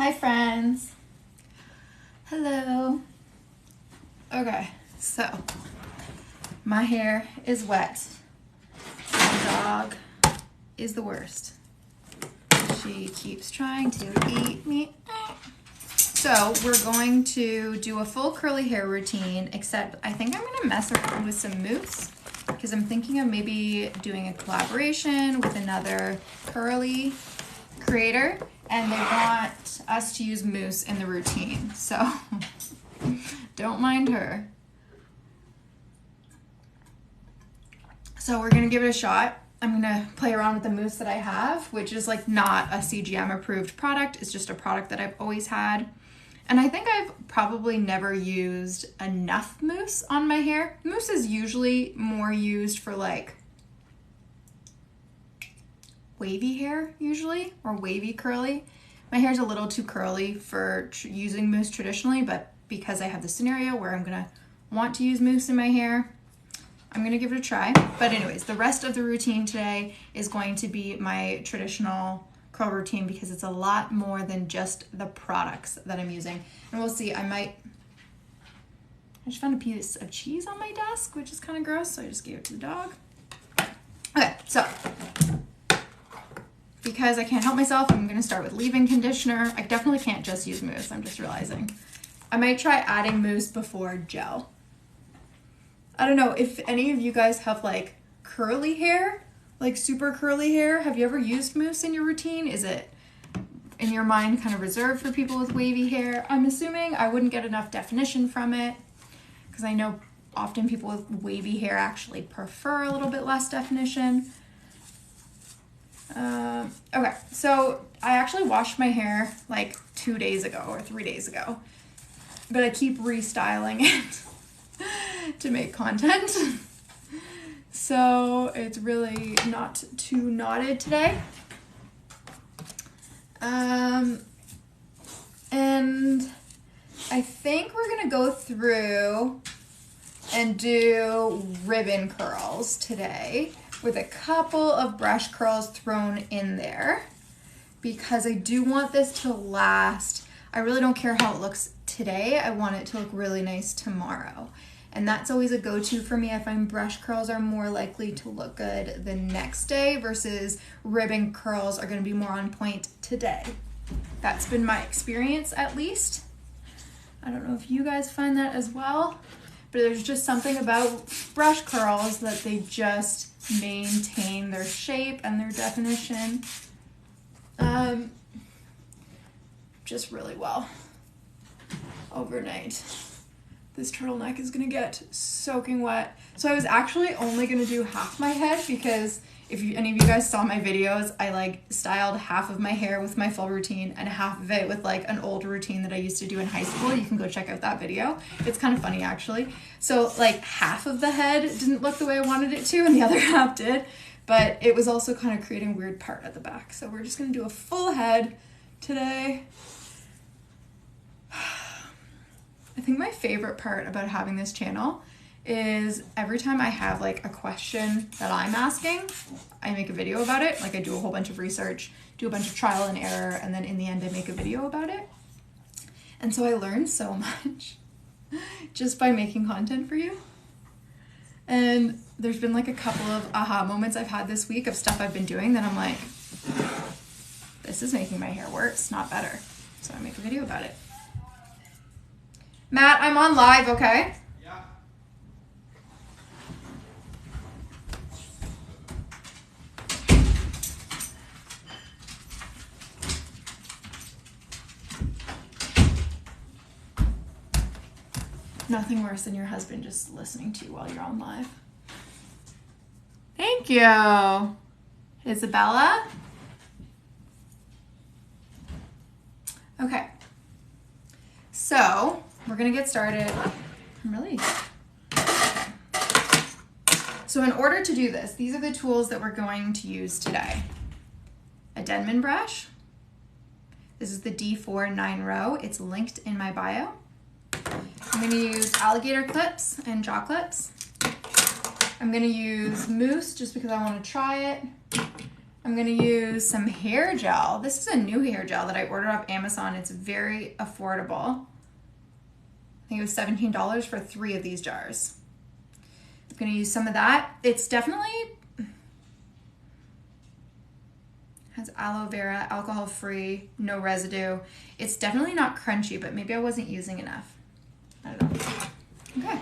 Hi friends. Hello. Okay, so my hair is wet. My dog is the worst. She keeps trying to eat me. So we're going to do a full curly hair routine, except I think I'm gonna mess around with some mousse because I'm thinking of maybe doing a collaboration with another curly creator, and they want us to use mousse in the routine. So don't mind her. So we're gonna give it a shot. I'm gonna play around with the mousse that I have, which is like not a CGM approved product. It's just a product that I've always had. And I think I've probably never used enough mousse on my hair. Mousse is usually more used for like wavy hair usually, or wavy curly. My hair's a little too curly for using mousse traditionally, but because I have the scenario where I'm gonna want to use mousse in my hair, I'm gonna give it a try. But anyways, the rest of the routine today is going to be my traditional curl routine because it's a lot more than just the products that I'm using. And we'll see, I just found a piece of cheese on my desk, which is kind of gross, so I just gave it to the dog. Okay, so because I can't help myself, I'm gonna start with leave-in conditioner. I definitely can't just use mousse, I'm just realizing. I might try adding mousse before gel. I don't know if any of you guys have like curly hair, like super curly hair. Have you ever used mousse in your routine? Is it in your mind kind of reserved for people with wavy hair? I'm assuming I wouldn't get enough definition from it because I know often people with wavy hair actually prefer a little bit less definition. Okay, so I actually washed my hair like 2 days ago or 3 days ago, but I keep restyling it to make content. So it's really not too knotted today. And I think we're gonna go through and do ribbon curls today with a couple of brush curls thrown in there because I do want this to last. I really don't care how it looks today. I want it to look really nice tomorrow. And that's always a go-to for me. I find brush curls are more likely to look good the next day versus ribbon curls are gonna be more on point today. That's been my experience at least. I don't know if you guys find that as well, but there's just something about brush curls that they just maintain their shape and their definition just really well overnight. This turtleneck is gonna get soaking wet. So I was actually only gonna do half my head because if any of you guys saw my videos, I like styled half of my hair with my full routine and half of it with like an old routine that I used to do in high school. You can go check out that video. It's kind of funny actually. So like half of the head didn't look the way I wanted it to and the other half did, but it was also kind of creating a weird part at the back. So we're just gonna do a full head today. I think my favorite part about having this channel is every time I have like a question that I'm asking, I make a video about it. Like I do a whole bunch of research, do a bunch of trial and error, and then in the end I make a video about it. And so I learned so much just by making content for you. And there's been like a couple of aha moments I've had this week of stuff I've been doing that I'm like, this is making my hair worse, not better. So I make a video about it. Matt, I'm on live, okay? Yeah. Nothing worse than your husband just listening to you while you're on live. Thank you. Isabella? Okay. So, we're gonna get started. So in order to do this, these are the tools that we're going to use today. A Denman brush. This is the D4 9 row. It's linked in my bio. I'm gonna use alligator clips and jaw clips. I'm gonna use mousse just because I wanna try it. I'm gonna use some hair gel. This is a new hair gel that I ordered off Amazon. It's very affordable. I think it was $17 for 3 of these jars. I'm gonna use some of that. It's definitely has aloe vera, alcohol-free, no residue. It's definitely not crunchy, but maybe I wasn't using enough. I don't know. Okay.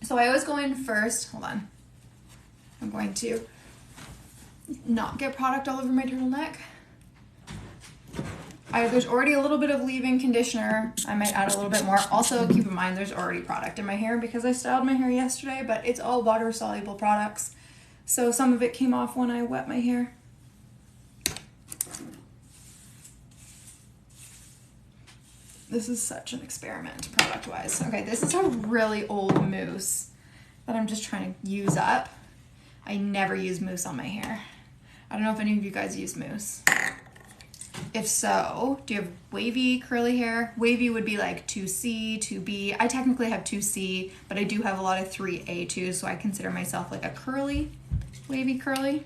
So I always go in first. Hold on. I'm going to not get product all over my turtleneck. There's already a little bit of leave-in conditioner. I might add a little bit more. Also, keep in mind there's already product in my hair because I styled my hair yesterday, but it's all water-soluble products. So some of it came off when I wet my hair. This is such an experiment product-wise. Okay, this is a really old mousse that I'm just trying to use up. I never use mousse on my hair. I don't know if any of you guys use mousse. If so, do you have wavy curly hair? Wavy would be like 2C, 2B. I technically have 2C, but I do have a lot of 3A too, so I consider myself like a curly, wavy curly,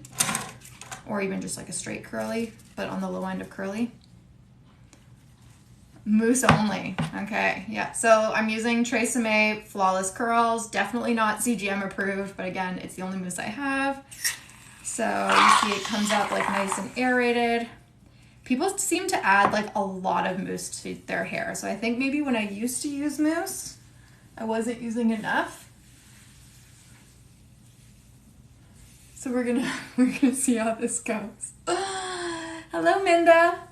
or even just like a straight curly, but on the low end of curly. Mousse only. Okay, yeah. So I'm using Tresemme Flawless Curls. Definitely not CGM approved, but again, it's the only mousse I have. So you see it comes out like nice and aerated. People seem to add like a lot of mousse to their hair. So I think maybe when I used to use mousse, I wasn't using enough. So we're gonna see how this goes. Hello, Minda.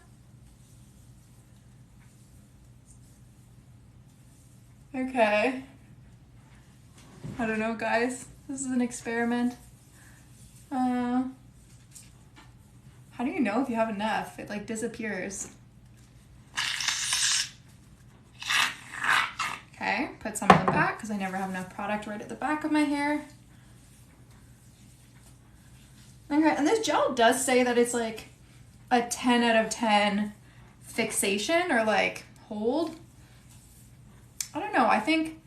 Okay. I don't know, guys. This is an experiment. How do you know if you have enough? It like disappears. Okay, put some in the back because I never have enough product right at the back of my hair. Okay, and this gel does say that it's like a 10 out of 10 fixation or like hold. I don't know, I think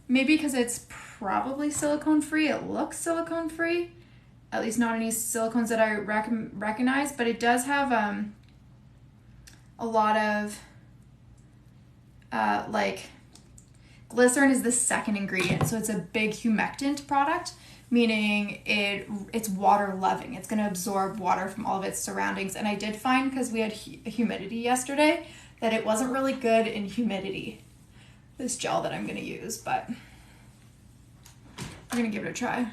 maybe because it's probably silicone free, it looks silicone free. At least not any silicones that I recognize, but it does have a lot of like glycerin is the second ingredient, so it's a big humectant product, meaning it's water loving. It's going to absorb water from all of its surroundings. And I did find, because we had humidity yesterday, that it wasn't really good in humidity, this gel that I'm going to use, but I'm going to give it a try.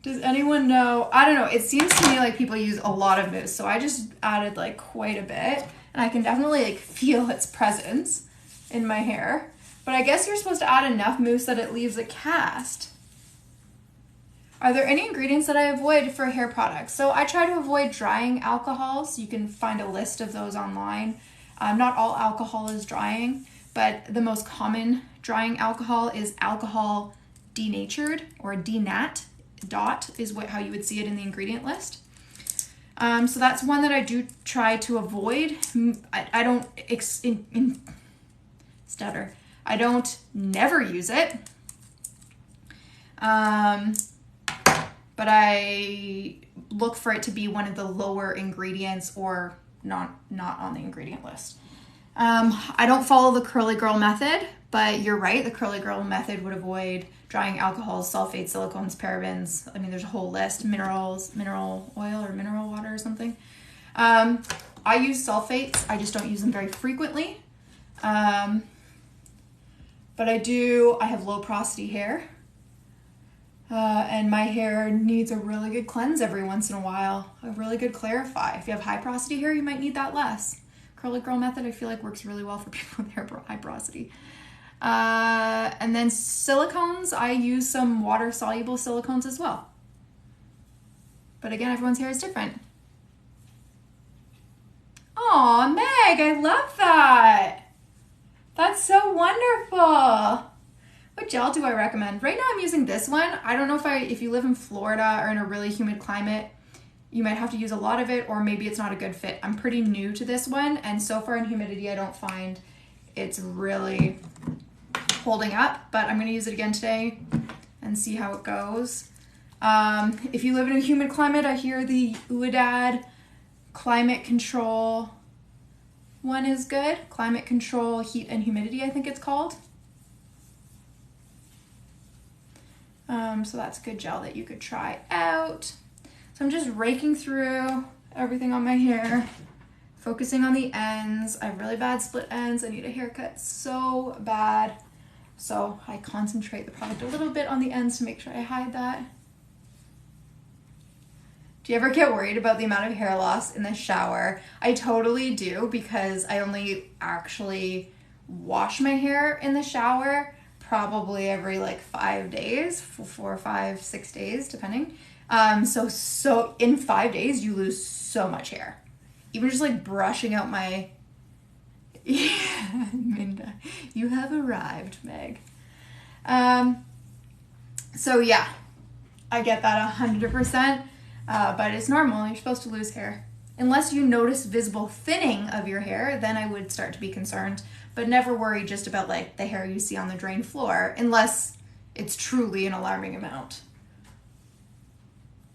Does anyone know? I don't know. It seems to me like people use a lot of mousse, so I just added like quite a bit, and I can definitely like feel its presence in my hair. But I guess you're supposed to add enough mousse that it leaves a cast. Are there any ingredients that I avoid for hair products? So I try to avoid drying alcohols. You can find a list of those online. Not all alcohol is drying, but the most common drying alcohol is alcohol denatured or denat. Dot is how you would see it in the ingredient list. So that's one that I do try to avoid. I don't stutter. I don't never use it. But I look for it to be one of the lower ingredients or not on the ingredient list. I don't follow the curly girl method, but you're right. The curly girl method would avoid drying alcohols, sulfates, silicones, parabens. I mean, there's a whole list. Minerals, mineral oil or mineral water or something. I use sulfates. I just don't use them very frequently. But I have low porosity hair. And my hair needs a really good cleanse every once in a while. A really good clarify. If you have high porosity hair, you might need that less. Curly girl method, I feel like works really well for people with high porosity. And then silicones, I use some water soluble silicones as well. But again, everyone's hair is different. Aw, Meg, I love that. That's so wonderful. What gel do I recommend? Right now I'm using this one. I don't know if you live in Florida or in a really humid climate, you might have to use a lot of it, or maybe it's not a good fit. I'm pretty new to this one, and so far in humidity I don't find it's really holding up, but I'm going to use it again today and see how it goes. If you live in a humid climate, I hear the Uidad climate control one is good. Climate control, heat and humidity, I think it's called. So that's a good gel that you could try out. So I'm just raking through everything on my hair, focusing on the ends. I have really bad split ends. I need a haircut so bad. So I concentrate the product a little bit on the ends to make sure I hide that. Do you ever get worried about the amount of hair loss in the shower? I totally do, because I only actually wash my hair in the shower probably every like 5 days, 4, 5, 6 days, depending. So in 5 days, you lose so much hair. Even just like brushing out my, yeah, Minda, you have arrived, Meg. So yeah, I get that 100%. But it's normal. You're supposed to lose hair. Unless you notice visible thinning of your hair, then I would start to be concerned. But never worry just about like the hair you see on the drain floor, unless it's truly an alarming amount.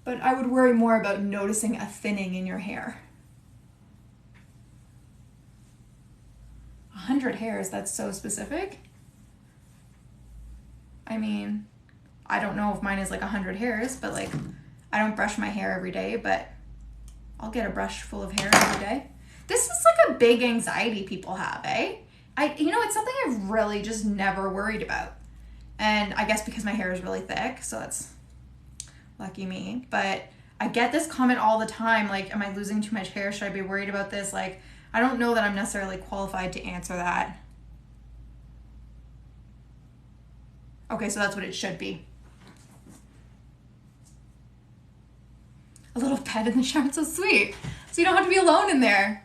But I would worry more about noticing a thinning in your hair. 100 hairs, that's so specific. I mean, I don't know if mine is like 100 hairs, but like, I don't brush my hair every day, but I'll get a brush full of hair every day. This is like a big anxiety people have, eh? It's something I've really just never worried about. And I guess because my hair is really thick, so that's lucky me. But I get this comment all the time, like, am I losing too much hair? Should I be worried about this? Like, I don't know that I'm necessarily qualified to answer that. Okay, so that's what it should be. A little pet in the shower, it's so sweet. So you don't have to be alone in there.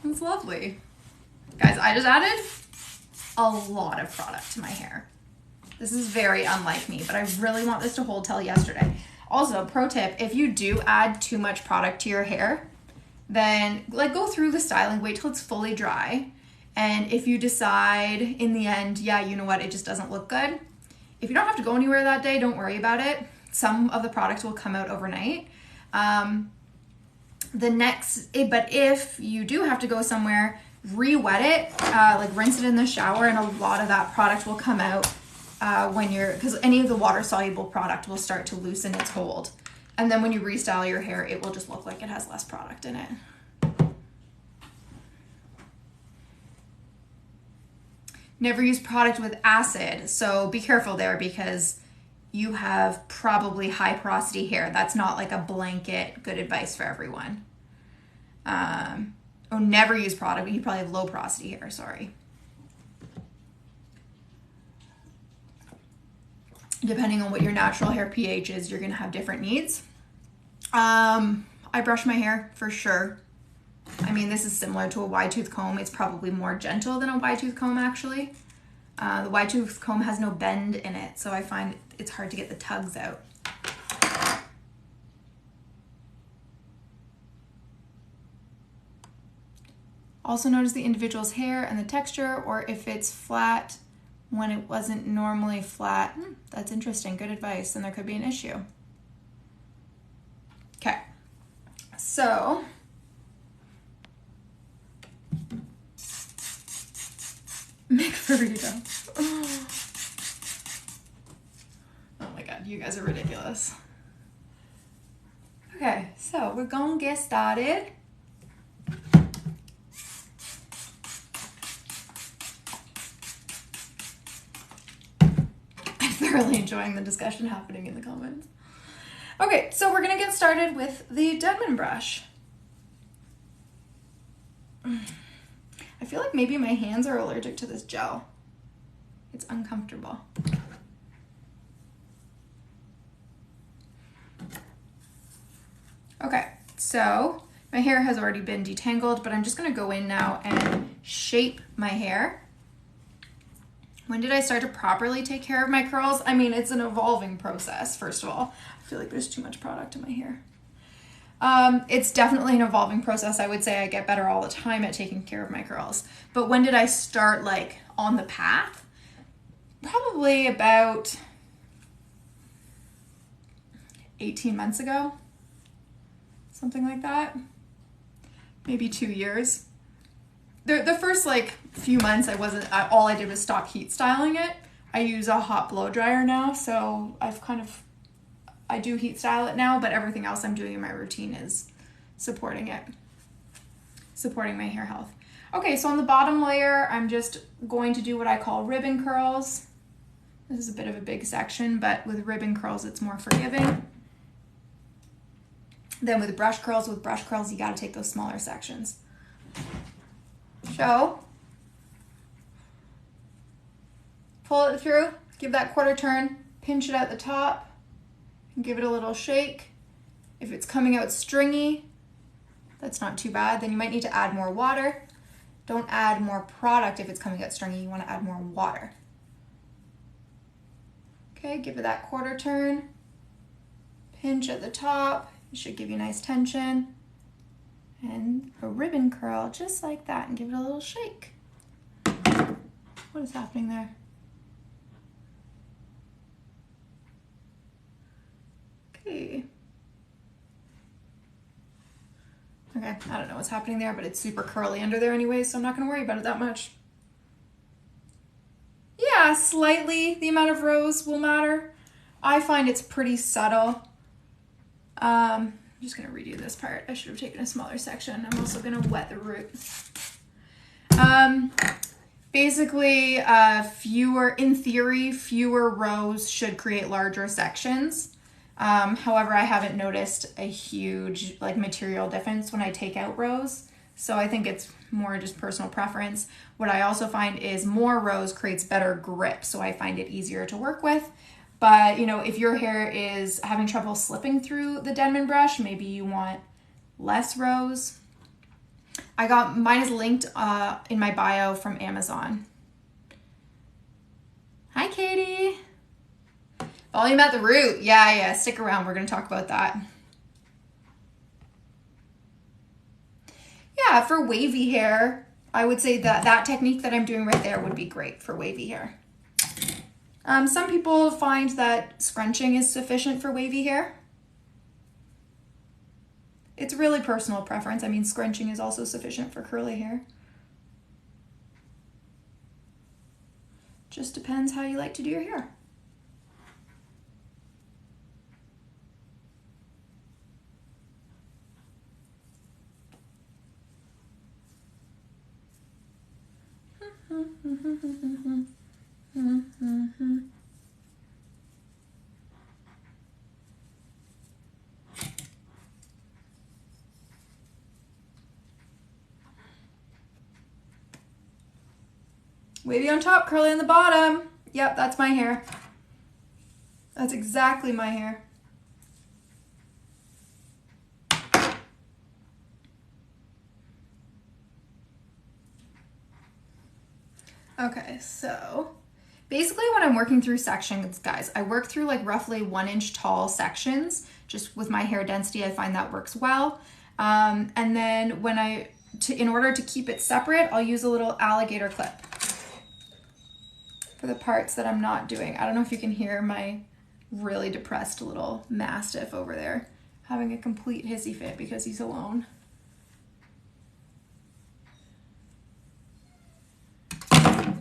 It's lovely. Guys, I just added a lot of product to my hair. This is very unlike me, but I really want this to hold till yesterday. Also, pro tip, if you do add too much product to your hair, then like go through the styling, wait till it's fully dry. And if you decide in the end, yeah, you know what, it just doesn't look good. If you don't have to go anywhere that day, don't worry about it. Some of the products will come out overnight. But if you do have to go somewhere, re-wet it, like rinse it in the shower, and a lot of that product will come out because any of the water-soluble product will start to loosen its hold. And then when you restyle your hair, it will just look like it has less product in it. Never use product with acid, so be careful there because you have probably high porosity hair. That's not like a blanket good advice for everyone. Or never use product, but you probably have low porosity hair, sorry. Depending on what your natural hair pH is, you're gonna have different needs. I brush my hair for sure. I mean, this is similar to a wide tooth comb. It's probably more gentle than a wide tooth comb actually. The wide tooth comb has no bend in it, so I find it's hard to get the tugs out. Also notice the individual's hair and the texture, or if it's flat when it wasn't normally flat. That's interesting, good advice, and there could be an issue. Okay, so McFurrito. Oh my god, you guys are ridiculous. Okay, so we're gonna get started. I'm thoroughly enjoying the discussion happening in the comments. Okay, so we're gonna get started with the Denman brush. I feel like maybe my hands are allergic to this gel. It's uncomfortable. Okay, so my hair has already been detangled, but I'm just gonna go in now and shape my hair. When did I start to properly take care of my curls? I mean, it's an evolving process, first of all. I feel like there's too much product in my hair. It's definitely an evolving process. I would say I get better all the time at taking care of my curls. But when did I start like on the path? Probably about 18 months ago, something like that, maybe 2 years. The first like few months all I did was stop heat styling it. I use a hot blow dryer now, so I do heat style it now, but everything else I'm doing in my routine is supporting it, supporting my hair health. Okay, so on the bottom layer, I'm just going to do what I call ribbon curls. This is a bit of a big section, but with ribbon curls, it's more forgiving. Then with brush curls, you gotta take those smaller sections. So, pull it through, give that quarter turn, pinch it at the top, and give it a little shake. If it's coming out stringy, that's not too bad. Then you might need to add more water. Don't add more product if it's coming out stringy. You want to add more water. Okay, give it that quarter turn. Pinch at the top. It should give you nice tension. And a ribbon curl just like that, and give it a little shake. What is happening there? Okay. Okay, I don't know what's happening there, but it's super curly under there anyway, so I'm not gonna worry about it that much. Yeah, slightly the amount of rose will matter. I find it's pretty subtle. I'm just gonna redo this part. I should have taken a smaller section. I'm also gonna wet the root. Basically, in theory, fewer rows should create larger sections. However, I haven't noticed a huge material difference when I take out rows. So I think it's more just personal preference. What I also find is more rows creates better grip. So I find it easier to work with. But if your hair is having trouble slipping through the Denman brush, maybe you want less rows. Mine is linked in my bio from Amazon. Hi, Katie. Volume at the root. Yeah, stick around. We're going to talk about that. Yeah, for wavy hair, I would say that technique that I'm doing right there would be great for wavy hair. Some people find that scrunching is sufficient for wavy hair. It's really personal preference. I mean, scrunching is also sufficient for curly hair. Just depends how you like to do your hair. Wavy on top, curly on the bottom. Yep, that's my hair. That's exactly my hair. Okay, so basically when I'm working through sections, guys, I work through roughly 1 inch tall sections. Just with my hair density, I find that works well. And then in order to keep it separate, I'll use a little alligator clip for the parts that I'm not doing. I don't know if you can hear my really depressed little mastiff over there having a complete hissy fit because he's alone.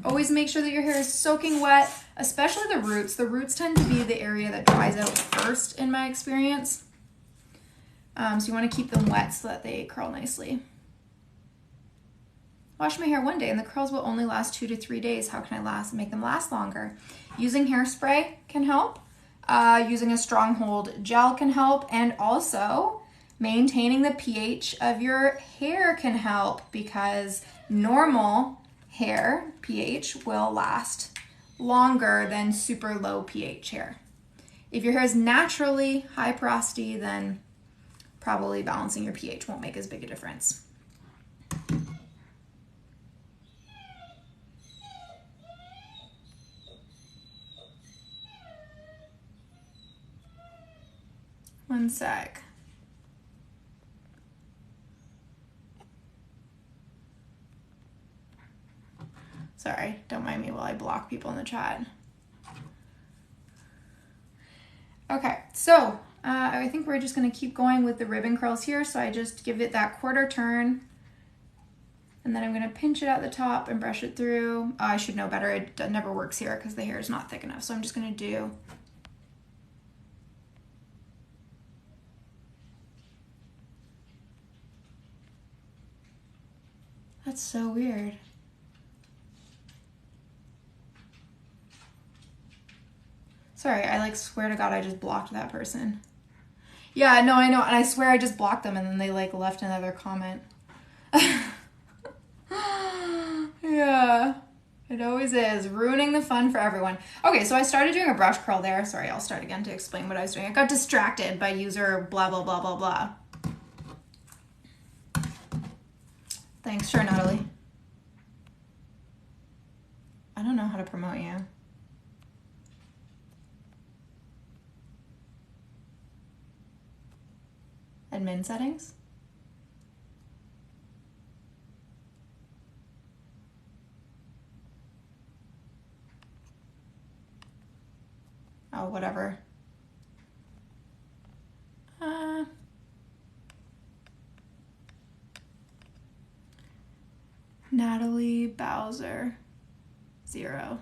Always make sure that your hair is soaking wet, especially the roots. The roots tend to be the area that dries out first in my experience. So you want to keep them wet so that they curl nicely. Wash my hair one day and the curls will only last 2 to 3 days. How can I make them last longer? Using hairspray can help. Using a stronghold gel can help. And also maintaining the pH of your hair can help, because normal hair pH will last longer than super low pH hair. If your hair is naturally high porosity, then probably balancing your pH won't make as big a difference. One sec. Sorry, don't mind me while I block people in the chat. Okay, so I think we're just gonna keep going with the ribbon curls here. So I just give it that quarter turn. And then I'm gonna pinch it at the top and brush it through. Oh, I should know better. It never works here because the hair is not thick enough. So I'm just gonna do. That's so weird. Sorry, I like swear to God I just blocked that person. Yeah, no, I know. And I swear I just blocked them and then they like left another comment. Yeah, it always is. Ruining the fun for everyone. Okay, so I started doing a brush curl there. Sorry, I'll start again to explain what I was doing. I got distracted by user blah, blah, blah, blah, blah. Thanks, sure, Natalie. I don't know how to promote you. Admin settings? Oh, whatever. Natalie Bowser 0.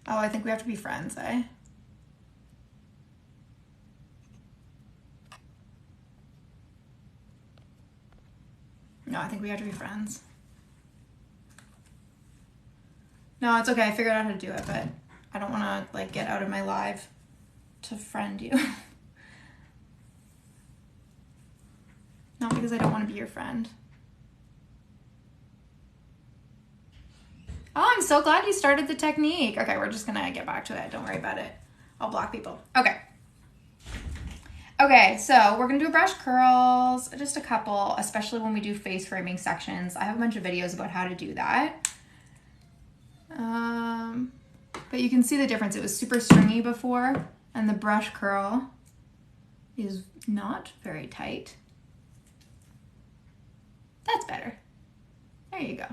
Oh, I think we have to be friends, eh? No, I think we have to be friends. No, it's okay. I figured out how to do it, but I don't want to like get out of my live to friend you. Not because I don't want to be your friend. Oh, I'm so glad you started the technique. Okay, we're just gonna get back to it. Don't worry about it. I'll block people. Okay. Okay, so we're gonna do brush curls, just a couple, especially when we do face framing sections. I have a bunch of videos about how to do that. But you can see the difference. It was super stringy before, and the brush curl is not very tight. That's better. There you go.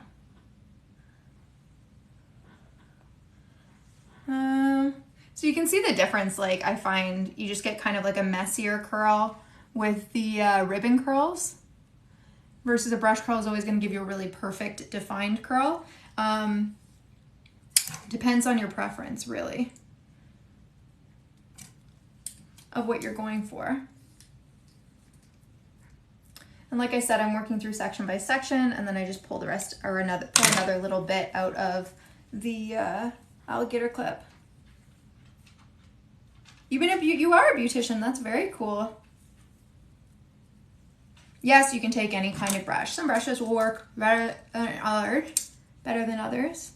So you can see the difference. Like I find you just get kind of like a messier curl with the ribbon curls versus a brush curl is always going to give you a really perfect defined curl. Depends on your preference, really, of what you're going for. And like I said, I'm working through section by section, and then I just pull the rest, or pull another little bit out of the alligator clip. You are a beautician. That's very cool. Yes, you can take any kind of brush. Some brushes will work better than others.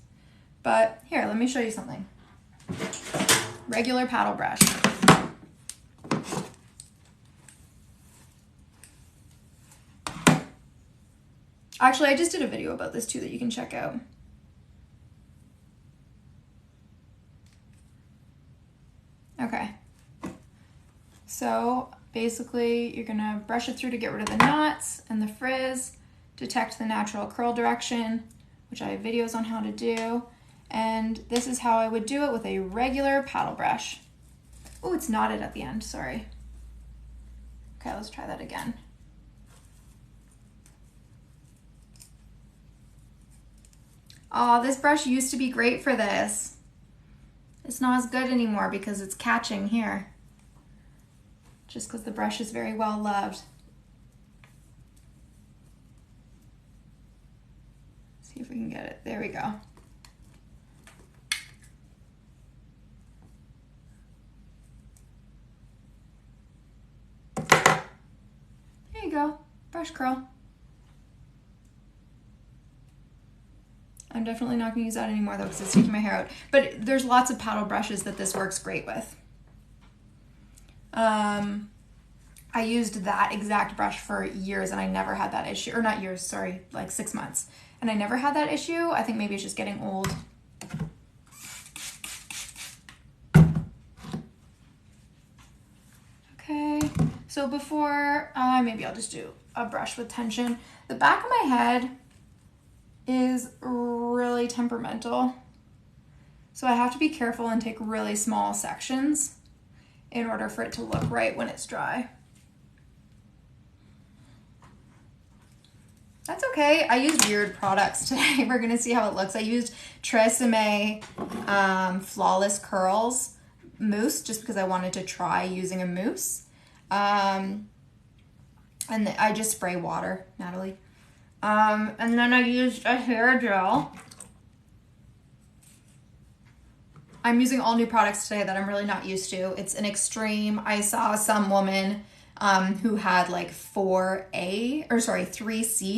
But here, let me show you something. Regular paddle brush. Actually, I just did a video about this too that you can check out. Okay. So basically, you're gonna brush it through to get rid of the knots and the frizz, detect the natural curl direction, which I have videos on how to do. And this is how I would do it with a regular paddle brush. Oh, it's knotted at the end, sorry. Okay, let's try that again. Oh, this brush used to be great for this. It's not as good anymore because it's catching here. Just because the brush is very well loved. See if we can get it. There we go. There you go. Brush curl. I'm definitely not going to use that anymore though because it's taking my hair out. But there's lots of paddle brushes that this works great with. I used that exact brush for years and I never had that issue. Or not years, sorry, like 6 months. And I never had that issue. I think maybe it's just getting old. Okay, So before, maybe I'll just do a brush with tension. The back of my head is really temperamental. So I have to be careful and take really small sections in order for it to look right when it's dry. That's okay. I used weird products today. We're gonna see how it looks. I used Tresemme Flawless Curls mousse just because I wanted to try using a mousse. And I just spray water, Natalie. And then I used a hair gel. I'm using all new products today that I'm really not used to. It's an extreme. I saw some woman who had like 3C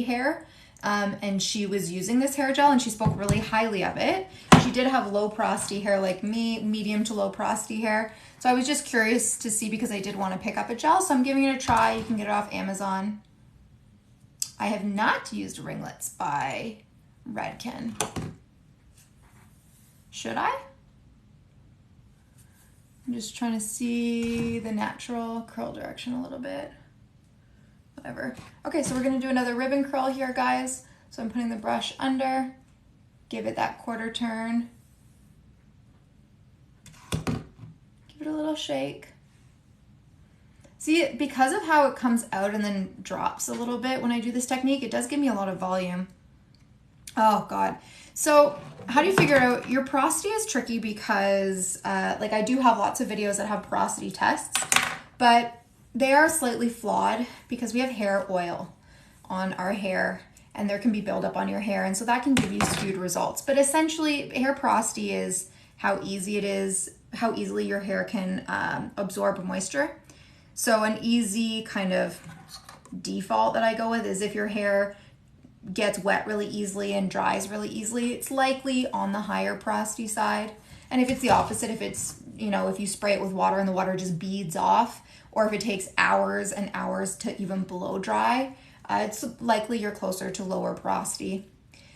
hair, and she was using this hair gel and she spoke really highly of it. She did have low porosity hair like me, medium to low porosity hair. So I was just curious to see because I did want to pick up a gel, so I'm giving it a try. You can get it off Amazon. I have not used Ringlets by Redken. Should I? I'm just trying to see the natural curl direction a little bit. Whatever. Okay, so we're gonna do another ribbon curl here, guys. So I'm putting the brush under, give it that quarter turn. Give it a little shake. See, because of how it comes out and then drops a little bit when I do this technique, it does give me a lot of volume. Oh God. So how do you figure it out? Your porosity is tricky because like I do have lots of videos that have porosity tests, but they are slightly flawed because we have hair oil on our hair and there can be buildup on your hair. And so that can give you skewed results. But essentially hair porosity is how easily your hair can absorb moisture. So an easy kind of default that I go with is if your hair gets wet really easily and dries really easily, it's likely on the higher porosity side. And if it's the opposite, if it's, you know, if you spray it with water and the water just beads off, or if it takes hours and hours to even blow dry, it's likely you're closer to lower porosity.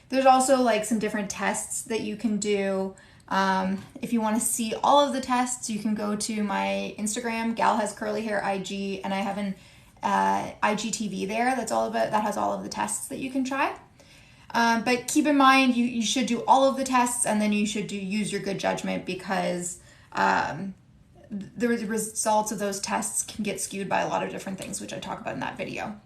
There's also like some different tests that you can do. If you want to see all of the tests, you can go to my Instagram, Gal Has Curly Hair IG, and I have an IGTV there that has all of the tests that you can try. But keep in mind, you should do all of the tests and then you should use your good judgment because the results of those tests can get skewed by a lot of different things, which I talk about in that video.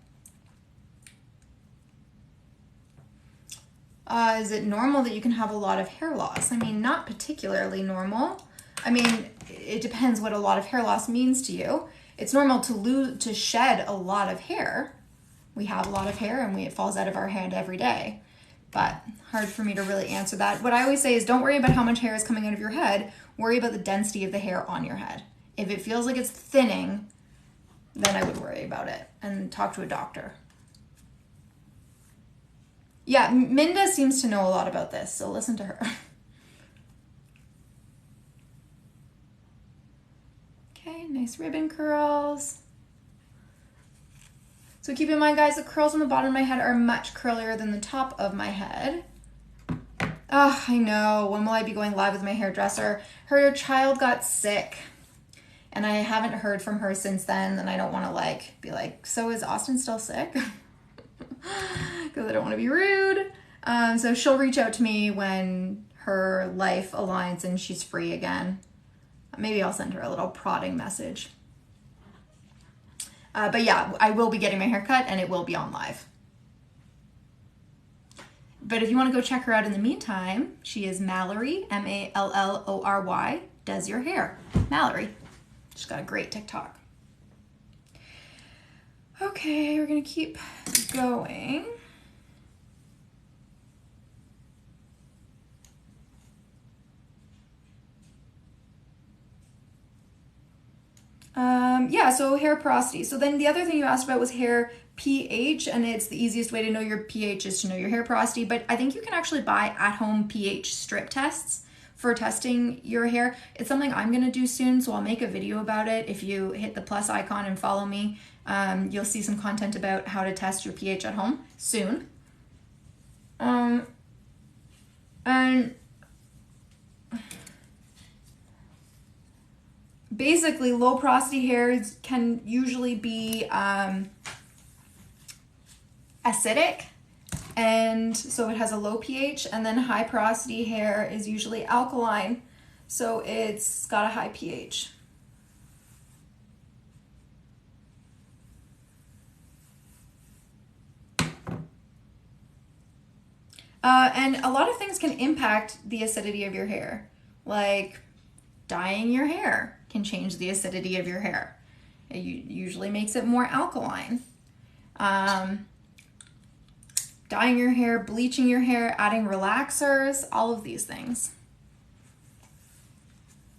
Is it normal that you can have a lot of hair loss? I mean, not particularly normal. I mean, it depends what a lot of hair loss means to you. It's normal to shed a lot of hair. We have a lot of hair and it falls out of our head every day, but hard for me to really answer that. What I always say is don't worry about how much hair is coming out of your head. Worry about the density of the hair on your head. If it feels like it's thinning, then I would worry about it and talk to a doctor. Yeah, Minda seems to know a lot about this, so listen to her. Okay, nice ribbon curls. So keep in mind, guys, the curls on the bottom of my head are much curlier than the top of my head. Oh, I know. When will I be going live with my hairdresser? Her child got sick, and I haven't heard from her since then, and I don't want to be like, so is Austin still sick? Because I don't want to be rude. So she'll reach out to me when her life aligns and she's free again. Maybe I'll send her a little prodding message. But yeah, I will be getting my hair cut and it will be on live. But if you want to go check her out in the meantime, she is Mallory, Mallory, does your hair. Mallory. She's got a great TikTok. Okay, we're gonna keep going. Yeah, so hair porosity. So then the other thing you asked about was hair pH, and it's the easiest way to know your pH is to know your hair porosity, but I think you can actually buy at-home pH strip tests for testing your hair. It's something I'm gonna do soon, so I'll make a video about it. If you hit the plus icon and follow me, you'll see some content about how to test your pH at home soon. And basically low porosity hairs can usually be acidic, and so it has a low pH, and then high porosity hair is usually alkaline, so it's got a high pH. And a lot of things can impact the acidity of your hair, like dyeing your hair can change the acidity of your hair. It usually makes it more alkaline. Dyeing your hair, bleaching your hair, adding relaxers, all of these things.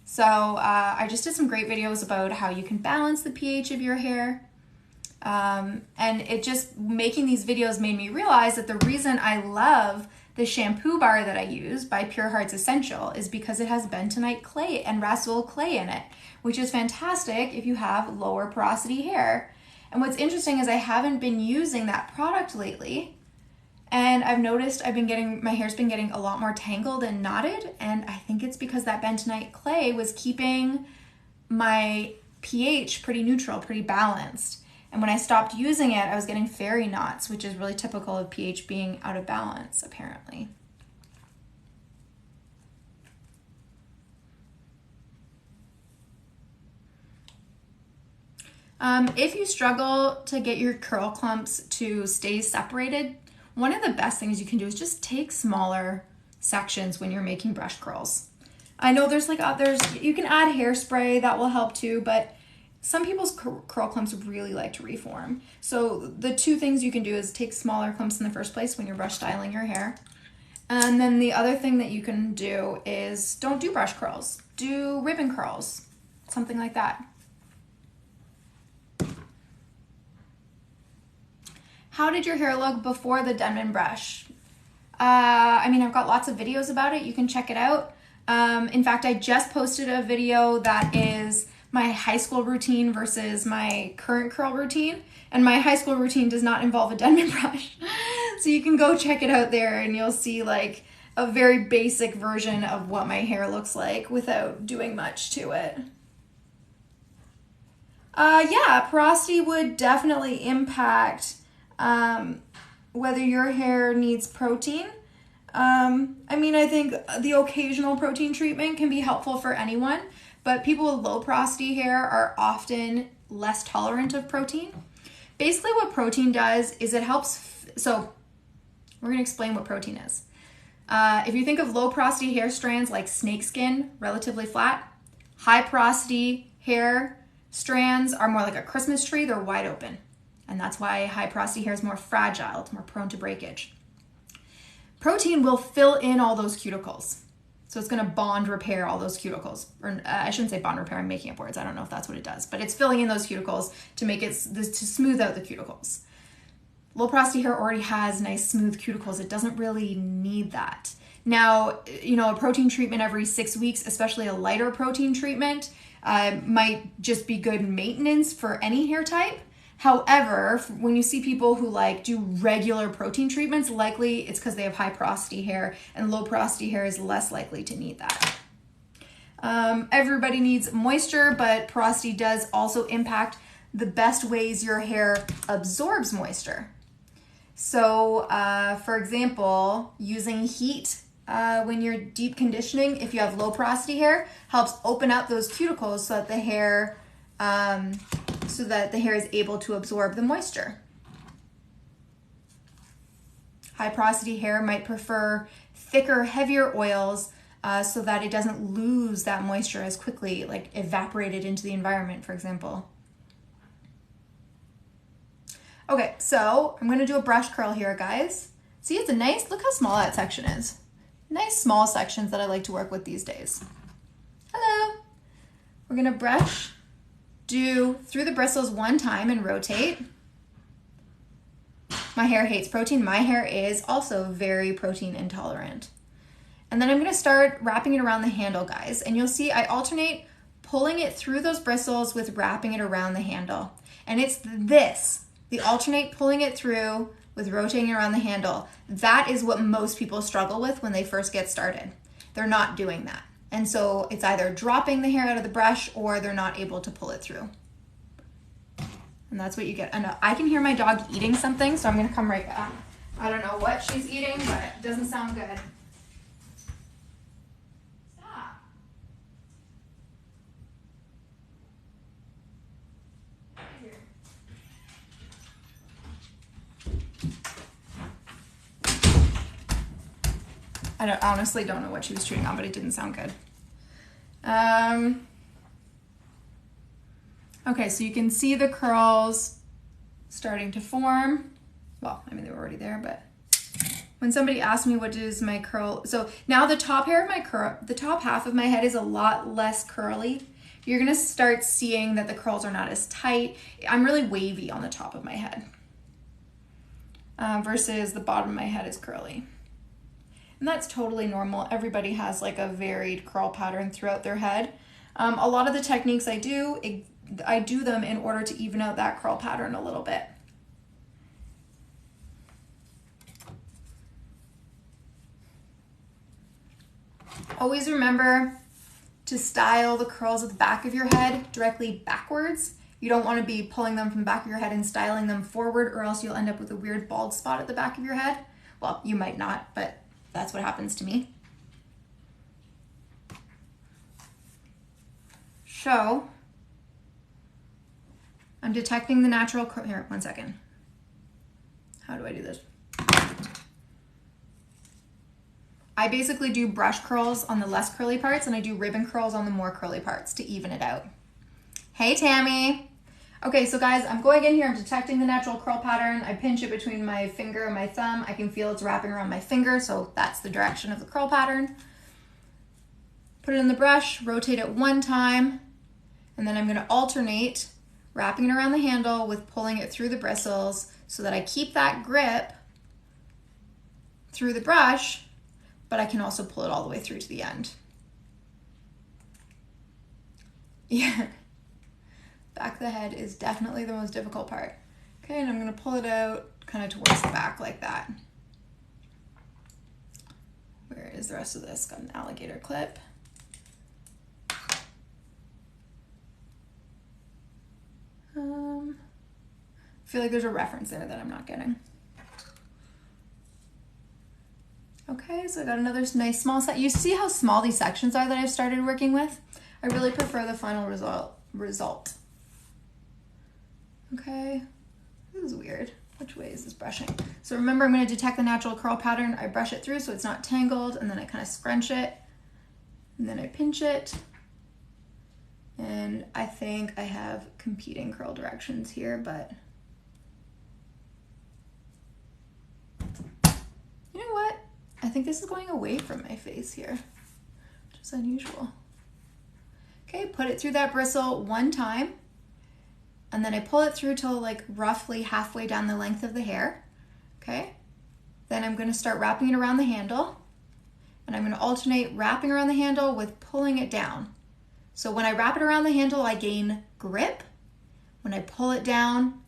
So I just did some great videos about how you can balance the pH of your hair. And it just, making these videos made me realize that the reason I love the shampoo bar that I use by Pure Hearts Essential is because it has bentonite clay and rasool clay in it, which is fantastic if you have lower porosity hair. And what's interesting is I haven't been using that product lately, and I've noticed my hair's been getting a lot more tangled and knotted, and I think it's because that bentonite clay was keeping my pH pretty neutral, pretty balanced. And when I stopped using it, I was getting fairy knots, which is really typical of pH being out of balance, apparently. If you struggle to get your curl clumps to stay separated, one of the best things you can do is just take smaller sections when you're making brush curls. I know there's you can add hairspray, that will help too, but some people's curl clumps really like to reform. So the two things you can do is take smaller clumps in the first place when you're brush styling your hair. And then the other thing that you can do is don't do brush curls, do ribbon curls, something like that. How did your hair look before the Denman brush? I mean, I've got lots of videos about it. You can check it out. In fact, I just posted a video that is my high school routine versus my current curl routine. And my high school routine does not involve a Denman brush. So you can go check it out there and you'll see like a very basic version of what my hair looks like without doing much to it. Yeah, porosity would definitely impact whether your hair needs protein. I mean, I think the occasional protein treatment can be helpful for anyone, but people with low porosity hair are often less tolerant of protein. Basically what protein does is it helps, so we're gonna explain what protein is. If you think of low porosity hair strands like snakeskin, relatively flat, high porosity hair strands are more like a Christmas tree, they're wide open. And that's why high porosity hair is more fragile, it's more prone to breakage. Protein will fill in all those cuticles. So it's gonna bond repair all those cuticles. Or I shouldn't say bond repair, I'm making up words. I don't know if that's what it does, but it's filling in those cuticles to make it, to smooth out the cuticles. Low porosity hair already has nice smooth cuticles. It doesn't really need that. Now, you know, a protein treatment every 6 weeks, especially a lighter protein treatment, might just be good maintenance for any hair type. However, when you see people who like do regular protein treatments, likely it's because they have high porosity hair, and low porosity hair is less likely to need that. Everybody needs moisture, but porosity does also impact the best ways your hair absorbs moisture. So, for example, using heat when you're deep conditioning, if you have low porosity hair, helps open up those cuticles so that the hair is able to absorb the moisture. High porosity hair might prefer thicker, heavier oils so that it doesn't lose that moisture as quickly, like evaporated into the environment, for example. Okay, so I'm gonna do a brush curl here, guys. See, it's a nice, look how small that section is. Nice small sections that I like to work with these days. Hello. We're gonna brush, do through the bristles one time and rotate. My hair hates protein. My hair is also very protein intolerant. And then I'm gonna start wrapping it around the handle, guys. And you'll see I alternate pulling it through those bristles with wrapping it around the handle. And it's this, the alternate pulling it through with rotating around the handle. That is what most people struggle with when they first get started. They're not doing that. And so it's either dropping the hair out of the brush or they're not able to pull it through. And that's what you get. And I can hear my dog eating something, so I'm gonna come right back. I don't know what she's eating, but it doesn't sound good. Stop. Here. I honestly don't know what she was chewing on, but it didn't sound good. Okay, so you can see the curls starting to form. Well, I mean, they were already there, but when somebody asked me what is my curl, so now the top hair of my curl, the top half of my head is a lot less curly. You're gonna start seeing that the curls are not as tight. I'm really wavy on the top of my head versus the bottom of my head is curly. And that's totally normal. Everybody has like a varied curl pattern throughout their head. A lot of the techniques I do them in order to even out that curl pattern a little bit. Always remember to style the curls at the back of your head directly backwards. You don't want to be pulling them from the back of your head and styling them forward, or else you'll end up with a weird bald spot at the back of your head. Well, you might not, but that's what happens to me. So, I'm detecting the natural curl. Here, one second. How do I do this? I basically do brush curls on the less curly parts, and I do ribbon curls on the more curly parts to even it out. Hey, Tammy. Okay, so guys, I'm going in here, I'm detecting the natural curl pattern. I pinch it between my finger and my thumb. I can feel it's wrapping around my finger, so that's the direction of the curl pattern. Put it in the brush, rotate it one time, and then I'm gonna alternate wrapping it around the handle with pulling it through the bristles so that I keep that grip through the brush, but I can also pull it all the way through to the end. Yeah, back of the head is definitely the most difficult part. Okay, and I'm gonna pull it out kind of towards the back like that. Where is the rest of this? Got an alligator clip. I feel like there's a reference there that I'm not getting. Okay, so I got another nice small set. You see how small these sections are that I've started working with? I really prefer the final result. Okay, this is weird. Which way is this brushing? So remember, I'm going to detect the natural curl pattern. I brush it through so it's not tangled, and then I kind of scrunch it, and then I pinch it. And I think I have competing curl directions here, but you know what? I think this is going away from my face here, which is unusual. Okay, put it through that bristle one time, and then I pull it through till like roughly halfway down the length of the hair. Okay, then I'm going to start wrapping it around the handle, and I'm going to alternate wrapping around the handle with pulling it down. So when I wrap it around the handle, I gain grip. When I pull it down,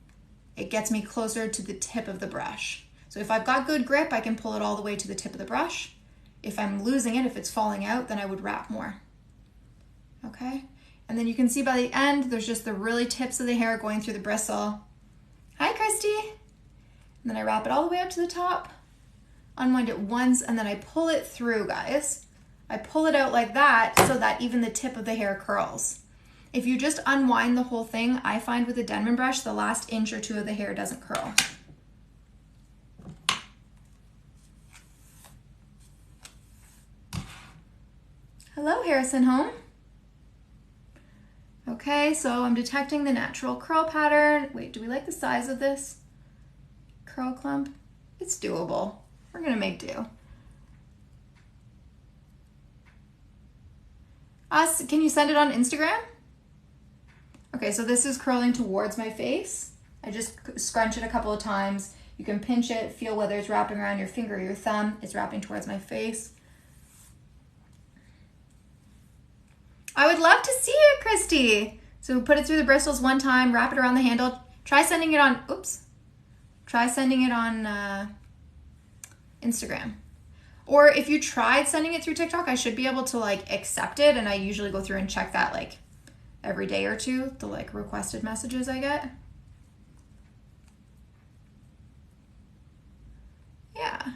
it gets me closer to the tip of the brush. So if I've got good grip, I can pull it all the way to the tip of the brush. If I'm losing it, if it's falling out, then I would wrap more. Okay, and then you can see by the end, there's just the really tips of the hair going through the bristle. Hi, Christy. And then I wrap it all the way up to the top, unwind it once, and then I pull it through, guys. I pull it out like that so that even the tip of the hair curls. If you just unwind the whole thing, I find with a Denman brush, the last inch or two of the hair doesn't curl. Hello, Harrison Home. Okay, so I'm detecting the natural curl pattern. Wait, do we like the size of this curl clump? It's doable. We're gonna make do. Can you send it on Instagram? Okay, so this is curling towards my face. I just scrunch it a couple of times. You can pinch it, feel whether it's wrapping around your finger or your thumb. It's wrapping towards my face. I would love to see it, Christy. So put it through the bristles one time, wrap it around the handle. Try sending it on, Instagram. Or if you tried sending it through TikTok, I should be able to like accept it, and I usually go through and check that like every day or two, the like requested messages I get. Yeah.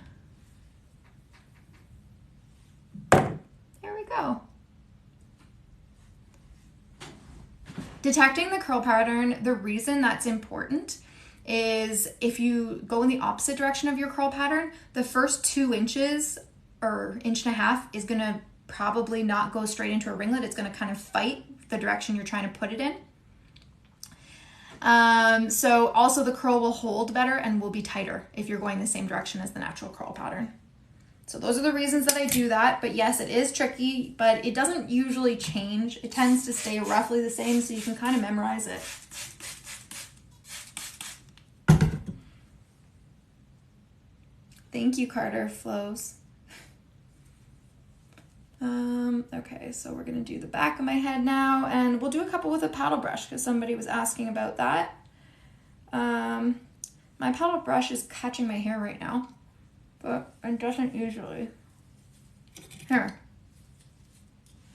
There we go. Detecting the curl pattern, the reason that's important is if you go in the opposite direction of your curl pattern, the first 2 inches or 1.5 inches is gonna probably not go straight into a ringlet. It's gonna kind of fight the direction you're trying to put it in. So also the curl will hold better and will be tighter if you're going the same direction as the natural curl pattern. So those are the reasons that I do that. But yes, it is tricky, but it doesn't usually change. It tends to stay roughly the same, so you can kind of memorize it. Thank you, Carter Flows. Okay, so we're gonna do the back of my head now, and we'll do a couple with a paddle brush because somebody was asking about that. My paddle brush is catching my hair right now, but it doesn't usually. Here.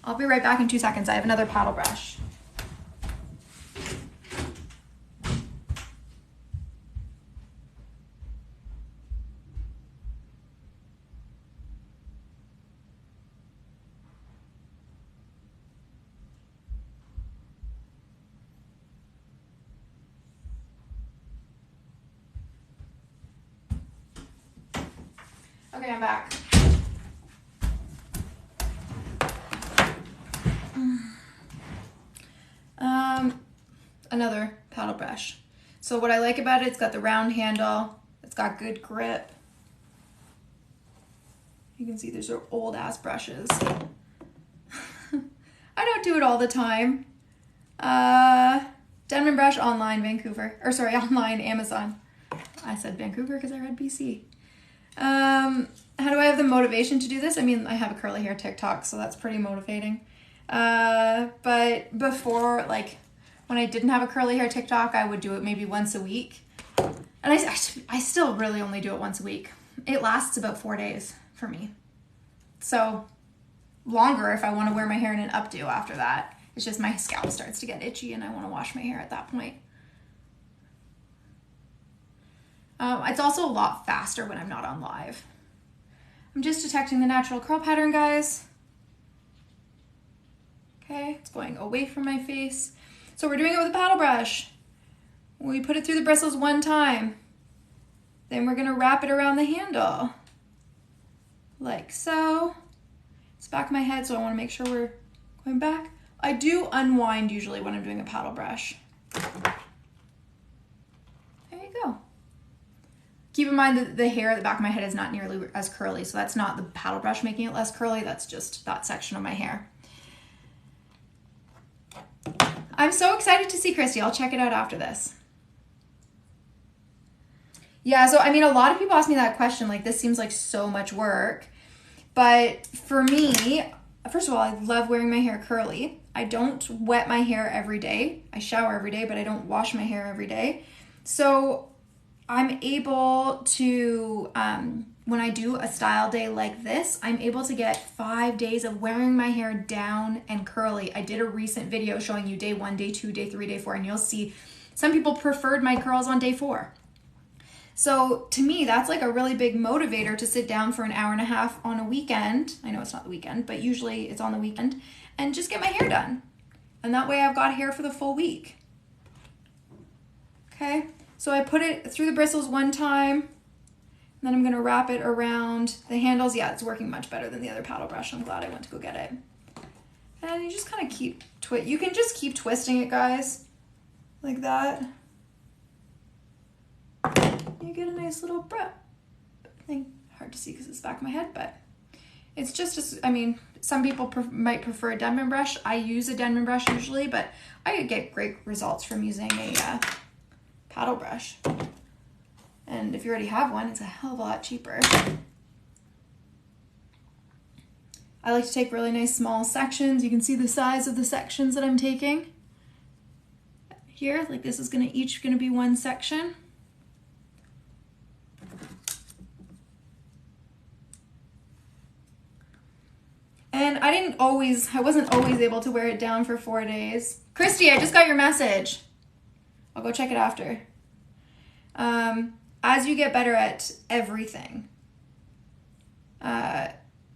I'll be right back in 2 seconds. I have another paddle brush. Okay, I'm back. Another paddle brush. So what I like about it, it's got the round handle, it's got good grip. You can see these are old ass brushes. I don't do it all the time. Denman Brush online, Vancouver, or sorry, online Amazon. I said Vancouver because I read BC. How do I have the motivation to do this? I mean, I have a curly hair TikTok, so that's pretty motivating. But before, like, when I didn't have a curly hair TikTok, I would do it maybe once a week. And I still really only do it once a week. It lasts about 4 days for me. So longer if I want to wear my hair in an updo after that. It's just my scalp starts to get itchy and I want to wash my hair at that point. It's also a lot faster when I'm not on live. I'm just detecting the natural curl pattern, guys. Okay, it's going away from my face. So we're doing it with a paddle brush. We put it through the bristles 1 time. Then we're gonna wrap it around the handle. Like so. It's back of my head, so I wanna make sure we're going back. I do unwind usually when I'm doing a paddle brush. There you go. Keep in mind that the hair at the back of my head is not nearly as curly, so that's not the paddle brush making it less curly, that's just that section of my hair. I'm so excited to see Christy. I'll check it out after this. Yeah, so I mean, a lot of people ask me that question, like this seems like so much work. But for me, first of all, I love wearing my hair curly. I don't wet my hair every day. I shower every day, but I don't wash my hair every day. So I'm able to, when I do a style day like this, I'm able to get 5 days of wearing my hair down and curly. I did a recent video showing you day 1, day 2, day 3, day 4, and you'll see some people preferred my curls on day 4. So to me, that's like a really big motivator to sit down for an hour and a half on a weekend. I know it's not the weekend, but usually it's on the weekend, and just get my hair done. And that way I've got hair for the full week. Okay, so I put it through the bristles 1 time, and then I'm gonna wrap it around the handles. Yeah, it's working much better than the other paddle brush. I'm glad I went to go get it. And you just kind of keep, you can just keep twisting it, guys, like that. You get a nice little thing. Hard to see because it's the back of my head, but it's just, I mean, some people might prefer a Denman brush. I use a Denman brush usually, but I get great results from using a paddle brush. And if you already have one, it's a hell of a lot cheaper. I like to take really nice small sections. You can see the size of the sections that I'm taking. Here, like this is each gonna be 1 section. I wasn't always able to wear it down for 4 days. Christy, I just got your message. I'll go check it after. As you get better at everything,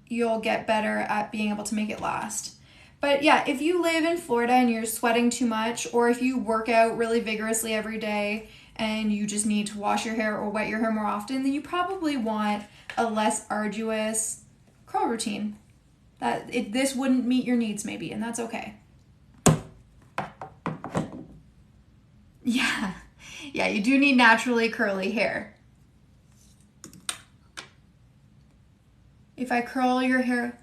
you'll get better at being able to make it last. But yeah, if you live in Florida and you're sweating too much, or if you work out really vigorously every day and you just need to wash your hair or wet your hair more often, then you probably want a less arduous curl routine. This wouldn't meet your needs maybe, and that's okay. Yeah, you do need naturally curly hair. If I curl your hair,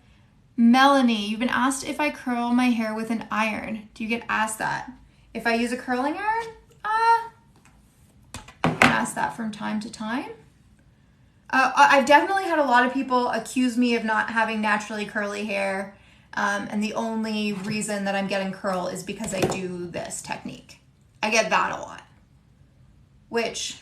Melanie, you've been asked if I curl my hair with an iron. Do you get asked that? If I use a curling iron, I get asked that from time to time. I've definitely had a lot of people accuse me of not having naturally curly hair, and the only reason that I'm getting curl is because I do this technique. I get that a lot, which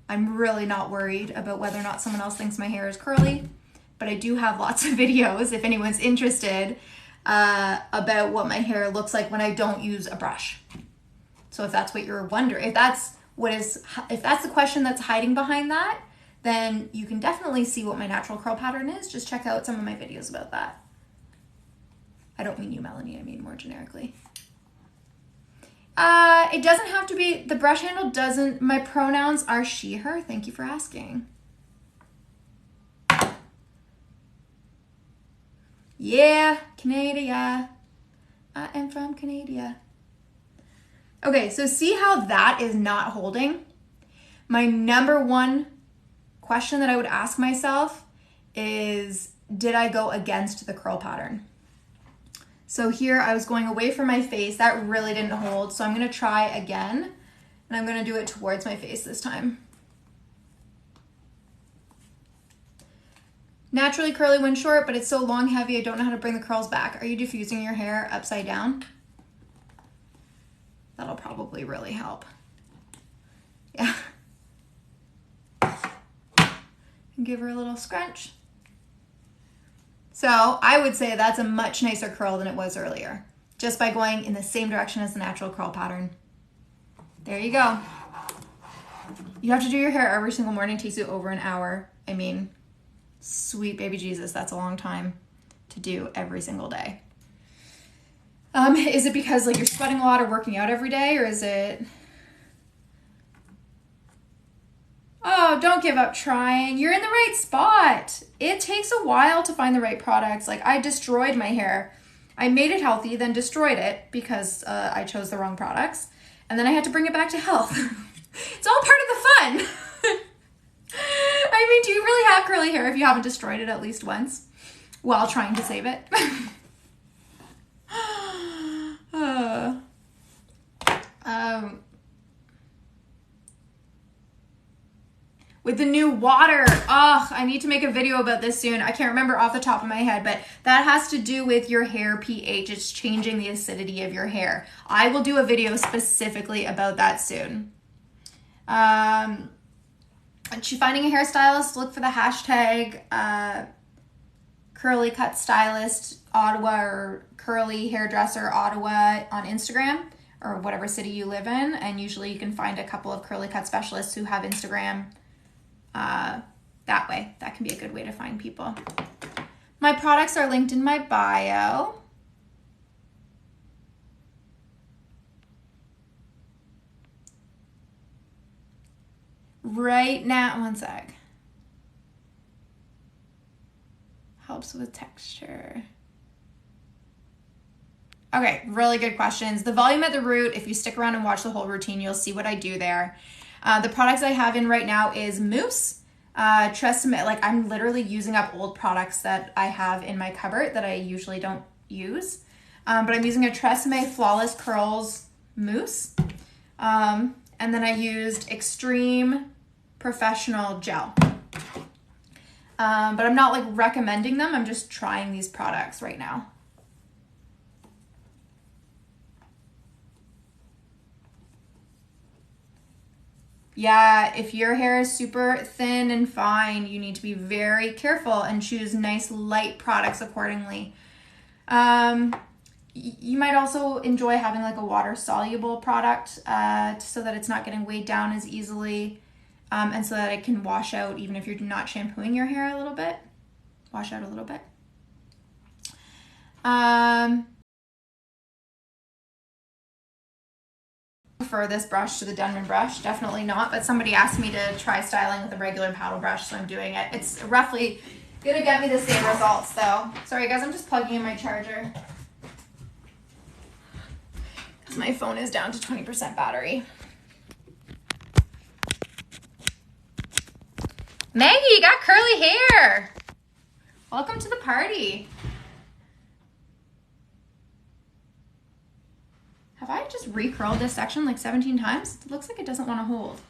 I'm really not worried about whether or not someone else thinks my hair is curly, but I do have lots of videos if anyone's interested about what my hair looks like when I don't use a brush. So if that's what you're wondering, if that's the question that's hiding behind that, then you can definitely see what my natural curl pattern is. Just check out some of my videos about that. I don't mean you, Melanie, I mean more generically. It doesn't have to be, the brush handle doesn't, my pronouns are she, her. Thank you for asking. Yeah, Canada. I am from Canada. Okay, so see how that is not holding? My number one question that I would ask myself is, did I go against the curl pattern? So here I was going away from my face. That really didn't hold. So I'm gonna try again, and I'm gonna do it towards my face this time. Naturally curly when short, but it's so long, heavy, I don't know how to bring the curls back. Are you diffusing your hair upside down? That'll probably really help. Yeah. And give her a little scrunch. So I would say that's a much nicer curl than it was earlier, just by going in the same direction as the natural curl pattern. There you go. You have to do your hair every single morning. It takes you over an hour. I mean, sweet baby Jesus, that's a long time to do every single day. Is it because like you're sweating a lot or working out every day, or is it... Oh, don't give up trying. You're in the right spot. It takes a while to find the right products. Like I destroyed my hair. I made it healthy, then destroyed it because I chose the wrong products. And then I had to bring it back to health. It's all part of the fun. I mean, do you really have curly hair if you haven't destroyed it at least once while trying to save it? With the new water, I need to make a video about this soon. I can't remember off the top of my head, but that has to do with your hair pH. It's changing the acidity of your hair. I will do a video specifically about that soon. Finding a hairstylist, look for the hashtag curly cut stylist Ottawa or curly hairdresser Ottawa on Instagram or whatever city you live in, and usually you can find a couple of curly cut specialists who have Instagram that way. That can be a good way to find people. My products are linked in my bio. Right now, one sec. Helps with texture. Okay, really good questions. The volume at the root, if you stick around and watch the whole routine, you'll see what I do there. The products I have in right now is mousse. Tresemme, like I'm literally using up old products that I have in my cupboard that I usually don't use. But I'm using a Tresemme Flawless Curls mousse. And then I used Extreme Professional Gel. But I'm not like recommending them. I'm just trying these products right now. Yeah, if your hair is super thin and fine, you need to be very careful and choose nice light products accordingly. You might also enjoy having like a water soluble product so that it's not getting weighed down as easily and so that it can wash out even if you're not shampooing your hair a little bit. Wash out a little bit. Prefer this brush to the Denman brush? Definitely not, but somebody asked me to try styling with a regular paddle brush, so I'm doing it. It's roughly gonna get me the same results though. Sorry guys, I'm just plugging in my charger. My phone is down to 20% battery. Maggie, you got curly hair. Welcome to the party. Have I just recurled this section like 17 times? It looks like it doesn't want to hold.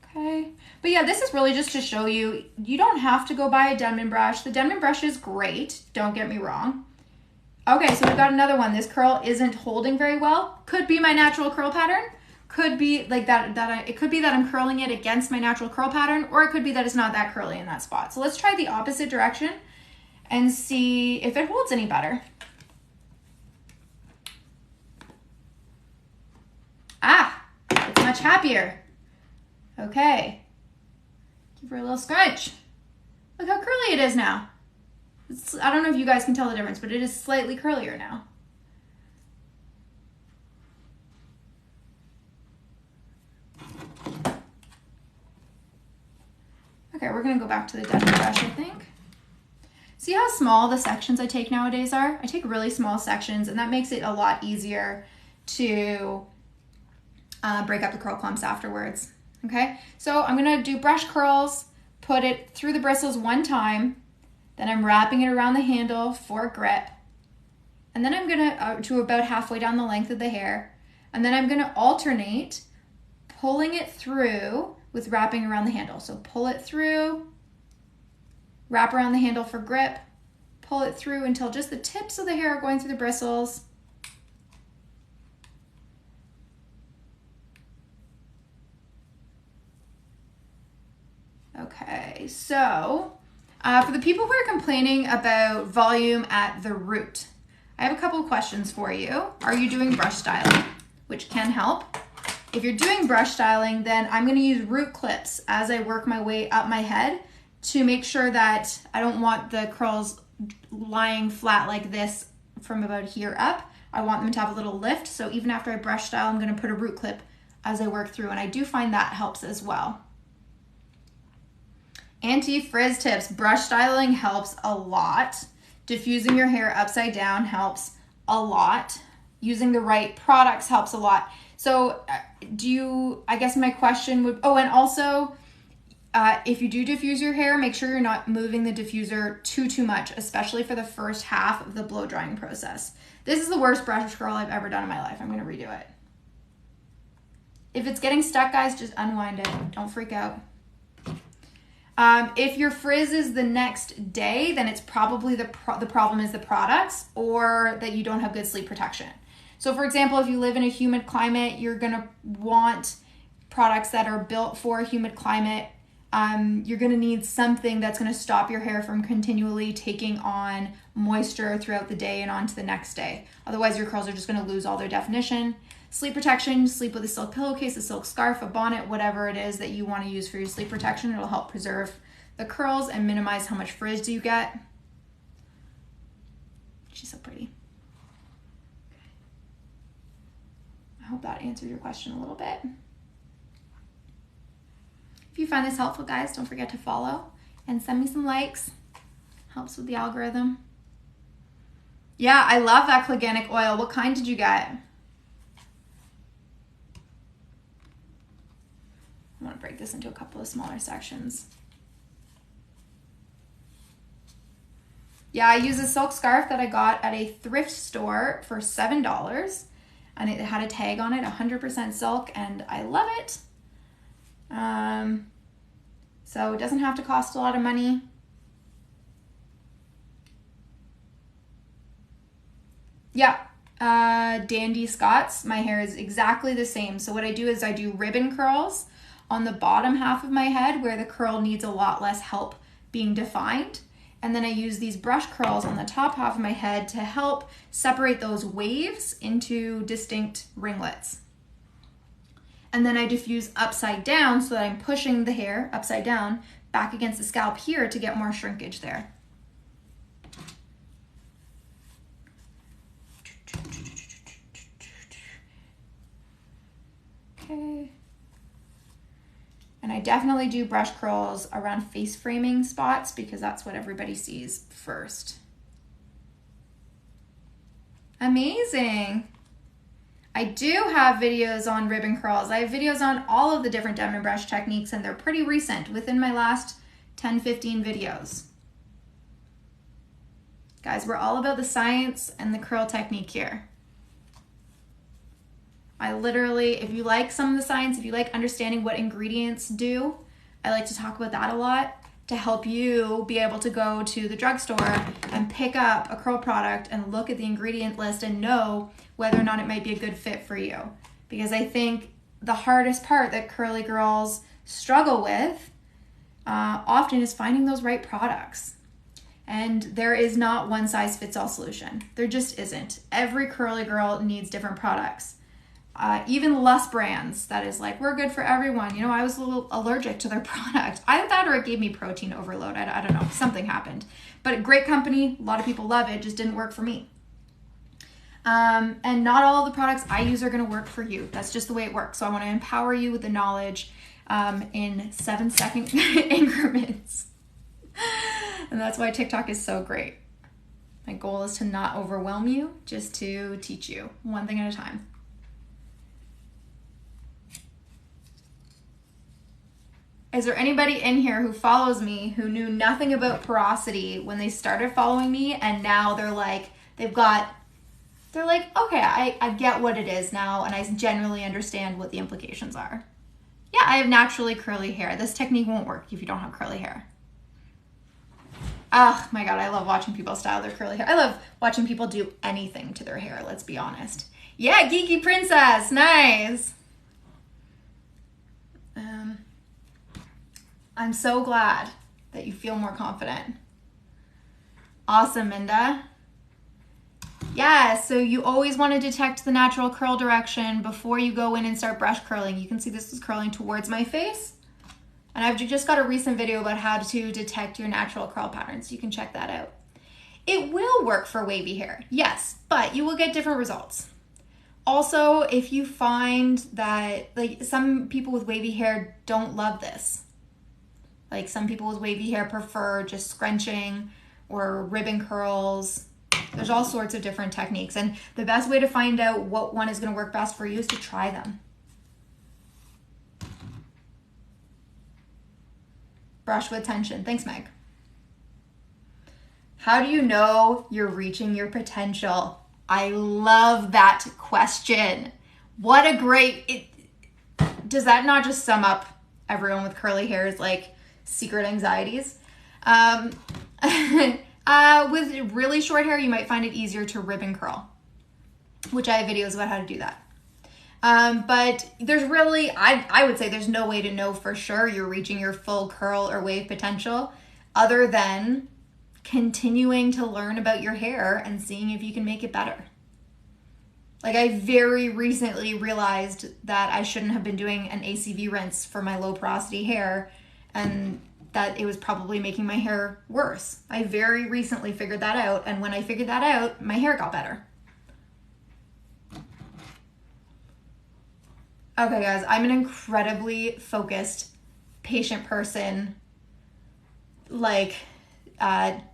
Okay, but yeah, this is really just to show you, you don't have to go buy a Denman brush. The Denman brush is great, don't get me wrong. Okay, so we've got another one. This curl isn't holding very well. Could be my natural curl pattern. Could be like it could be that I'm curling it against my natural curl pattern, or it could be that it's not that curly in that spot. So let's try the opposite direction and see if it holds any better. Ah, it's much happier. Okay, give her a little scrunch. Look how curly it is now. I don't know if you guys can tell the difference, but it is slightly curlier now. Okay, we're gonna go back to the Denman brush, I think. See how small the sections I take nowadays are? I take really small sections, and that makes it a lot easier to break up the curl clumps afterwards. Okay, so I'm gonna do brush curls, put it through the bristles one time, then I'm wrapping it around the handle for grip, and then I'm gonna to about halfway down the length of the hair, and then I'm gonna alternate pulling it through with wrapping around the handle. So pull it through, wrap around the handle for grip, pull it through until just the tips of the hair are going through the bristles. Okay, so for the people who are complaining about volume at the root, I have a couple of questions for you. Are you doing brush styling, which can help? If you're doing brush styling, then I'm gonna use root clips as I work my way up my head to make sure that I don't want the curls lying flat like this from about here up. I want them to have a little lift, so even after I brush style, I'm gonna put a root clip as I work through, and I do find that helps as well. Anti-frizz tips. Brush styling helps a lot. Diffusing your hair upside down helps a lot. Using the right products helps a lot. So I guess my question would, oh, and also if you do diffuse your hair, make sure you're not moving the diffuser too much, especially for the first half of the blow drying process. This is the worst brush curl I've ever done in my life. I'm gonna redo it. If it's getting stuck, guys, just unwind it. Don't freak out. If your frizz is the next day, then it's probably the problem is the products or that you don't have good sleep protection. So for example, if you live in a humid climate, you're gonna want products that are built for a humid climate. You're gonna need something that's gonna stop your hair from continually taking on moisture throughout the day and on to the next day. Otherwise, your curls are just gonna lose all their definition. Sleep protection, sleep with a silk pillowcase, a silk scarf, a bonnet, whatever it is that you wanna use for your sleep protection. It'll help preserve the curls and minimize how much frizz you get. She's so pretty. I hope that answered your question a little bit. If you find this helpful, guys, don't forget to follow and send me some likes. Helps with the algorithm. Yeah, I love that Clegganic oil. What kind did you get? I want to break this into a couple of smaller sections. Yeah, I use a silk scarf that I got at a thrift store for $7, and it had a tag on it, 100% silk, and I love it. So it doesn't have to cost a lot of money. Yeah, Dandy Scott's, my hair is exactly the same. So what I do is I do ribbon curls on the bottom half of my head where the curl needs a lot less help being defined. And then I use these brush curls on the top half of my head to help separate those waves into distinct ringlets. And then I diffuse upside down so that I'm pushing the hair upside down back against the scalp here to get more shrinkage there. Okay. And I definitely do brush curls around face framing spots because that's what everybody sees first. Amazing. I do have videos on ribbon curls. I have videos on all of the different Denman brush techniques, and they're pretty recent, within my last 10-15 videos. Guys, we're all about the science and the curl technique here. I literally, if you like some of the science, if you like understanding what ingredients do, I like to talk about that a lot to help you be able to go to the drugstore and pick up a curl product and look at the ingredient list and know whether or not it might be a good fit for you. Because I think the hardest part that curly girls struggle with often is finding those right products. And there is not one size fits all solution. There just isn't. Every curly girl needs different products. Even Lust brands, that is like, we're good for everyone. You know, I was a little allergic to their product. Either that or it gave me protein overload. I don't know, something happened. But a great company, a lot of people love it, just didn't work for me. And not all of the products I use are gonna work for you. That's just the way it works. So I wanna empower you with the knowledge in 7-second increments. And that's why TikTok is so great. My goal is to not overwhelm you, just to teach you one thing at a time. Is there anybody in here who follows me who knew nothing about porosity when they started following me, and now they're like, okay, I get what it is now, and I generally understand what the implications are. Yeah, I have naturally curly hair. This technique won't work if you don't have curly hair. Oh my God, I love watching people style their curly hair. I love watching people do anything to their hair, let's be honest. Yeah, Geeky Princess, nice. I'm so glad that you feel more confident. Awesome, Minda. Yeah, so you always want to detect the natural curl direction before you go in and start brush curling. You can see this is curling towards my face. And I've just got a recent video about how to detect your natural curl patterns. You can check that out. It will work for wavy hair, yes, but you will get different results. Also, if you find that, like, some people with wavy hair don't love this. Like, some people with wavy hair prefer just scrunching or ribbon curls. There's all sorts of different techniques, and the best way to find out what one is going to work best for you is to try them. Brush with tension. Thanks, Meg. How do you know you're reaching your potential? I love that question. What a great... does that not just sum up everyone with curly hair's like secret anxieties? With really short hair, you might find it easier to ribbon curl, which I have videos about how to do that. But there's really, I would say there's no way to know for sure you're reaching your full curl or wave potential other than continuing to learn about your hair and seeing if you can make it better. Like, I very recently realized that I shouldn't have been doing an ACV rinse for my low porosity hair, and that it was probably making my hair worse. I very recently figured that out, and when I figured that out, my hair got better. Okay, guys, I'm an incredibly focused, patient person, like,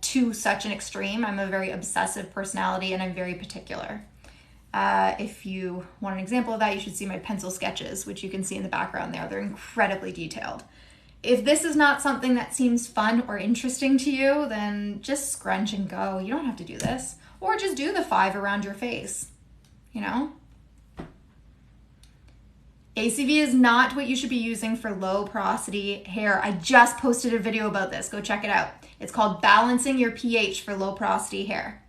to such an extreme. I'm a very obsessive personality, and I'm very particular. If you want an example of that, you should see my pencil sketches, which you can see in the background there. They're incredibly detailed. If this is not something that seems fun or interesting to you, then just scrunch and go. You don't have to do this. Or just do the 5 around your face, you know? ACV is not what you should be using for low porosity hair. I just posted a video about this. Go check it out. It's called Balancing Your pH for Low Porosity Hair.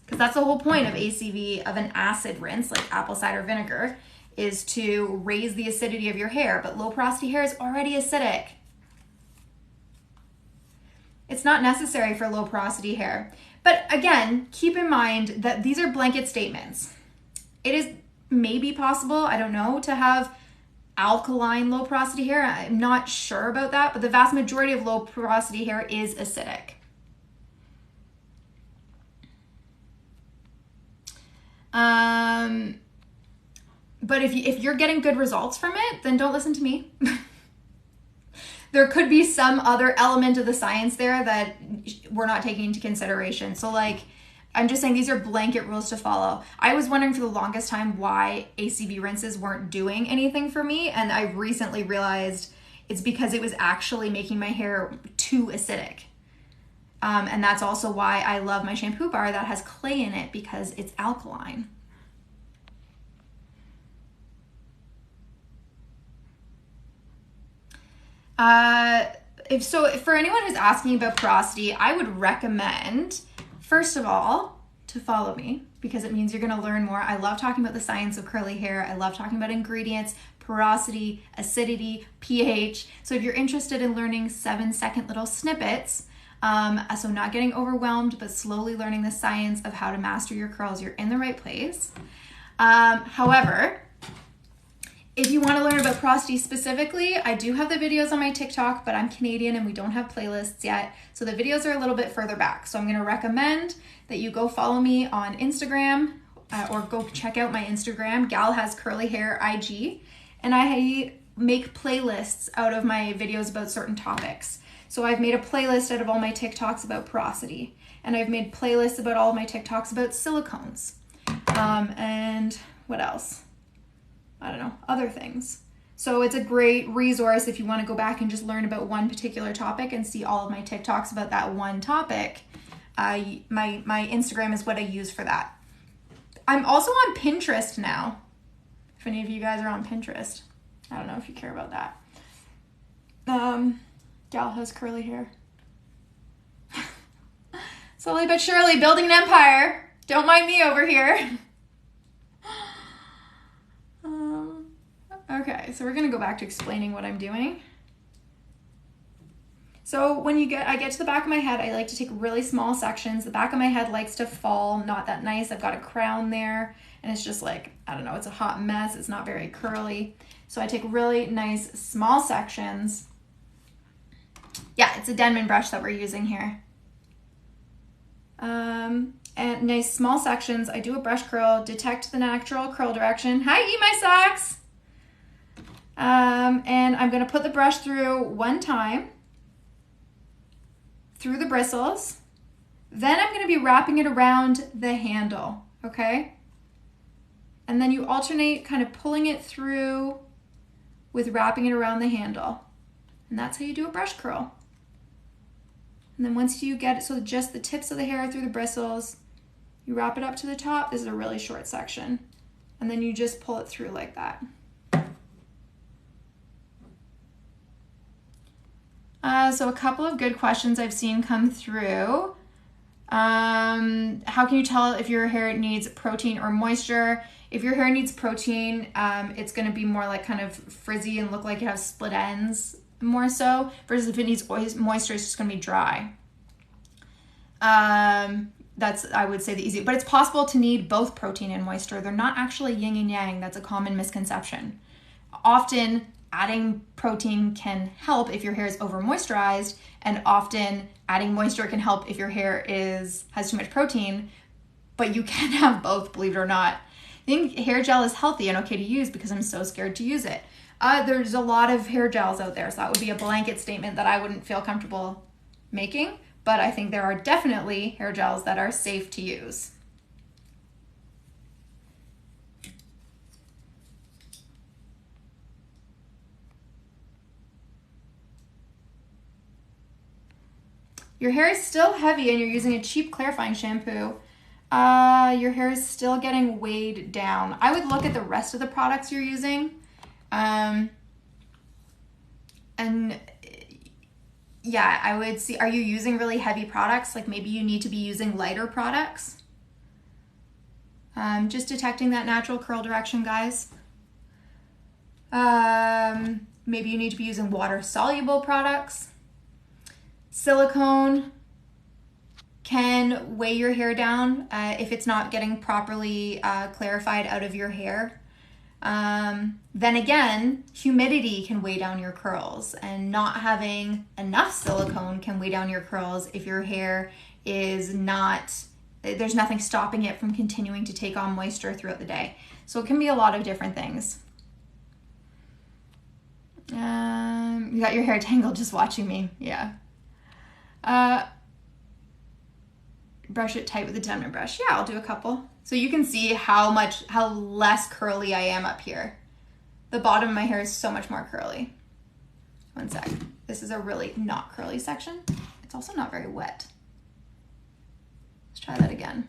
Because that's the whole point of ACV, of an acid rinse, like apple cider vinegar, is to raise the acidity of your hair. But low porosity hair is already acidic. It's not necessary for low porosity hair. But again, keep in mind that these are blanket statements. It is maybe possible, I don't know, to have alkaline low porosity hair. I'm not sure about that, but the vast majority of low porosity hair is acidic. But if you're getting good results from it, then don't listen to me. There could be some other element of the science there that we're not taking into consideration. So like, I'm just saying these are blanket rules to follow. I was wondering for the longest time why ACV rinses weren't doing anything for me. And I recently realized it's because it was actually making my hair too acidic. And that's also why I love my shampoo bar that has clay in it, because it's alkaline. For anyone who's asking about porosity, I would recommend, first of all, to follow me, because it means you're going to learn more. I love talking about the science of curly hair. I love talking about ingredients, porosity, acidity, pH. So if you're interested in learning 7-second little snippets, so not getting overwhelmed, but slowly learning the science of how to master your curls, you're in the right place. However, if you want to learn about porosity specifically, I do have the videos on my TikTok, but I'm Canadian and we don't have playlists yet. So the videos are a little bit further back. So I'm going to recommend that you go follow me on Instagram or go check out my Instagram, Gal Has Curly Hair IG. And I make playlists out of my videos about certain topics. So I've made a playlist out of all my TikToks about porosity. And I've made playlists about all of my TikToks about silicones. And what else? I don't know, other things. So it's a great resource if you want to go back and just learn about one particular topic and see all of my TikToks about that one topic. My Instagram is what I use for that. I'm also on Pinterest now. If any of you guys are on Pinterest. I don't know if you care about that. Gal Has Curly Hair. Slowly but surely building an empire. Don't mind me over here. Okay, so we're gonna go back to explaining what I'm doing. So when I get to the back of my head, I like to take really small sections. The back of my head likes to fall, not that nice. I've got a crown there, and it's just like, I don't know, it's a hot mess. It's not very curly. So I take really nice small sections. Yeah, it's a Denman brush that we're using here. And nice small sections. I do a brush curl, detect the natural curl direction. Hi, Eat My Socks! And I'm going to put the brush through one time, through the bristles. Then I'm going to be wrapping it around the handle, okay? And then you alternate kind of pulling it through with wrapping it around the handle. And that's how you do a brush curl. And then once you get it, so just the tips of the hair through the bristles, you wrap it up to the top. This is a really short section. And then you just pull it through like that. So a couple of good questions I've seen come through. How can you tell if your hair needs protein or moisture? If your hair needs protein, it's going to be more like kind of frizzy and look like it has split ends more so, versus if it needs moisture, it's just going to be dry. That's, I would say, the easy, but it's possible to need both protein and moisture. They're not actually yin and yang. That's a common misconception. Often adding protein can help if your hair is over moisturized, and often adding moisture can help if your hair has too much protein, but you can have both, believe it or not. I think hair gel is healthy and okay to use because I'm so scared to use it. There's a lot of hair gels out there, so that would be a blanket statement that I wouldn't feel comfortable making, but I think there are definitely hair gels that are safe to use. Your hair is still heavy and you're using a cheap clarifying shampoo. Your hair is still getting weighed down. I would look at the rest of the products you're using. And yeah, I would see, are you using really heavy products? Like maybe you need to be using lighter products. Just detecting that natural curl direction, guys. Maybe you need to be using water-soluble products. Silicone can weigh your hair down if it's not getting properly clarified out of your hair. Then again, humidity can weigh down your curls, and not having enough silicone can weigh down your curls if your hair is not, there's nothing stopping it from continuing to take on moisture throughout the day. So it can be a lot of different things. You got your hair tangled just watching me, yeah. Brush it tight with a Denman brush. Yeah, I'll do a couple. So you can see how less curly I am up here. The bottom of my hair is so much more curly. One sec. This is a really not curly section. It's also not very wet. Let's try that again.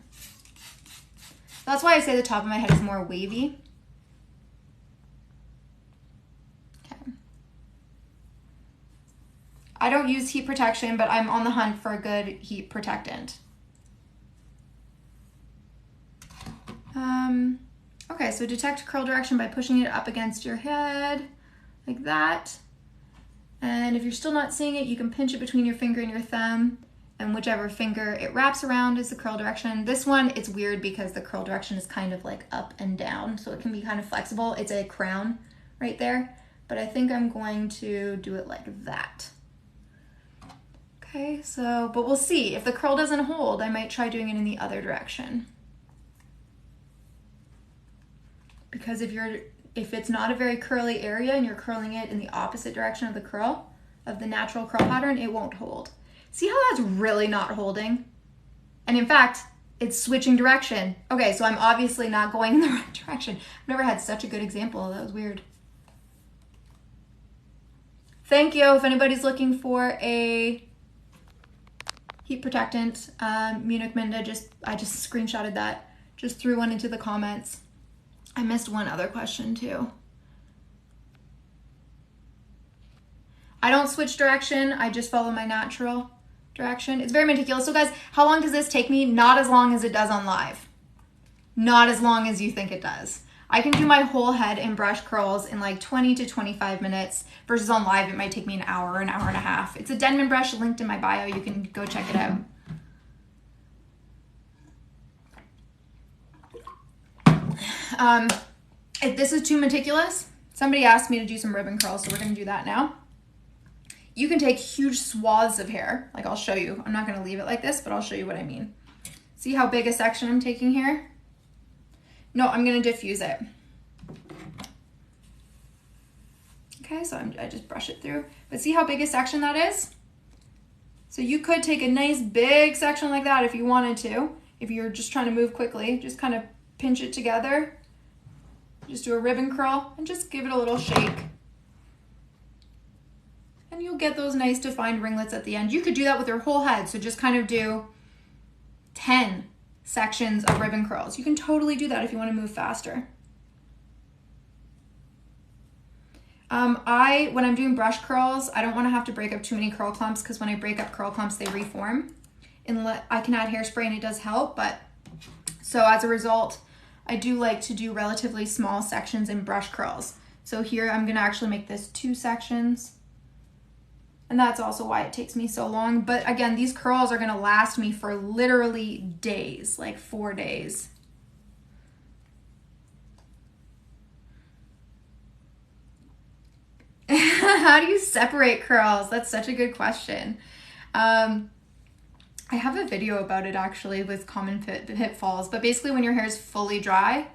That's why I say the top of my head is more wavy. Okay. I don't use heat protection, but I'm on the hunt for a good heat protectant. Okay, so detect curl direction by pushing it up against your head, like that. And if you're still not seeing it, you can pinch it between your finger and your thumb, and whichever finger it wraps around is the curl direction. This one, it's weird because the curl direction is kind of like up and down, so it can be kind of flexible. It's a crown right there, but I think I'm going to do it like that. Okay, so, but we'll see. If the curl doesn't hold, I might try doing it in the other direction. Because if it's not a very curly area and you're curling it in the opposite direction of the curl, of the natural curl pattern, it won't hold. See how that's really not holding? And in fact, it's switching direction. Okay, so I'm obviously not going in the right direction. I've never had such a good example. That was weird. Thank you. If anybody's looking for a heat protectant, Munich Minda, I just screenshotted that. Just threw one into the comments. I missed one other question too. I don't switch direction. I just follow my natural direction. It's very meticulous. So guys, how long does this take me? Not as long as it does on live. Not as long as you think it does. I can do my whole head in brush curls in like 20 to 25 minutes versus on live, it might take me an hour and a half. It's a Denman brush linked in my bio. You can go check it out. If this is too meticulous, somebody asked me to do some ribbon curls, so we're going to do that now. You can take huge swaths of hair, like I'll show you. I'm not going to leave it like this, but I'll show you what I mean. See how big a section I'm taking here? No, I'm going to diffuse it. Okay, so I just brush it through. But see how big a section that is? So you could take a nice big section like that if you wanted to. If you're just trying to move quickly, just kind of pinch it together. Just do a ribbon curl and just give it a little shake. And you'll get those nice defined ringlets at the end. You could do that with your whole head. So just kind of do 10 sections of ribbon curls. You can totally do that if you want to move faster. When I'm doing brush curls, I don't want to have to break up too many curl clumps because when I break up curl clumps, they reform. I can add hairspray and it does help, but so as a result, I do like to do relatively small sections in brush curls. So here I'm gonna actually make this 2 sections. And that's also why it takes me so long. But again, these curls are gonna last me for literally days, like 4 days. How do you separate curls? That's such a good question. I have a video about it actually with common pitfalls, but basically when your hair is fully dry,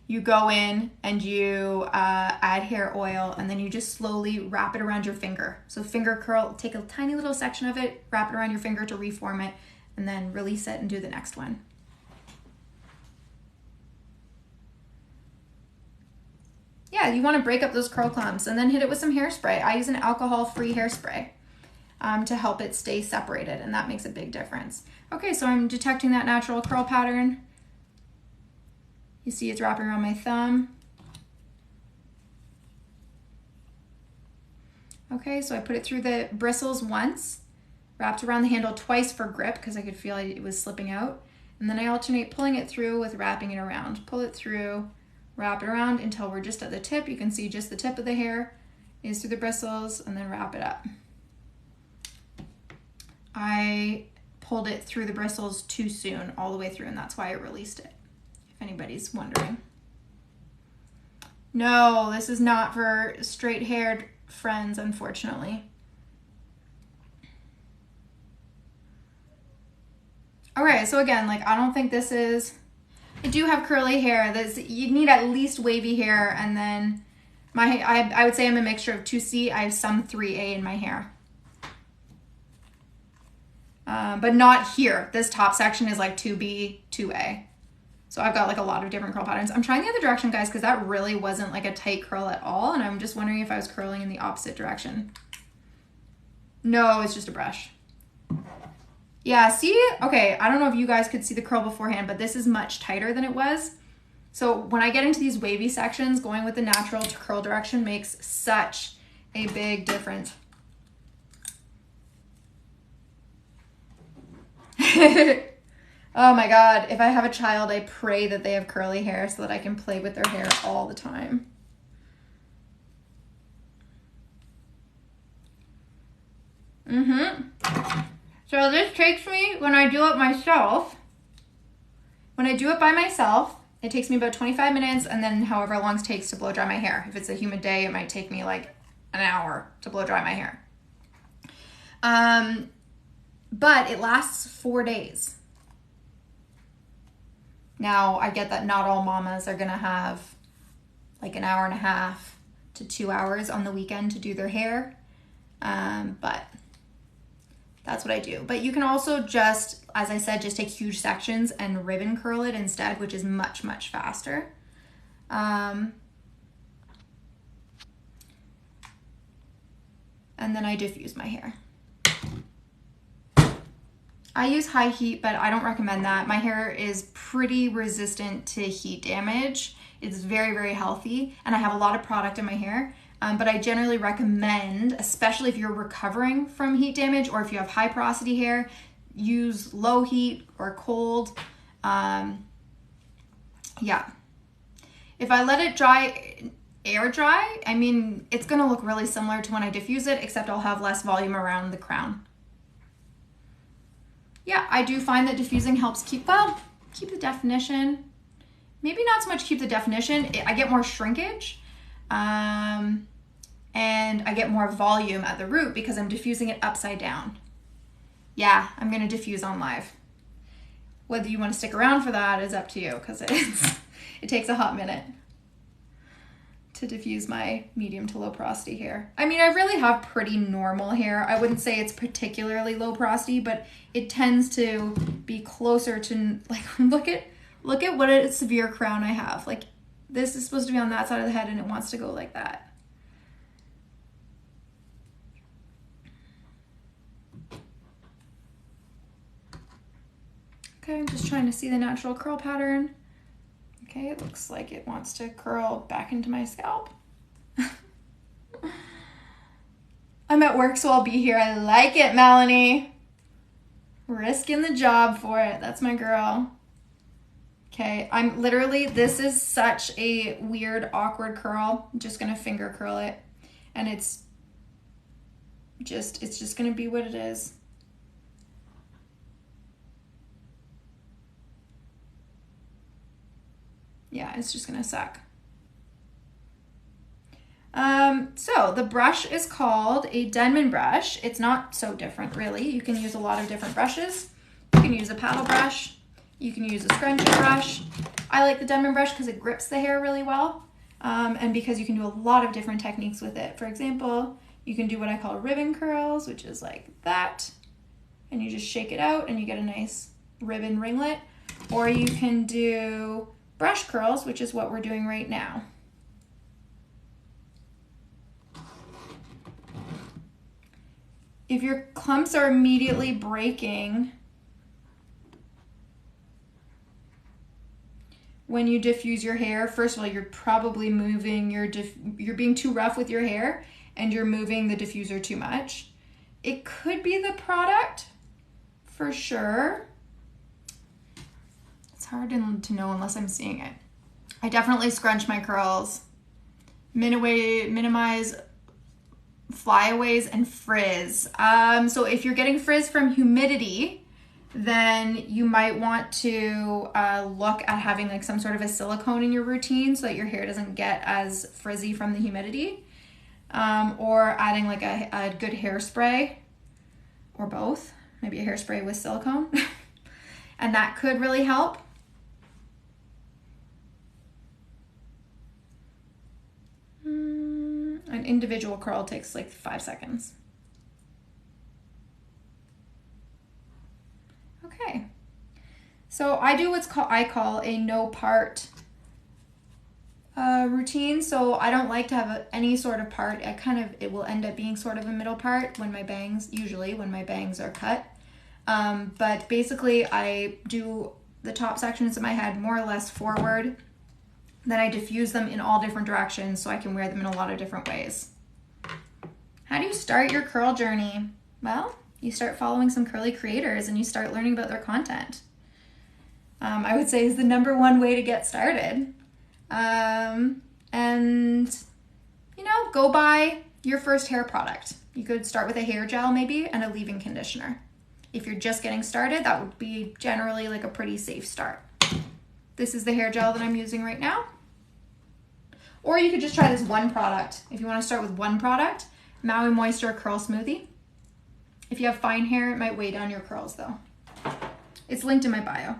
you go in and you add hair oil and then you just slowly wrap it around your finger. So finger curl, take a tiny little section of it, wrap it around your finger to reform it, and then release it and do the next one. Yeah, you want to break up those curl clumps and then hit it with some hairspray. I use an alcohol-free hairspray to help it stay separated, and that makes a big difference. Okay, so I'm detecting that natural curl pattern. You see it's wrapping around my thumb. Okay, so I put it through the bristles once, wrapped around the handle twice for grip because I could feel it was slipping out, and then I alternate pulling it through with wrapping it around. Pull it through, wrap it around until we're just at the tip. You can see just the tip of the hair is through the bristles, and then wrap it up. I pulled it through the bristles too soon, all the way through, and that's why I released it, if anybody's wondering. No, this is not for straight-haired friends, unfortunately. Okay, so again, like, I don't think this is, I do have curly hair. You need at least wavy hair, and then I would say I'm a mixture of 2C. I have some 3A in my hair. But not here. This top section is like 2B, 2A. So I've got like a lot of different curl patterns. I'm trying the other direction, guys, because that really wasn't like a tight curl at all. And I'm just wondering if I was curling in the opposite direction. No, it's just a brush. Yeah, see? Okay, I don't know if you guys could see the curl beforehand, but this is much tighter than it was. So when I get into these wavy sections, going with the natural to curl direction makes such a big difference. Oh my God, if I have a child, I pray that they have curly hair so that I can play with their hair all the time. So this takes me, when I do it myself, when I do it by myself, it takes me about 25 minutes, and then however long it takes to blow dry my hair. If it's a humid day, it might take me like an hour to blow dry my hair. But it lasts 4 days. Now, I get that not all mamas are gonna have like an hour and a half to 2 hours on the weekend to do their hair, but that's what I do. But you can also just, as I said, just take huge sections and ribbon curl it instead, which is much, much faster. And then I diffuse my hair. I use high heat, but I don't recommend that. My hair is pretty resistant to heat damage. It's very, very healthy, and I have a lot of product in my hair. But I generally recommend, especially if you're recovering from heat damage or if you have high porosity hair, use low heat or cold. Yeah. If I let it dry, air dry, I mean, it's gonna look really similar to when I diffuse it, except I'll have less volume around the crown. Yeah, I do find that diffusing helps keep the definition. Maybe not so much keep the definition. I get more shrinkage. And I get more volume at the root because I'm diffusing it upside down. Yeah, I'm gonna diffuse on live. Whether you want to stick around for that is up to you, because it takes a hot minute to diffuse my medium to low porosity hair. I mean, I really have pretty normal hair. I wouldn't say it's particularly low porosity, but it tends to be closer to, like, look at what a severe crown I have. Like, this is supposed to be on that side of the head and it wants to go like that. Okay, I'm just trying to see the natural curl pattern. Okay, it looks like it wants to curl back into my scalp. I'm at work, so I'll be here. I like it, Melanie. Risking the job for it. That's my girl. Okay, I'm literally, this is such a weird, awkward curl. I'm just gonna finger curl it. And it's just gonna be what it is. Yeah, it's just gonna suck. So the brush is called a Denman brush. It's not so different, really. You can use a lot of different brushes. You can use a paddle brush. You can use a scrunchie brush. I like the Denman brush because it grips the hair really well, and because you can do a lot of different techniques with it. For example, you can do what I call ribbon curls, which is like that, and you just shake it out and you get a nice ribbon ringlet. Or you can do brush curls, which is what we're doing right now. If your clumps are immediately breaking when you diffuse your hair, first of all, you're probably moving you're being too rough with your hair and you're moving the diffuser too much. It could be the product, for sure. It's hard to know unless I'm seeing it. I definitely scrunch my curls, minimize flyaways and frizz. So if you're getting frizz from humidity, then you might want to look at having like some sort of a silicone in your routine so that your hair doesn't get as frizzy from the humidity, or adding like a good hairspray, or both, maybe a hairspray with silicone. And that could really help. An individual curl takes like 5 seconds. Okay, so I do what's I call a no part routine. So I don't like to have any sort of part. It will end up being sort of a middle part when my bangs, usually when my bangs are cut. But basically I do the top sections of my head more or less forward. Then I diffuse them in all different directions so I can wear them in a lot of different ways. How do you start your curl journey? Well, you start following some curly creators and you start learning about their content. I would say is the #1 way to get started. And, you know, go buy your first hair product. You could start with a hair gel maybe and a leave-in conditioner. If you're just getting started, that would be generally like a pretty safe start. This is the hair gel that I'm using right now. Or you could just try this one product. If you want to start with one product, Maui Moisture Curl Smoothie. If you have fine hair, it might weigh down your curls though. It's linked in my bio.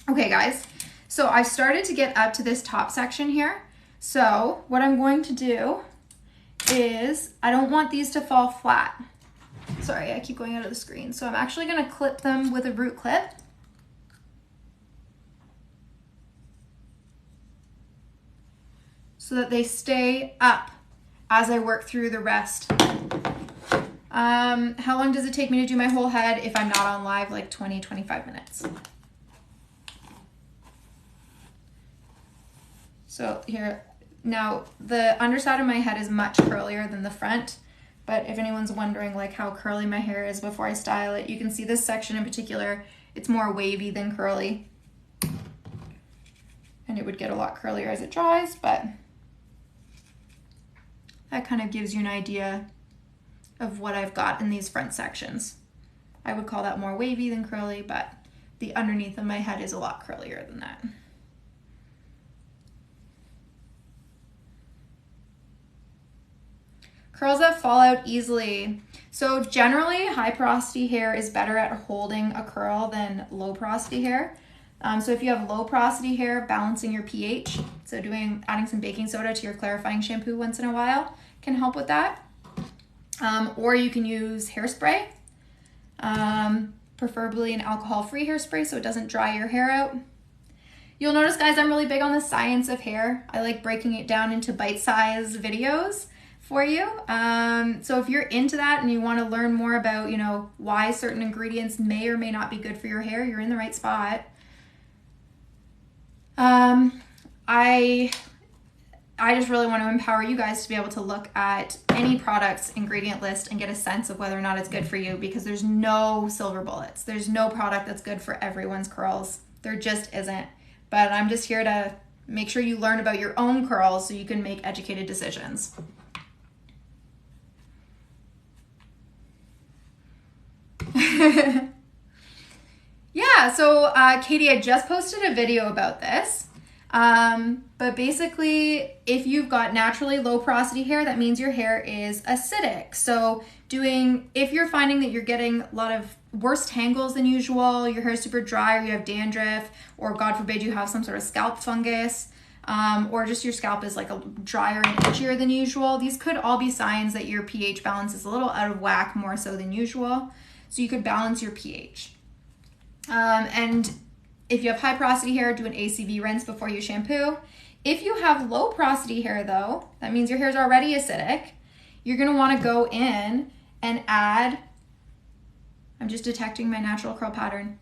Okay guys, so I've started to get up to this top section here. So what I'm going to do is, I don't want these to fall flat. Sorry, I keep going out of the screen. So I'm actually gonna clip them with a root clip. So that they stay up as I work through the rest. How long does it take me to do my whole head if I'm not on live? Like 20-25 minutes. So here, now the underside of my head is much curlier than the front, but if anyone's wondering like how curly my hair is before I style it, you can see this section in particular, it's more wavy than curly. And it would get a lot curlier as it dries, but that kind of gives you an idea of what I've got in these front sections. I would call that more wavy than curly, but the underneath of my head is a lot curlier than that. Curls that fall out easily. So generally, high porosity hair is better at holding a curl than low porosity hair. So if you have low porosity hair, balancing your pH, so adding some baking soda to your clarifying shampoo once in a while can help with that. Or you can use hairspray, preferably an alcohol-free hairspray so it doesn't dry your hair out. You'll notice, guys, I'm really big on the science of hair. I like breaking it down into bite-sized videos for you. So if you're into that and you want to learn more about, you know, why certain ingredients may or may not be good for your hair, you're in the right spot. I just really want to empower you guys to be able to look at any product's ingredient list and get a sense of whether or not it's good for you, because there's no silver bullets. There's no product that's good for everyone's curls. There just isn't. But I'm just here to make sure you learn about your own curls so you can make educated decisions. Yeah, so Katie, I just posted a video about this. But basically, if you've got naturally low porosity hair, that means your hair is acidic. So if you're finding that you're getting a lot of worse tangles than usual, your hair is super dry, or you have dandruff, or God forbid you have some sort of scalp fungus, or just your scalp is like drier and itchier than usual, these could all be signs that your pH balance is a little out of whack, more so than usual. So you could balance your pH. And if you have high porosity hair, do an ACV rinse before you shampoo. If you have low porosity hair though, that means your hair is already acidic. You're gonna wanna go in and add, I'm just detecting my natural curl pattern.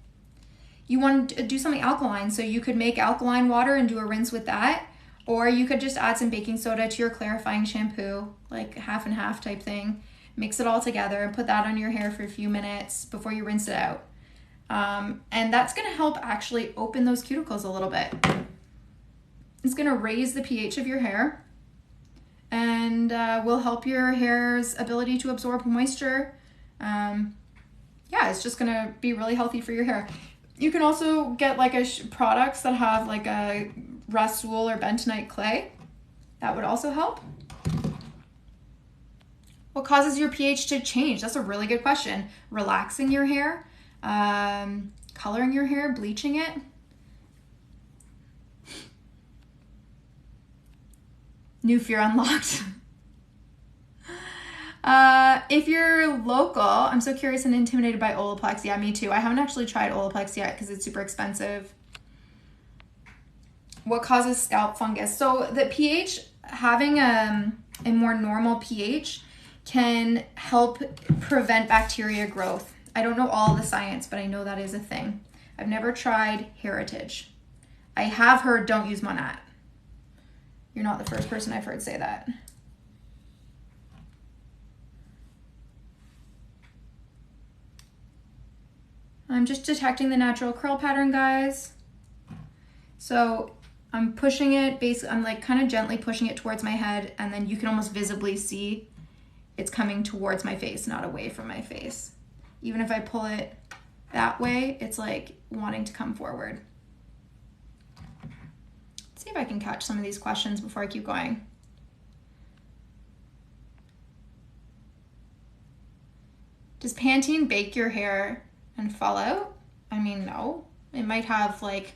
You want to do something alkaline, so you could make alkaline water and do a rinse with that, or you could just add some baking soda to your clarifying shampoo, like half and half type thing. Mix it all together and put that on your hair for a few minutes before you rinse it out. And that's gonna help actually open those cuticles a little bit. It's gonna raise the pH of your hair, and will help your hair's ability to absorb moisture. Yeah, it's just gonna be really healthy for your hair. You can also get like products that have like a Restwool or bentonite clay. That would also help. What causes your pH to change? That's a really good question. Relaxing your hair, coloring your hair, bleaching it. New fear unlocked. If you're local, I'm so curious and intimidated by Olaplex. Yeah, me too. I haven't actually tried Olaplex yet because it's super expensive. What causes scalp fungus? So the pH, having a more normal pH can help prevent bacteria growth. I don't know all the science, but I know that is a thing. I've never tried Heritage. I have heard don't use Monat. You're not the first person I've heard say that. I'm just detecting the natural curl pattern, guys. So I'm pushing it, basically, I'm like kind of gently pushing it towards my head, and then you can almost visibly see it's coming towards my face, not away from my face. Even if I pull it that way, it's like wanting to come forward. Let's see if I can catch some of these questions before I keep going. Does Pantene bake your hair and fall out? I mean, no. It might have like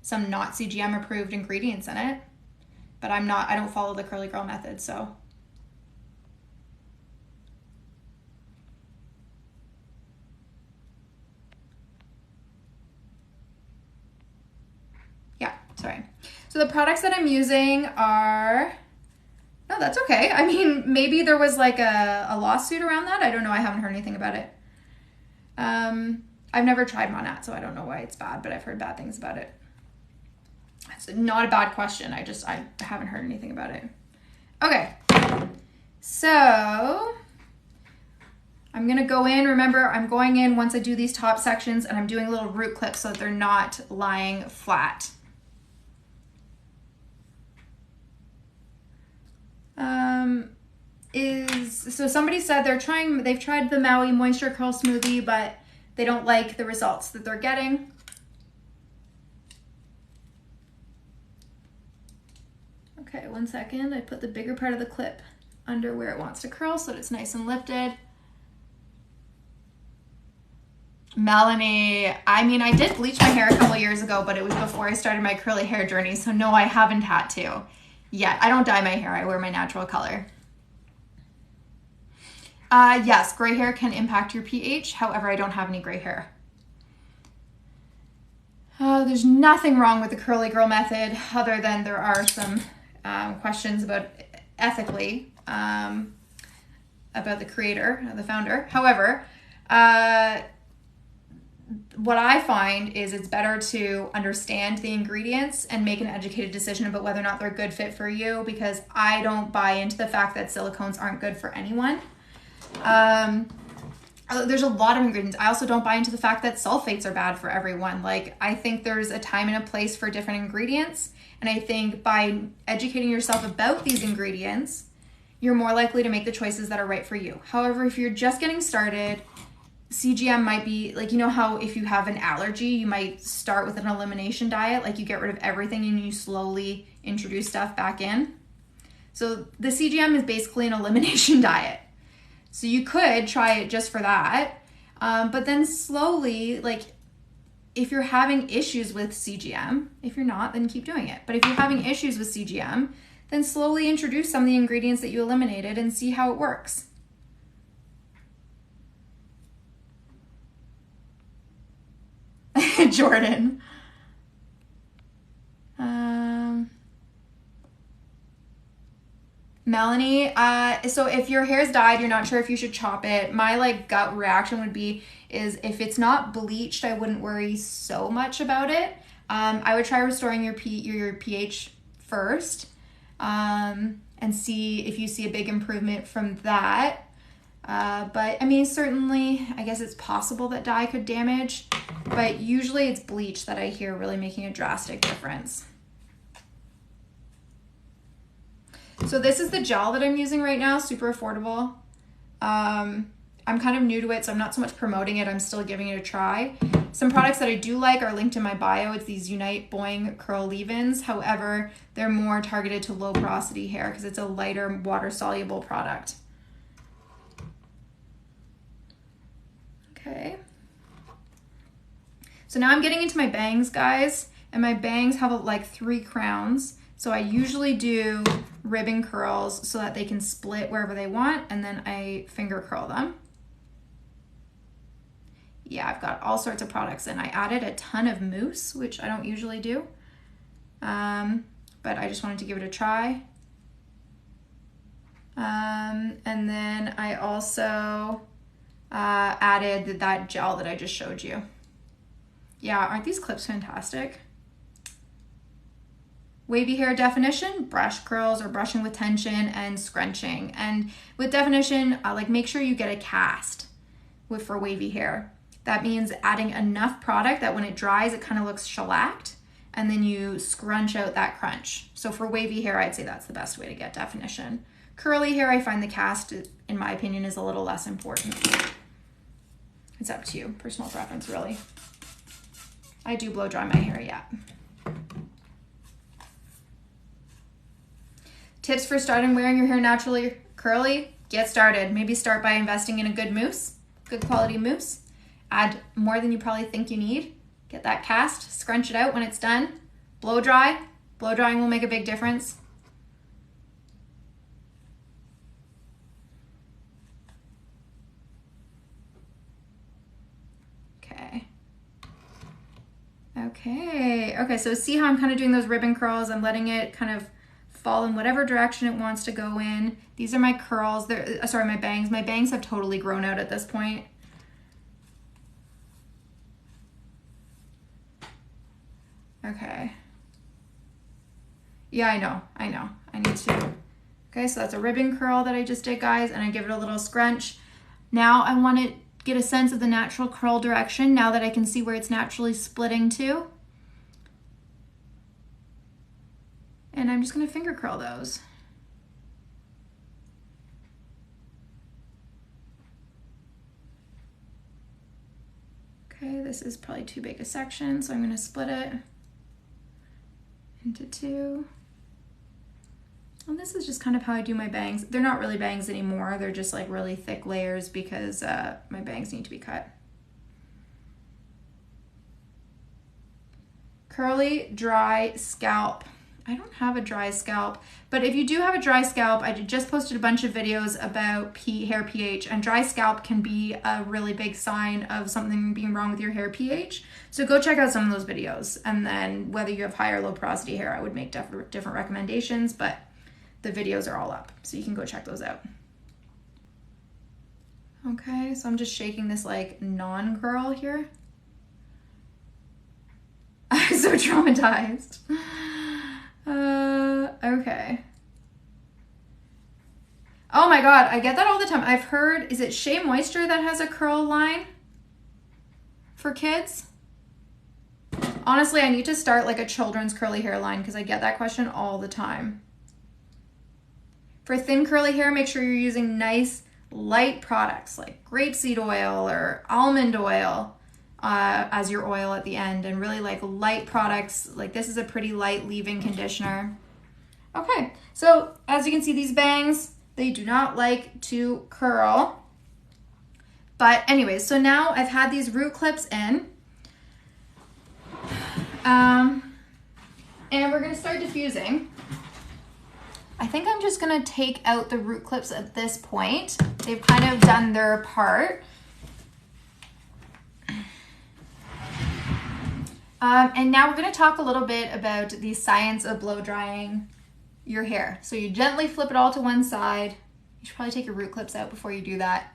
some not CGM approved ingredients in it, but I don't follow the curly girl method, so. Yeah, sorry. So the products that I'm using are, no, that's okay. I mean, maybe there was like a lawsuit around that. I don't know. I haven't heard anything about it. I've never tried Monat, so I don't know why it's bad, but I've heard bad things about it. It's not a bad question. I haven't heard anything about it. Okay. So I'm going to go in. Remember, I'm going in once I do these top sections, and I'm doing little root clips so that they're not lying flat. So somebody said they've tried the Maui Moisture Curl Smoothie, but they don't like the results that they're getting. Okay, 1 second. I put the bigger part of the clip under where it wants to curl so that it's nice and lifted. Melanie, I mean, I did bleach my hair a couple of years ago, but it was before I started my curly hair journey, so no, I haven't had to yet. I don't dye my hair. I wear my natural color. Yes, gray hair can impact your pH. However, I don't have any gray hair. There's nothing wrong with the curly girl method other than there are some questions about ethically about the creator, the founder. However, what I find is it's better to understand the ingredients and make an educated decision about whether or not they're a good fit for you, because I don't buy into the fact that silicones aren't good for anyone. There's a lot of ingredients. I also don't buy into the fact that sulfates are bad for everyone. Like, I think there's a time and a place for different ingredients. And I think by educating yourself about these ingredients, you're more likely to make the choices that are right for you. However, if you're just getting started, CGM might be, like, you know how if you have an allergy, you might start with an elimination diet, like you get rid of everything and you slowly introduce stuff back in. So the CGM is basically an elimination diet. So you could try it just for that, but then slowly, like, if you're having issues with CGM, if you're not, then keep doing it. But if you're having issues with CGM, then slowly introduce some of the ingredients that you eliminated and see how it works. Jordan. Melanie, so if your hair's dyed, you're not sure if you should chop it. My like gut reaction would be is if it's not bleached, I wouldn't worry so much about it. I would try restoring your pH first, and see if you see a big improvement from that. But I mean, certainly, I guess it's possible that dye could damage, but usually it's bleach that I hear really making a drastic difference. So this is the gel that I'm using right now, super affordable. I'm kind of new to it, so I'm not so much promoting it. I'm still giving it a try. Some products that I do like are linked in my bio. It's these Unite Boing Curl Leave-Ins. However, they're more targeted to low porosity hair because it's a lighter, water-soluble product. Okay. So now I'm getting into my bangs, guys, and my bangs have like 3 crowns. So I usually do ribbon curls so that they can split wherever they want, and then I finger curl them. Yeah, I've got all sorts of products in. I added a ton of mousse, which I don't usually do, but I just wanted to give it a try. And then I also added that gel that I just showed you. Yeah, aren't these clips fantastic? Wavy hair definition, brush curls or brushing with tension, and scrunching. And with definition, like make sure you get a cast for wavy hair. That means adding enough product that when it dries, it kind of looks shellacked, and then you scrunch out that crunch. So for wavy hair, I'd say that's the best way to get definition. Curly hair, I find the cast, in my opinion, is a little less important. It's up to you, personal preference, really. I do blow dry my hair, yeah. Tips for starting wearing your hair naturally curly? Get started. Maybe start by investing in a good mousse, good quality mousse. Add more than you probably think you need. Get that cast, scrunch it out when it's done. Blow dry. Blow drying will make a big difference. Okay, so see how I'm kind of doing those ribbon curls? I'm letting it kind of fall in whatever direction it wants to go in. These are my curls. They're, sorry, my bangs. My bangs have totally grown out at this point. Okay. Yeah, I know. I need to. Okay, so that's a ribbon curl that I just did, guys, and I give it a little scrunch. Now I want to get a sense of the natural curl direction now that I can see where it's naturally splitting to. And I'm just going to finger curl those. Okay, this is probably too big a section, so I'm going to split it into 2. And this is just kind of how I do my bangs. They're not really bangs anymore. They're just like really thick layers because my bangs need to be cut. Curly, dry scalp. I don't have a dry scalp, but if you do have a dry scalp, I just posted a bunch of videos about hair pH, and dry scalp can be a really big sign of something being wrong with your hair pH. So go check out some of those videos, and then whether you have high or low porosity hair, I would make different recommendations, but the videos are all up, so you can go check those out. Okay, so I'm just shaking this like non-curl here. I'm so traumatized. Okay. Oh my God, I get that all the time. I've heard, is it Shea Moisture that has a curl line for kids? Honestly, I need to start like a children's curly hair line because I get that question all the time. For thin curly hair, make sure you're using nice light products like grapeseed oil or almond oil as your oil at the end, and really like light products. Like this is a pretty light leave-in conditioner. Okay, so as you can see, these bangs, they do not like to curl. But anyways, so now I've had these root clips in. And we're gonna start diffusing. I think I'm just gonna take out the root clips at this point. They've kind of done their part. And now we're gonna talk a little bit about the science of blow drying your hair. So you gently flip it all to one side. You should probably take your root clips out before you do that.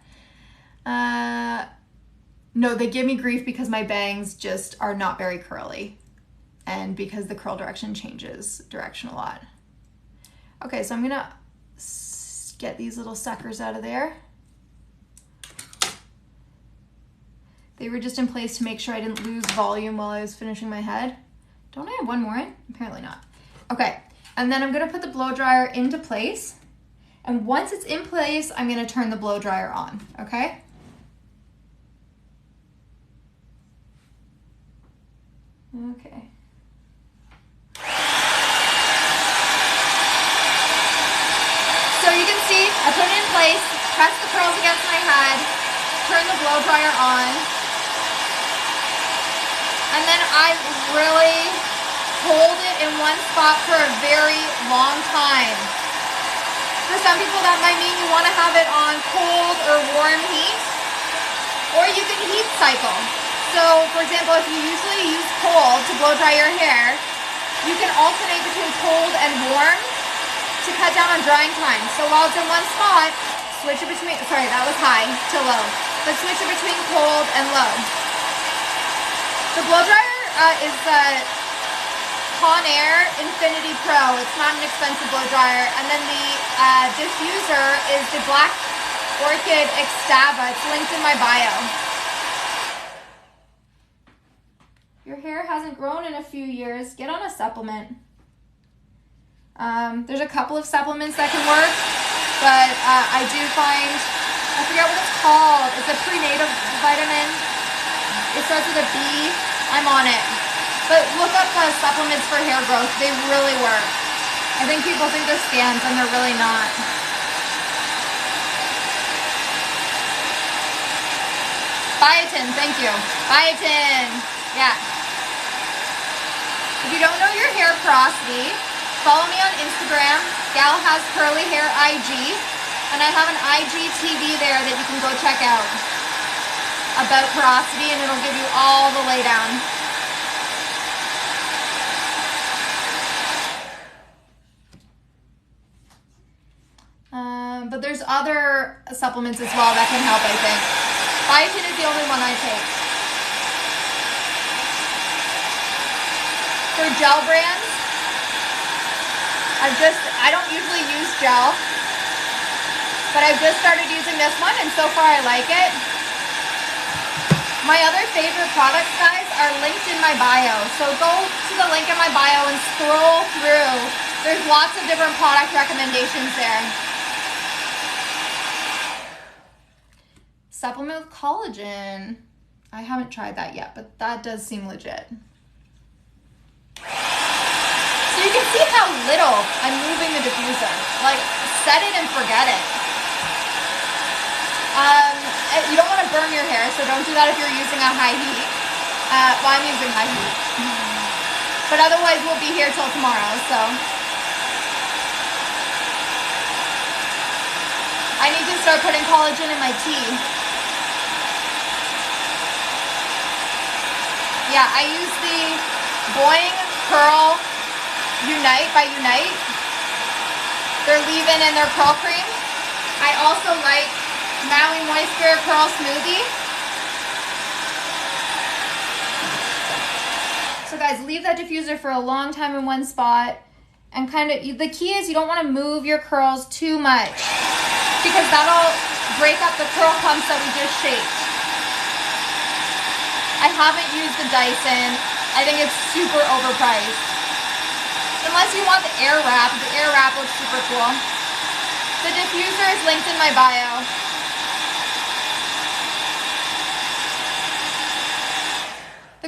No, they give me grief because my bangs just are not very curly, and because the curl direction changes direction a lot. Okay, so I'm gonna get these little suckers out of there. They were just in place to make sure I didn't lose volume while I was finishing my head. Don't I have one more in? Apparently not. Okay, And then I'm gonna put the blow dryer into place. And once it's in place, I'm gonna turn the blow dryer on, okay? Okay. So you can see, I put it in place, press the curls against my head, turn the blow dryer on, and then I really hold it in one spot for a very long time. For some people that might mean you want to have it on cold or warm heat, or you can heat cycle. So for example, if you usually use cold to blow dry your hair, you can alternate between cold and warm to cut down on drying time. So while it's in one spot, switch it between, sorry, that was high to low, but switch it between cold and low. The blow dryer is the Conair Infinity Pro. It's not an expensive blow dryer. And then the diffuser is the Black Orchid Extava. It's linked in my bio. Your hair hasn't grown in a few years. Get on a supplement. There's a couple of supplements that can work, but I do find, I forget what it's called. It's a prenatal vitamin. It starts with a B. I'm on it. But look up supplements for hair growth. They really work. I think people think they're scams and they're really not. Biotin, thank you. Biotin, yeah. If you don't know your hair porosity, follow me on Instagram. Gal has curly hair IG, and I have an IGTV there that you can go check out about porosity, and it'll give you all the laydown. But there's other supplements as well that can help, I think. Biotin is the only one I take. For gel brands, I don't usually use gel, but I've just started using this one, and so far I like it. My other favorite products, guys, are linked in my bio. So go to the link in my bio and scroll through. There's lots of different product recommendations there. Supplement with collagen. I haven't tried that yet, but that does seem legit. So you can see how little I'm moving the diffuser. Like, set it and forget it. You don't want to burn your hair, so don't do that if you're using a high heat. Well, I'm using high heat. But otherwise, we'll be here till tomorrow, so. I need to start putting collagen in my tea. Yeah, I use the Boing Curl Unite by Unite. Their leave-in and their curl cream. I also like Maui Moisture Curl Smoothie. So guys, leave that diffuser for a long time in one spot. And the key is you don't want to move your curls too much, because that'll break up the curl pumps that we just shaped. I haven't used the Dyson. I think it's super overpriced. Unless you want the air wrap looks super cool. The diffuser is linked in my bio.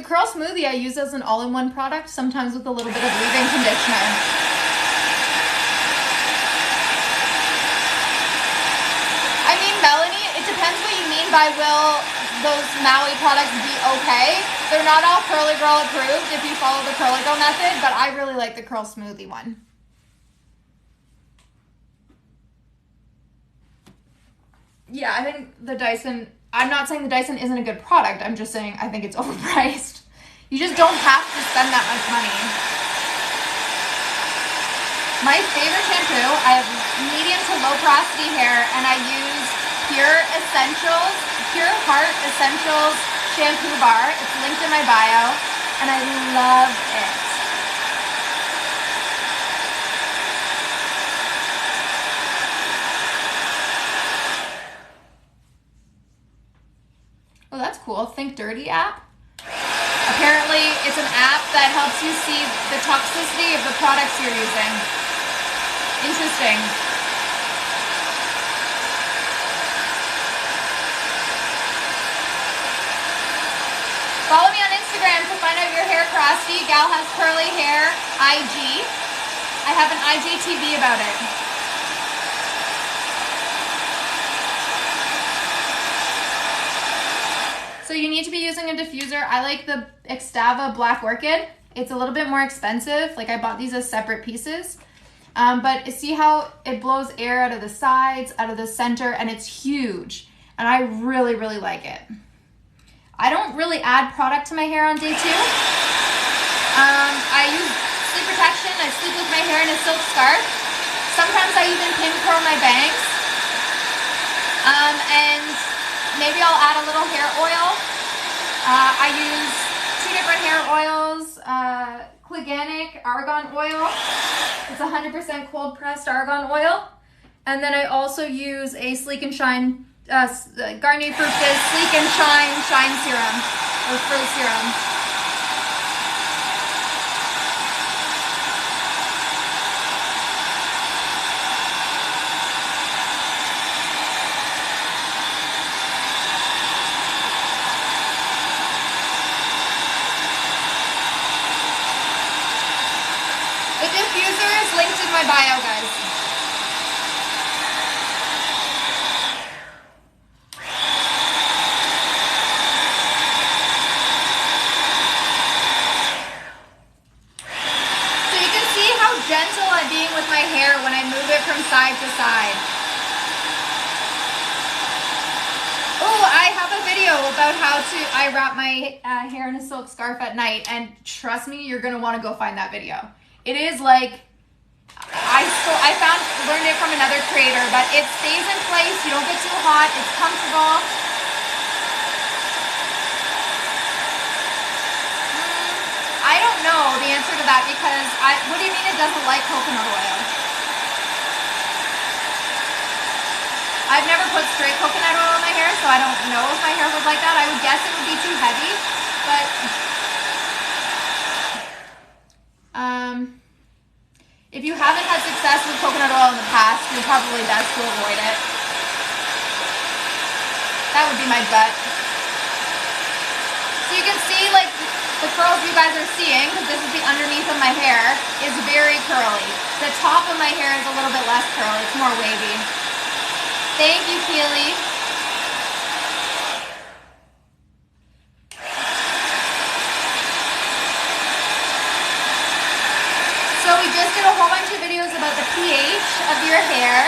The Curl Smoothie I use as an all-in-one product, sometimes with a little bit of leave-in conditioner. I mean, Melanie, it depends what you mean by will those Maui products be okay. They're not all Curly Girl approved if you follow the Curly Girl method, but I really like the Curl Smoothie one. Yeah, I think the Dyson, I'm not saying the Dyson isn't a good product, I'm just saying I think it's overpriced. You just don't have to spend that much money. My favorite shampoo, I have medium to low porosity hair, and I use Pure Heart Essentials shampoo bar. It's linked in my bio, and I love it. Oh, that's cool. Think Dirty app. A Apparently, it's an app that helps you see the toxicity of the products you're using. Interesting. Follow me on Instagram to find out your hair porosity. Gal has curly hair, IG. I have an IGTV about it. So you need to be using a diffuser. I like the Extava Black Orchid. It's a little bit more expensive. Like I bought these as separate pieces. But see how it blows air out of the sides, out of the center, and it's huge. And I really, really like it. I don't really add product to my hair on day 2. I use sleep protection. I sleep with my hair in a silk scarf. Sometimes I even pin curl my bangs. And maybe I'll add a little hair oil. I use 2 different hair oils. Cliganic argan oil. It's 100% cold pressed argan oil. And then I also use a Sleek and Shine Garnier Fruit Fizz Sleek and Shine Serum, or Frizz Serum. The diffuser is linked in my bio, guys. Gentle I'm being with my hair when I move it from side to side. Oh, I have a video about how I wrap my hair in a silk scarf at night, and trust me, you're gonna want to go find that video. It is like, I learned it from another creator, but it stays in place, you don't get too hot, it's comfortable. I don't know the answer to that because what do you mean it doesn't like coconut oil? I've never put straight coconut oil in my hair, so I don't know if my hair would like that. I would guess it would be too heavy, but if you haven't had success with coconut oil in the past, you're probably best to avoid it. That would be my gut. So you can see, like, the curls you guys are seeing, because this is the underneath of my hair, is very curly. The top of my hair is a little bit less curly. It's more wavy. Thank you, Keely. So we just did a whole bunch of videos about the pH of your hair.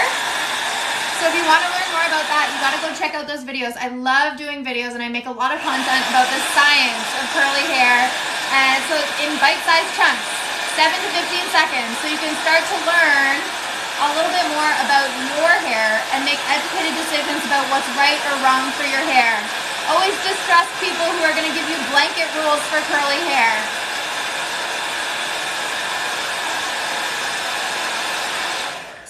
So if you want to learn more about that, you got to go check out those videos. I love doing videos, and I make a lot of content about the science of curly hair. And so in bite-sized chunks, 7 to 15 seconds. So you can start to learn a little bit more about your hair and make educated decisions about what's right or wrong for your hair. Always distrust people who are going to give you blanket rules for curly hair.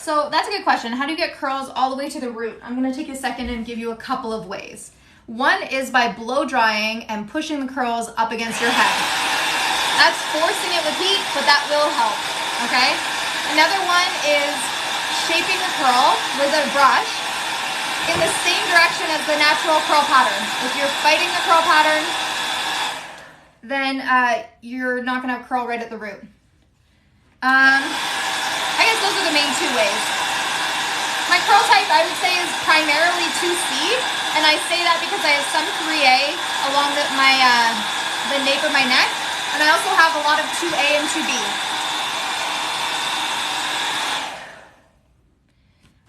So that's a good question. How do you get curls all the way to the root? I'm gonna take a second and give you a couple of ways. One is by blow drying and pushing the curls up against your head. That's forcing it with heat, but that will help, okay? Another one is shaping the curl with a brush in the same direction as the natural curl pattern. If you're fighting the curl pattern, then you're not gonna have curl right at the root. I guess those are the main 2 ways. My curl type, I would say, is primarily 2C, and I say that because I have some 3A along the nape of my neck, and I also have a lot of 2A and 2B.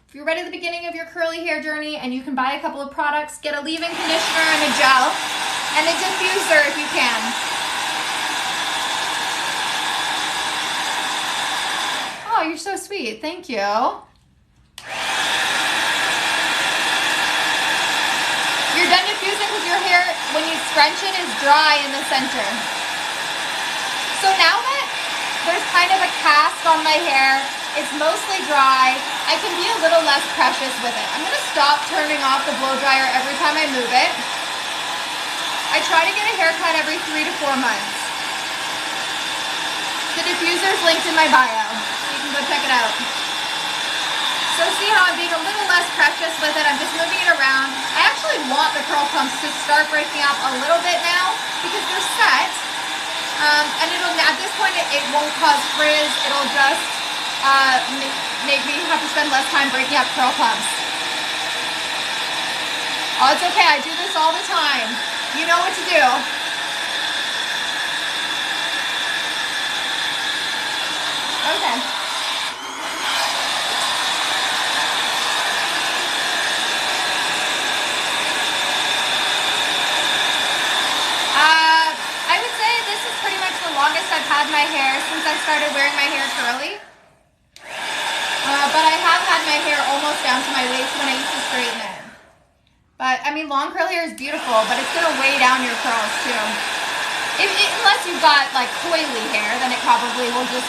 If you're right at the beginning of your curly hair journey and you can buy a couple of products, get a leave-in conditioner and a gel, and a diffuser if you can. Oh, you're so sweet. Thank you. You're done diffusing because your hair, when you scrunch it, is dry in the center. So now that there's kind of a cast on my hair, it's mostly dry, I can be a little less precious with it. I'm going to stop turning off the blow dryer every time I move it. I try to get a haircut every 3 to 4 months. The diffuser's linked in my bio, so you can go check it out. So see how I'm being a little less precious with it. I'm just moving it around. I actually want the curl clumps to start breaking up a little bit now because they're set. And it'll, at this point, it won't cause frizz. It'll just make me have to spend less time breaking up curl clumps. Oh, it's okay. I do this all the time. You know what to do. Okay. I would say this is pretty much the longest I've had my hair since I started wearing my hair curly. But I have had my hair almost down to my waist when I used to straighten it. But, I mean, long curly hair is beautiful, but it's going to weigh down your curls, too. Unless you've got, like, coily hair, then it probably will just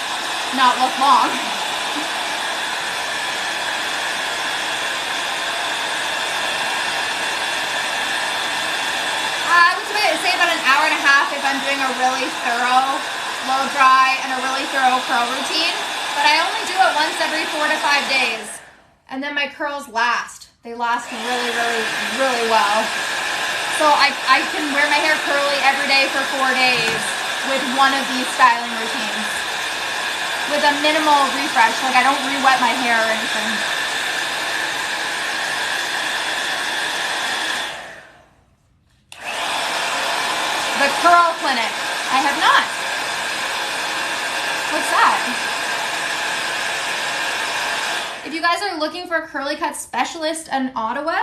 not look long. I would say about an hour and a half if I'm doing a really thorough blow dry and a really thorough curl routine. But I only do it once every 4 to 5 days. And then my curls last. They last really, really, really well. So I can wear my hair curly every day for 4 days with one of these styling routines. With a minimal refresh, like I don't re-wet my hair or anything. The Curl Clinic. I have not. What's that? If you guys are looking for a curly cut specialist in Ottawa,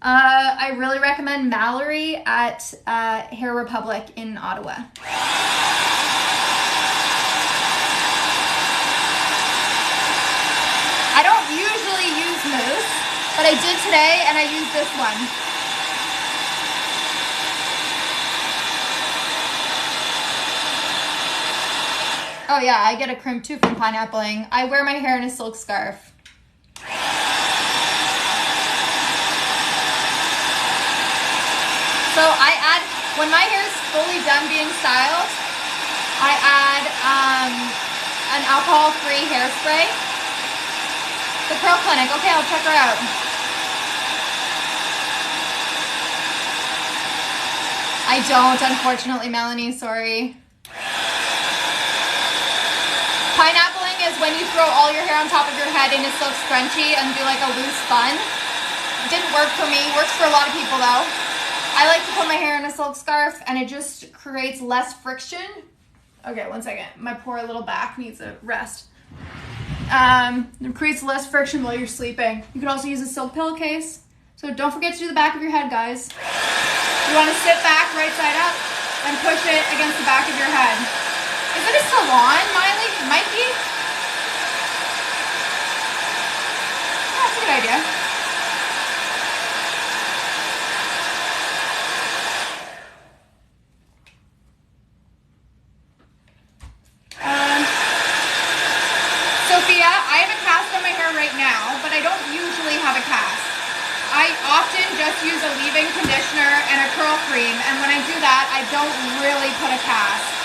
I really recommend Mallory at Hair Republic in Ottawa. I don't usually use mousse, but I did today and I used this one. Oh yeah, I get a crimp too from pineappling. I wear my hair in a silk scarf. So I add, when my hair is fully done being styled, I add an alcohol-free hairspray. The Curl Clinic, okay, I'll check her out. I don't, unfortunately, Melanie, sorry. Pineappling is when you throw all your hair on top of your head in a silk scrunchie and do like a loose bun. It didn't work for me, works for a lot of people though. I like to put my hair in a silk scarf and it just creates less friction. Okay, one second. My poor little back needs a rest. It creates less friction while you're sleeping. You can also use a silk pillowcase. So don't forget to do the back of your head, guys. You want to sit back, right side up, and push it against the back of your head. Is it a salon, Miley? It might be. Yeah, that's a good idea. Sophia, I have a cast on my hair right now, but I don't usually have a cast. I often just use a leave-in conditioner and a curl cream, and when I do that, I don't really put a cast.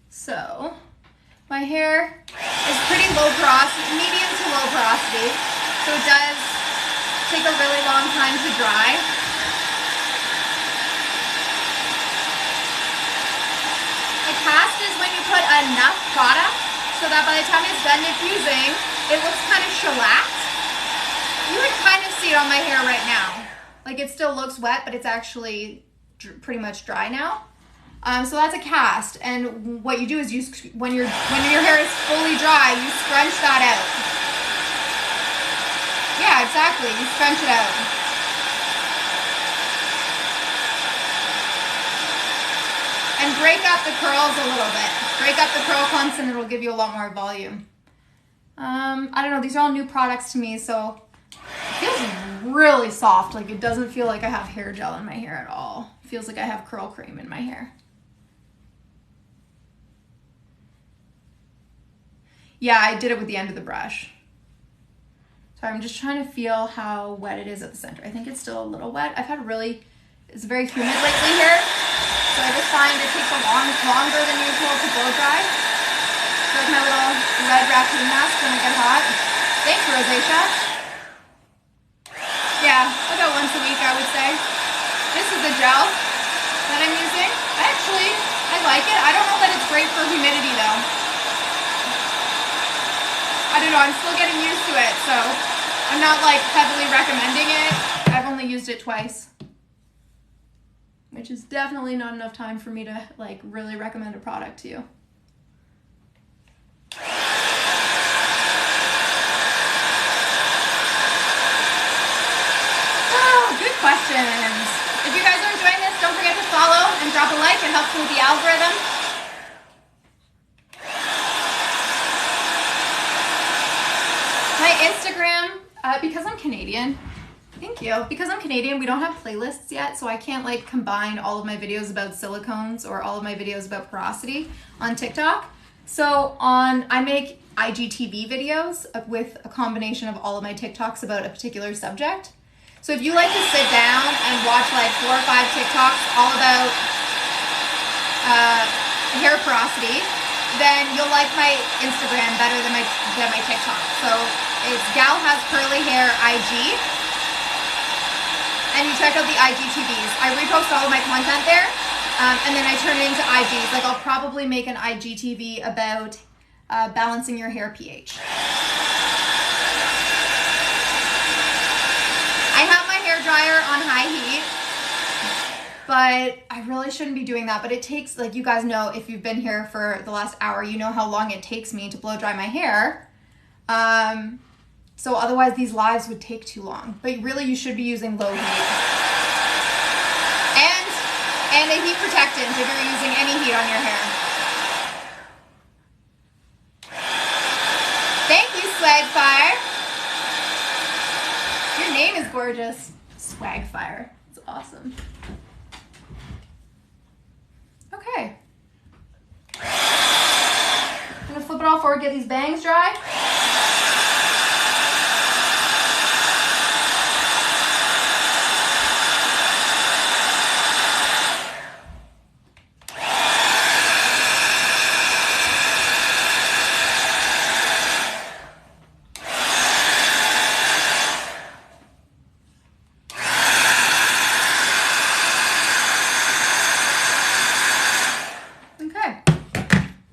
So, my hair is pretty low porosity, medium to low porosity, so it does take a really long time to dry. A cast is when you put enough product so that by the time it's done diffusing, it looks kind of shellacked. You can kind of see it on my hair right now. Like it still looks wet, but it's actually pretty much dry now. So that's a cast, and what you do is when your hair is fully dry, you scrunch that out. Yeah, exactly. You scrunch it out. And break up the curls a little bit. Break up the curl clumps, and it'll give you a lot more volume. I don't know. These are all new products to me, so it feels really soft. Like it doesn't feel like I have hair gel in my hair at all. It feels like I have curl cream in my hair. Yeah, I did it with the end of the brush. So I'm just trying to feel how wet it is at the center. I think it's still a little wet. I've had it's very humid lately here. So I just find it takes longer than usual to blow dry. It's like my little red raccoon mask when I get hot. Thanks, Rosacea. Yeah, about once a week, I would say. This is the gel that I'm using. I like it. I don't know that it's great for humidity though. I don't know, I'm still getting used to it, so I'm not like heavily recommending it. I've only used it twice, which is definitely not enough time for me to like really recommend a product to you. Oh, good questions. If you guys are enjoying this, don't forget to follow and drop a like. It helps with the algorithm. My Instagram, because I'm Canadian, thank you. Because I'm Canadian, we don't have playlists yet, so I can't like combine all of my videos about silicones or all of my videos about porosity on TikTok. So I make IGTV videos with a combination of all of my TikToks about a particular subject. So if you like to sit down and watch like 4 or 5 TikToks all about hair porosity, then you'll like my Instagram better than my TikTok. So it's Gal Has Curly Hair IG, and you check out the IGTVs. I repost all of my content there, and then I turn it into IGs. Like I'll probably make an IGTV about balancing your hair pH. I have my hair dryer on high heat, but I really shouldn't be doing that. But it takes, like you guys know, if you've been here for the last hour, you know how long it takes me to blow dry my hair. So otherwise these lives would take too long. But really you should be using low heat. And a heat protectant if you're using any heat on your hair. Thank you, Swagfire. Your name is gorgeous. Swagfire. It's awesome. Okay. I'm gonna flip it all forward, get these bangs dry.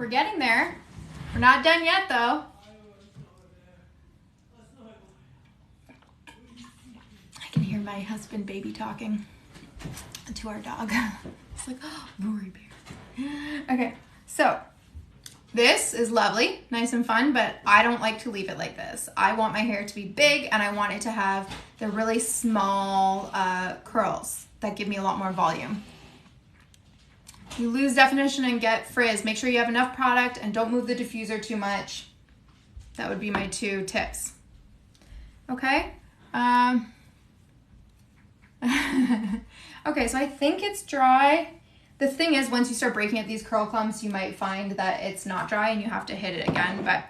Getting there. We're not done yet though. I can hear my husband baby talking to our dog. It's like, oh, Rory Bear. Okay, so this is lovely, nice and fun, but I don't like to leave it like this. I want my hair to be big and I want it to have the really small curls that give me a lot more volume. You lose definition and get frizz. Make sure you have enough product and don't move the diffuser too much. That would be my 2 tips. Okay. Okay, so I think it's dry. The thing is, once you start breaking at these curl clumps, you might find that it's not dry and you have to hit it again. But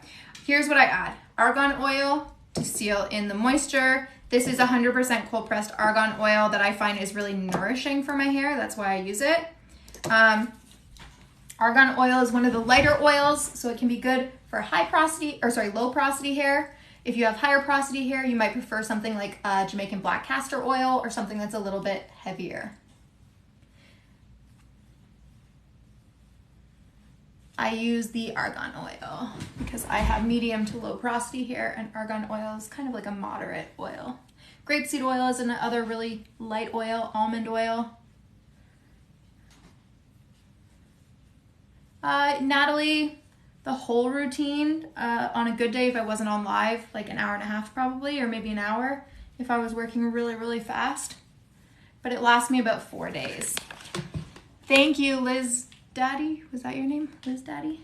here's what I add. Argan oil to seal in the moisture. This is 100% cold pressed argan oil that I find is really nourishing for my hair. That's why I use it. Argan oil is one of the lighter oils, so it can be good for low porosity hair. If you have higher porosity hair, you might prefer something like Jamaican black castor oil or something that's a little bit heavier. I use the argan oil because I have medium to low porosity hair, and argan oil is kind of like a moderate oil. Grapeseed oil is another really light oil, almond oil. Natalie, the whole routine on a good day, if I wasn't on live, like an hour and a half probably, or maybe an hour if I was working really, really fast. But it lasts me about 4 days. Thank you, Liz Daddy. Was that your name? Liz Daddy?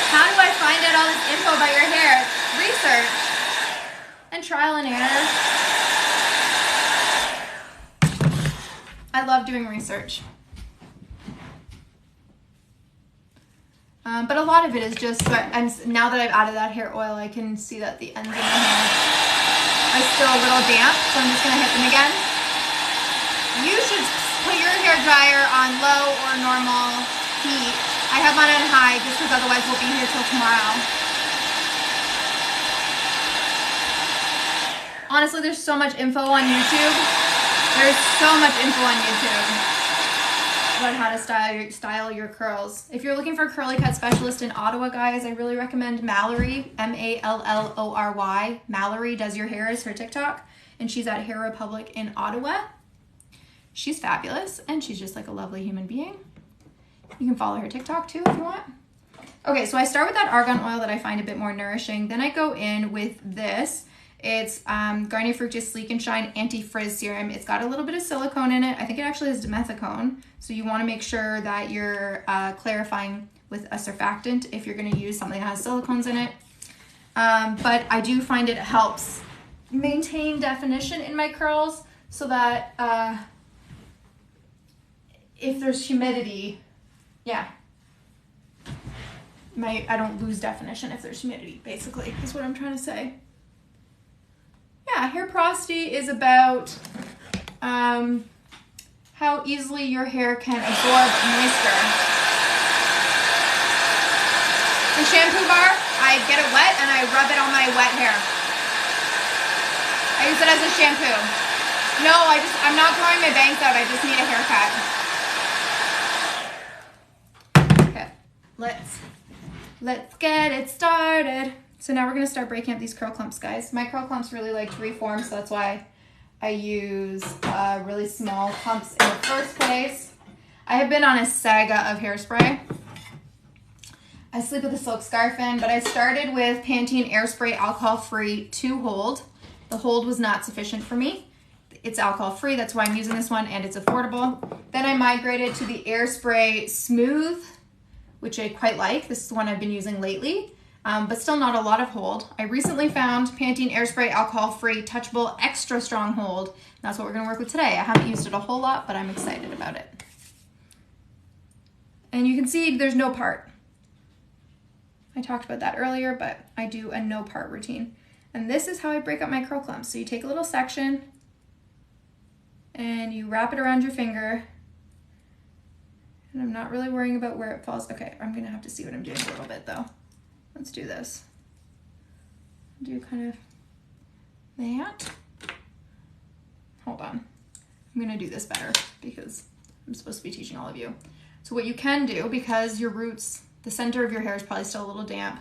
How do I find out all this info about your hair? Research and trial and error. I love doing research. But a lot of it is just, now that I've added that hair oil, I can see that the ends of my hair are still a little damp, so I'm just gonna hit them again. You should put your hair dryer on low or normal heat. I have mine on high just because otherwise we'll be here till tomorrow. Honestly, there's so much info on YouTube. There's so much info on YouTube about how to style your curls. If you're looking for a curly cut specialist in Ottawa, guys, I really recommend Mallory, M-A-L-L-O-R-Y. Mallory Does Your Hair is her TikTok, and she's at Hair Republic in Ottawa. She's fabulous, and she's just like a lovely human being. You can follow her TikTok too if you want. Okay, so I start with that argan oil that I find a bit more nourishing. Then I go in with this. It's Garnier Fructis Sleek and Shine Anti-Frizz Serum. It's got a little bit of silicone in it. I think it actually has dimethicone. So you want to make sure that you're clarifying with a surfactant if you're going to use something that has silicones in it. But I do find it helps maintain definition in my curls so that if there's humidity, yeah, I don't lose definition if there's humidity, basically, is what I'm trying to say. Yeah, hair porosity is about how easily your hair can absorb moisture. The shampoo bar, I get it wet and I rub it on my wet hair. I use it as a shampoo. No, I'm not growing my bangs out. I just need a haircut. Okay, let's get it started. So now we're going to start breaking up these curl clumps, guys. My curl clumps really like to reform, so that's why I use really small clumps in the first place. I have been on a saga of hairspray. I sleep with a silk scarf in, but I started with Pantene Airspray alcohol-free 2-hold. The hold was not sufficient for me. It's alcohol-free, that's why I'm using this one, and it's affordable. Then I migrated to the Airspray Smooth, which I quite like. This is the one I've been using lately. But still not a lot of hold. I recently found Pantene Airspray Alcohol-Free Touchable Extra Strong Hold. That's what we're going to work with today. I haven't used it a whole lot, but I'm excited about it. And you can see there's no part. I talked about that earlier, but I do a no part routine. And this is how I break up my curl clumps. So you take a little section and you wrap it around your finger. And I'm not really worrying about where it falls. Okay, I'm going to have to see what I'm doing a little bit though. Let's do this. Do kind of that. Hold on. I'm gonna do this better because I'm supposed to be teaching all of you. So what you can do, because your roots, the center of your hair is probably still a little damp,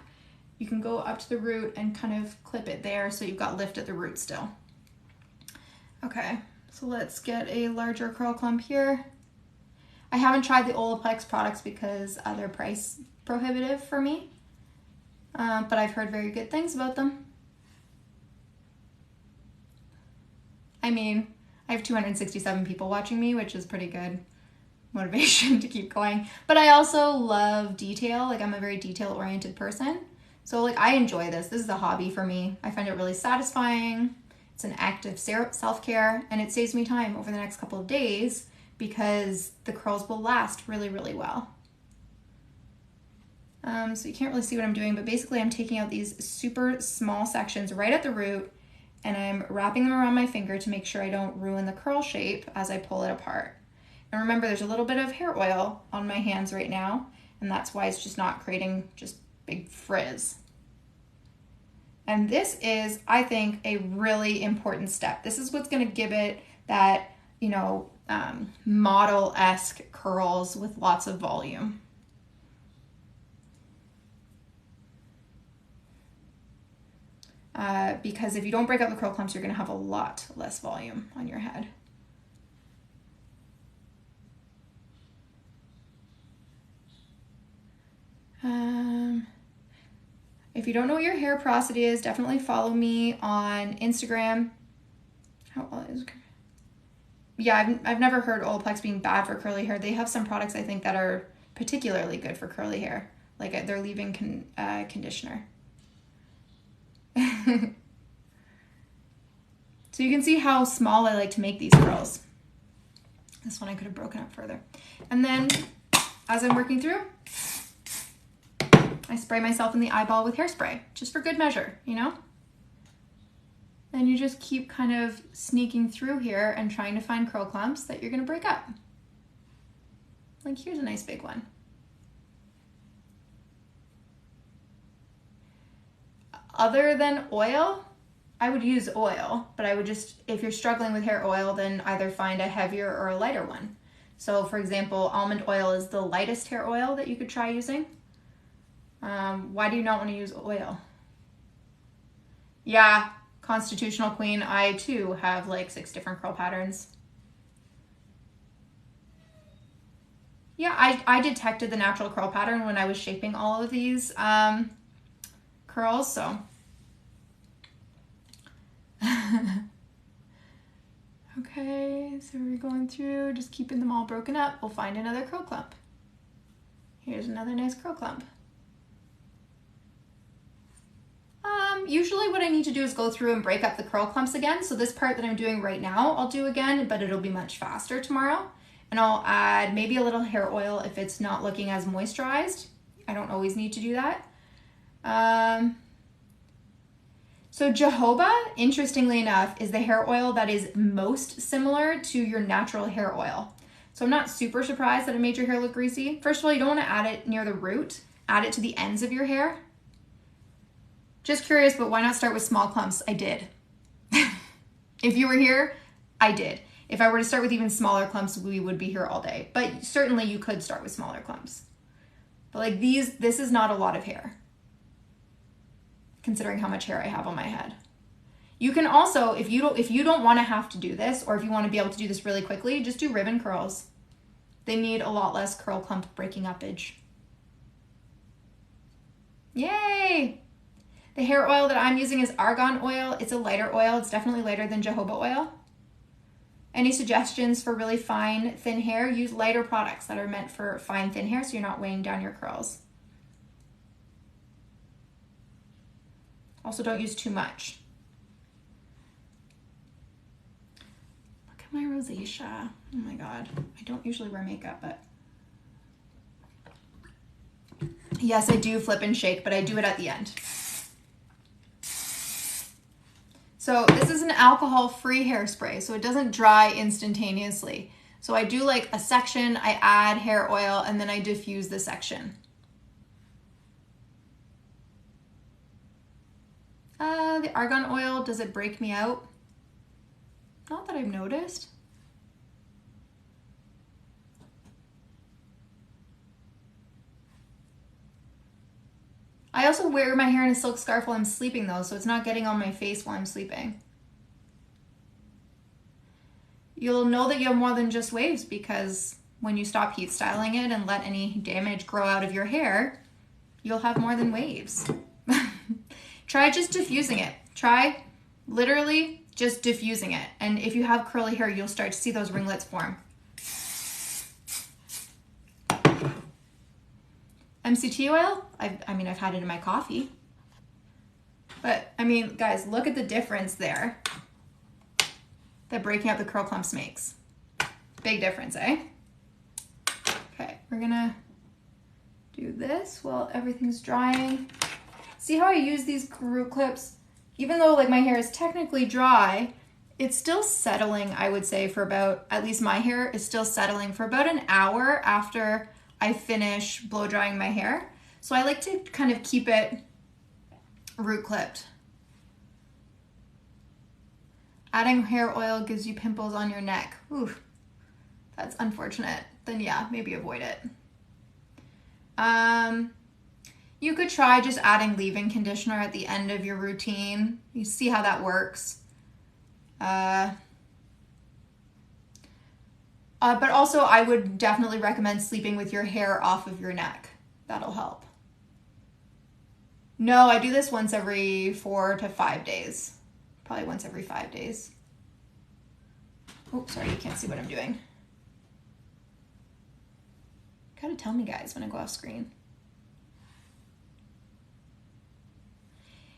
you can go up to the root and kind of clip it there so you've got lift at the root still. Okay, so let's get a larger curl clump here. I haven't tried the Olaplex products because they're price prohibitive for me. But I've heard very good things about them. I mean, I have 267 people watching me, which is pretty good motivation to keep going. But I also love detail. Like, I'm a very detail-oriented person. So, like, I enjoy this. This is a hobby for me. I find it really satisfying. It's an act of self-care, and it saves me time over the next couple of days because the curls will last really, really well. So you can't really see what I'm doing, but basically I'm taking out these super small sections right at the root and I'm wrapping them around my finger to make sure I don't ruin the curl shape as I pull it apart. And remember, there's a little bit of hair oil on my hands right now, and that's why it's just not creating just big frizz. And this is, I think, a really important step. This is what's going to give it that, you know, model-esque curls with lots of volume. Because if you don't break up the curl clumps, you're going to have a lot less volume on your head. If you don't know what your hair porosity is, definitely follow me on Instagram. Yeah, I've never heard Olaplex being bad for curly hair. They have some products I think that are particularly good for curly hair, like their leave-in conditioner. So you can see how small I like to make these curls. This one I could have broken up further. And then as I'm working through, I spray myself in the eyeball with hairspray, just for good measure, you know? Then you just keep kind of sneaking through here and trying to find curl clumps that you're gonna break up. Like here's a nice big one. Other than oil, I would use oil, but I would just, if you're struggling with hair oil, then either find a heavier or a lighter one. So for example, almond oil is the lightest hair oil that you could try using. Why do you not want to use oil? Yeah, Constitutional Queen, I too have like 6 different curl patterns. Yeah, I detected the natural curl pattern when I was shaping all of these curls, so. Okay, so we're going through, just keeping them all broken up. We'll find another curl clump. Here's another nice curl clump. Usually what I need to do is go through and break up the curl clumps again. So this part that I'm doing right now, I'll do again, but it'll be much faster tomorrow. And I'll add maybe a little hair oil if it's not looking as moisturized. I don't always need to do that. So jojoba, interestingly enough, is the hair oil that is most similar to your natural hair oil. So I'm not super surprised that it made your hair look greasy. First of all, you don't want to add it near the root. Add it to the ends of your hair. Just curious, but why not start with small clumps? I did. If you were here, I did. If I were to start with even smaller clumps, we would be here all day. But certainly you could start with smaller clumps. But like this is not a lot of hair, considering how much hair I have on my head. You can also, if you don't want to have to do this, or if you want to be able to do this really quickly, just do ribbon curls. They need a lot less curl clump breaking upage. Yay! The hair oil that I'm using is argan oil. It's a lighter oil. It's definitely lighter than jojoba oil. Any suggestions for really fine, thin hair? Use lighter products that are meant for fine, thin hair so you're not weighing down your curls. Also, don't use too much. Look at my rosacea. Oh my God. I don't usually wear makeup, but. Yes, I do flip and shake, but I do it at the end. So this is an alcohol-free hairspray, so it doesn't dry instantaneously. So I do like a section, I add hair oil, and then I diffuse the section. The argan oil, does it break me out? Not that I've noticed. I also wear my hair in a silk scarf while I'm sleeping though, so it's not getting on my face while I'm sleeping. You'll know that you have more than just waves because when you stop heat styling it and let any damage grow out of your hair, you'll have more than waves. Try just diffusing it. Try literally just diffusing it. And if you have curly hair, you'll start to see those ringlets form. MCT oil, I mean, I've had it in my coffee. But I mean, guys, look at the difference there that breaking up the curl clumps makes. Big difference, eh? Okay, we're gonna do this while everything's drying. See how I use these root clips? Even though like my hair is technically dry, it's still settling, I would say, for about, at least my hair is still settling for about an hour after I finish blow drying my hair. So I like to kind of keep it root clipped. Adding hair oil gives you pimples on your neck. Ooh, that's unfortunate. Then yeah, maybe avoid it. You could try just adding leave-in conditioner at the end of your routine. You see how that works. But also I would definitely recommend sleeping with your hair off of your neck. That'll help. No, I do this once every 4 to 5 days. Probably once every 5 days. Oh, sorry, you can't see what I'm doing. Gotta tell me, guys, when I go off screen.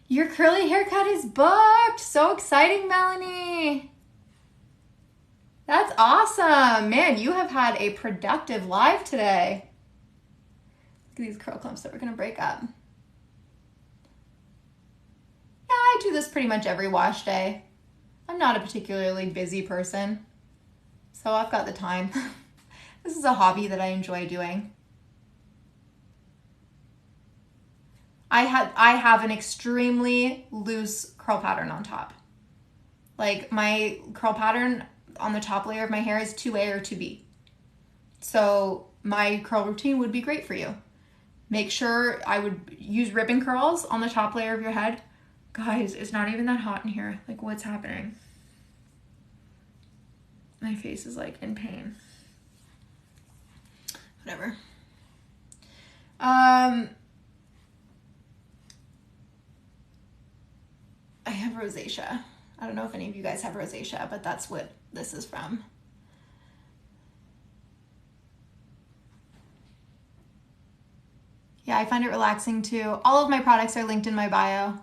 Your curly haircut is booked. So exciting, Melanie. That's awesome. Man, you have had a productive live today. Look at these curl clumps that we're gonna break up. do this pretty much every wash day. I'm not a particularly busy person, so I've got the time. This is a hobby that I enjoy doing. I have an extremely loose curl pattern on top. Like my curl pattern on the top layer of my hair is 2A or 2B. So my curl routine would be great for you. Make sure I would use ribbon curls on the top layer of your head. Guys, it's not even that hot in here. Like, what's happening? My face is like in pain. Whatever. I have rosacea. I don't know if any of you guys have rosacea, but that's what this is from. Yeah, I find it relaxing too. All of my products are linked in my bio.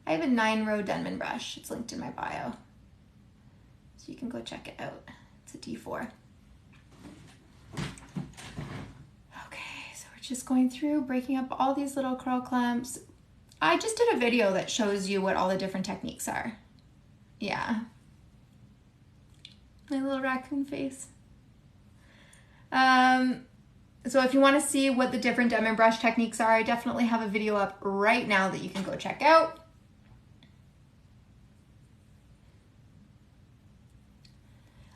I have a 9-row Denman brush. It's linked in my bio. So you can go check it out. It's a D4. Just going through, breaking up all these little curl clumps. I just did a video that shows you what all the different techniques are. Yeah. My little raccoon face. So if you want to see what the different Denman brush techniques are, I definitely have a video up right now that you can go check out.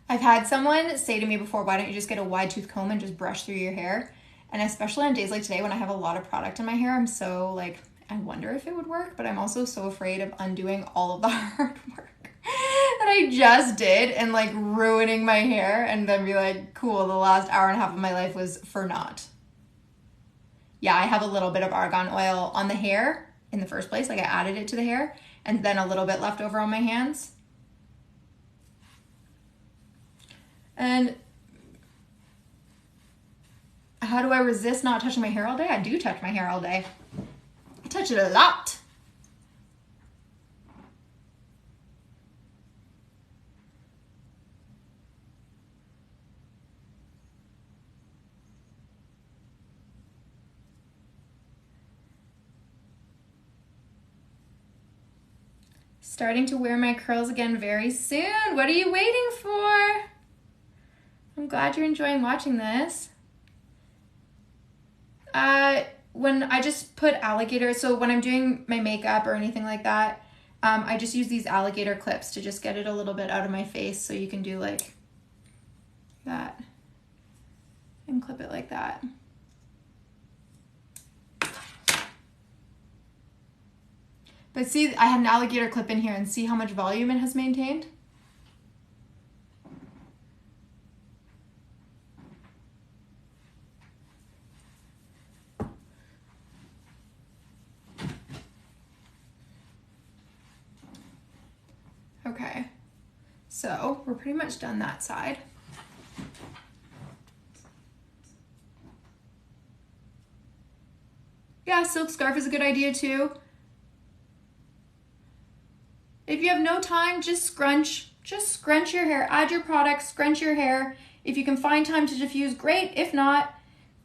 I've had someone say to me before, why don't you just get a wide tooth comb and just brush through your hair? And especially on days like today when I have a lot of product in my hair, I'm so like, I wonder if it would work, but I'm also so afraid of undoing all of the hard work that I just did and like ruining my hair and then be like, cool, the last hour and a half of my life was for naught. Yeah, I have a little bit of argan oil on the hair in the first place, like I added it to the hair, and then a little bit left over on my hands. And how do I resist not touching my hair all day? I do touch my hair all day. I touch it a lot. Starting to wear my curls again very soon. What are you waiting for? I'm glad you're enjoying watching this. When I just put alligator, so when I'm doing my makeup or anything like that, I just use these alligator clips to just get it a little bit out of my face, so you can do like that and clip it like that. But see, I had an alligator clip in here and see how much volume it has maintained? Okay, so we're pretty much done that side. Yeah, silk scarf is a good idea too. If you have no time, just scrunch your hair. Add your product, scrunch your hair. If you can find time to diffuse, great. If not,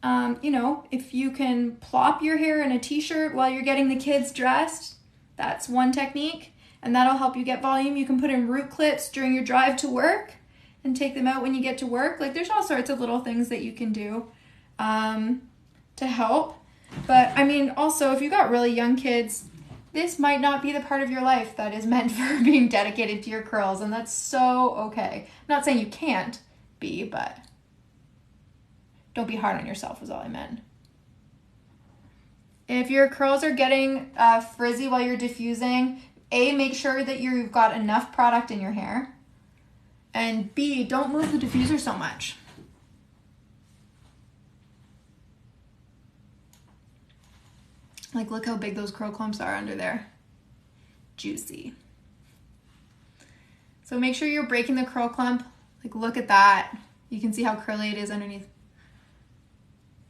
you know, if you can plop your hair in a t-shirt while you're getting the kids dressed, that's one technique. And that'll help you get volume. You can put in root clips during your drive to work and take them out when you get to work. Like there's all sorts of little things that you can do to help. But I mean, also if you got really young kids, this might not be the part of your life that is meant for being dedicated to your curls, and that's so okay. I'm not saying you can't be, but don't be hard on yourself is all I meant. If your curls are getting frizzy while you're diffusing, A, make sure that you've got enough product in your hair, and B, don't move the diffuser so much. Like, look how big those curl clumps are under there. Juicy. So make sure you're breaking the curl clump. Like, look at that. You can see how curly it is underneath.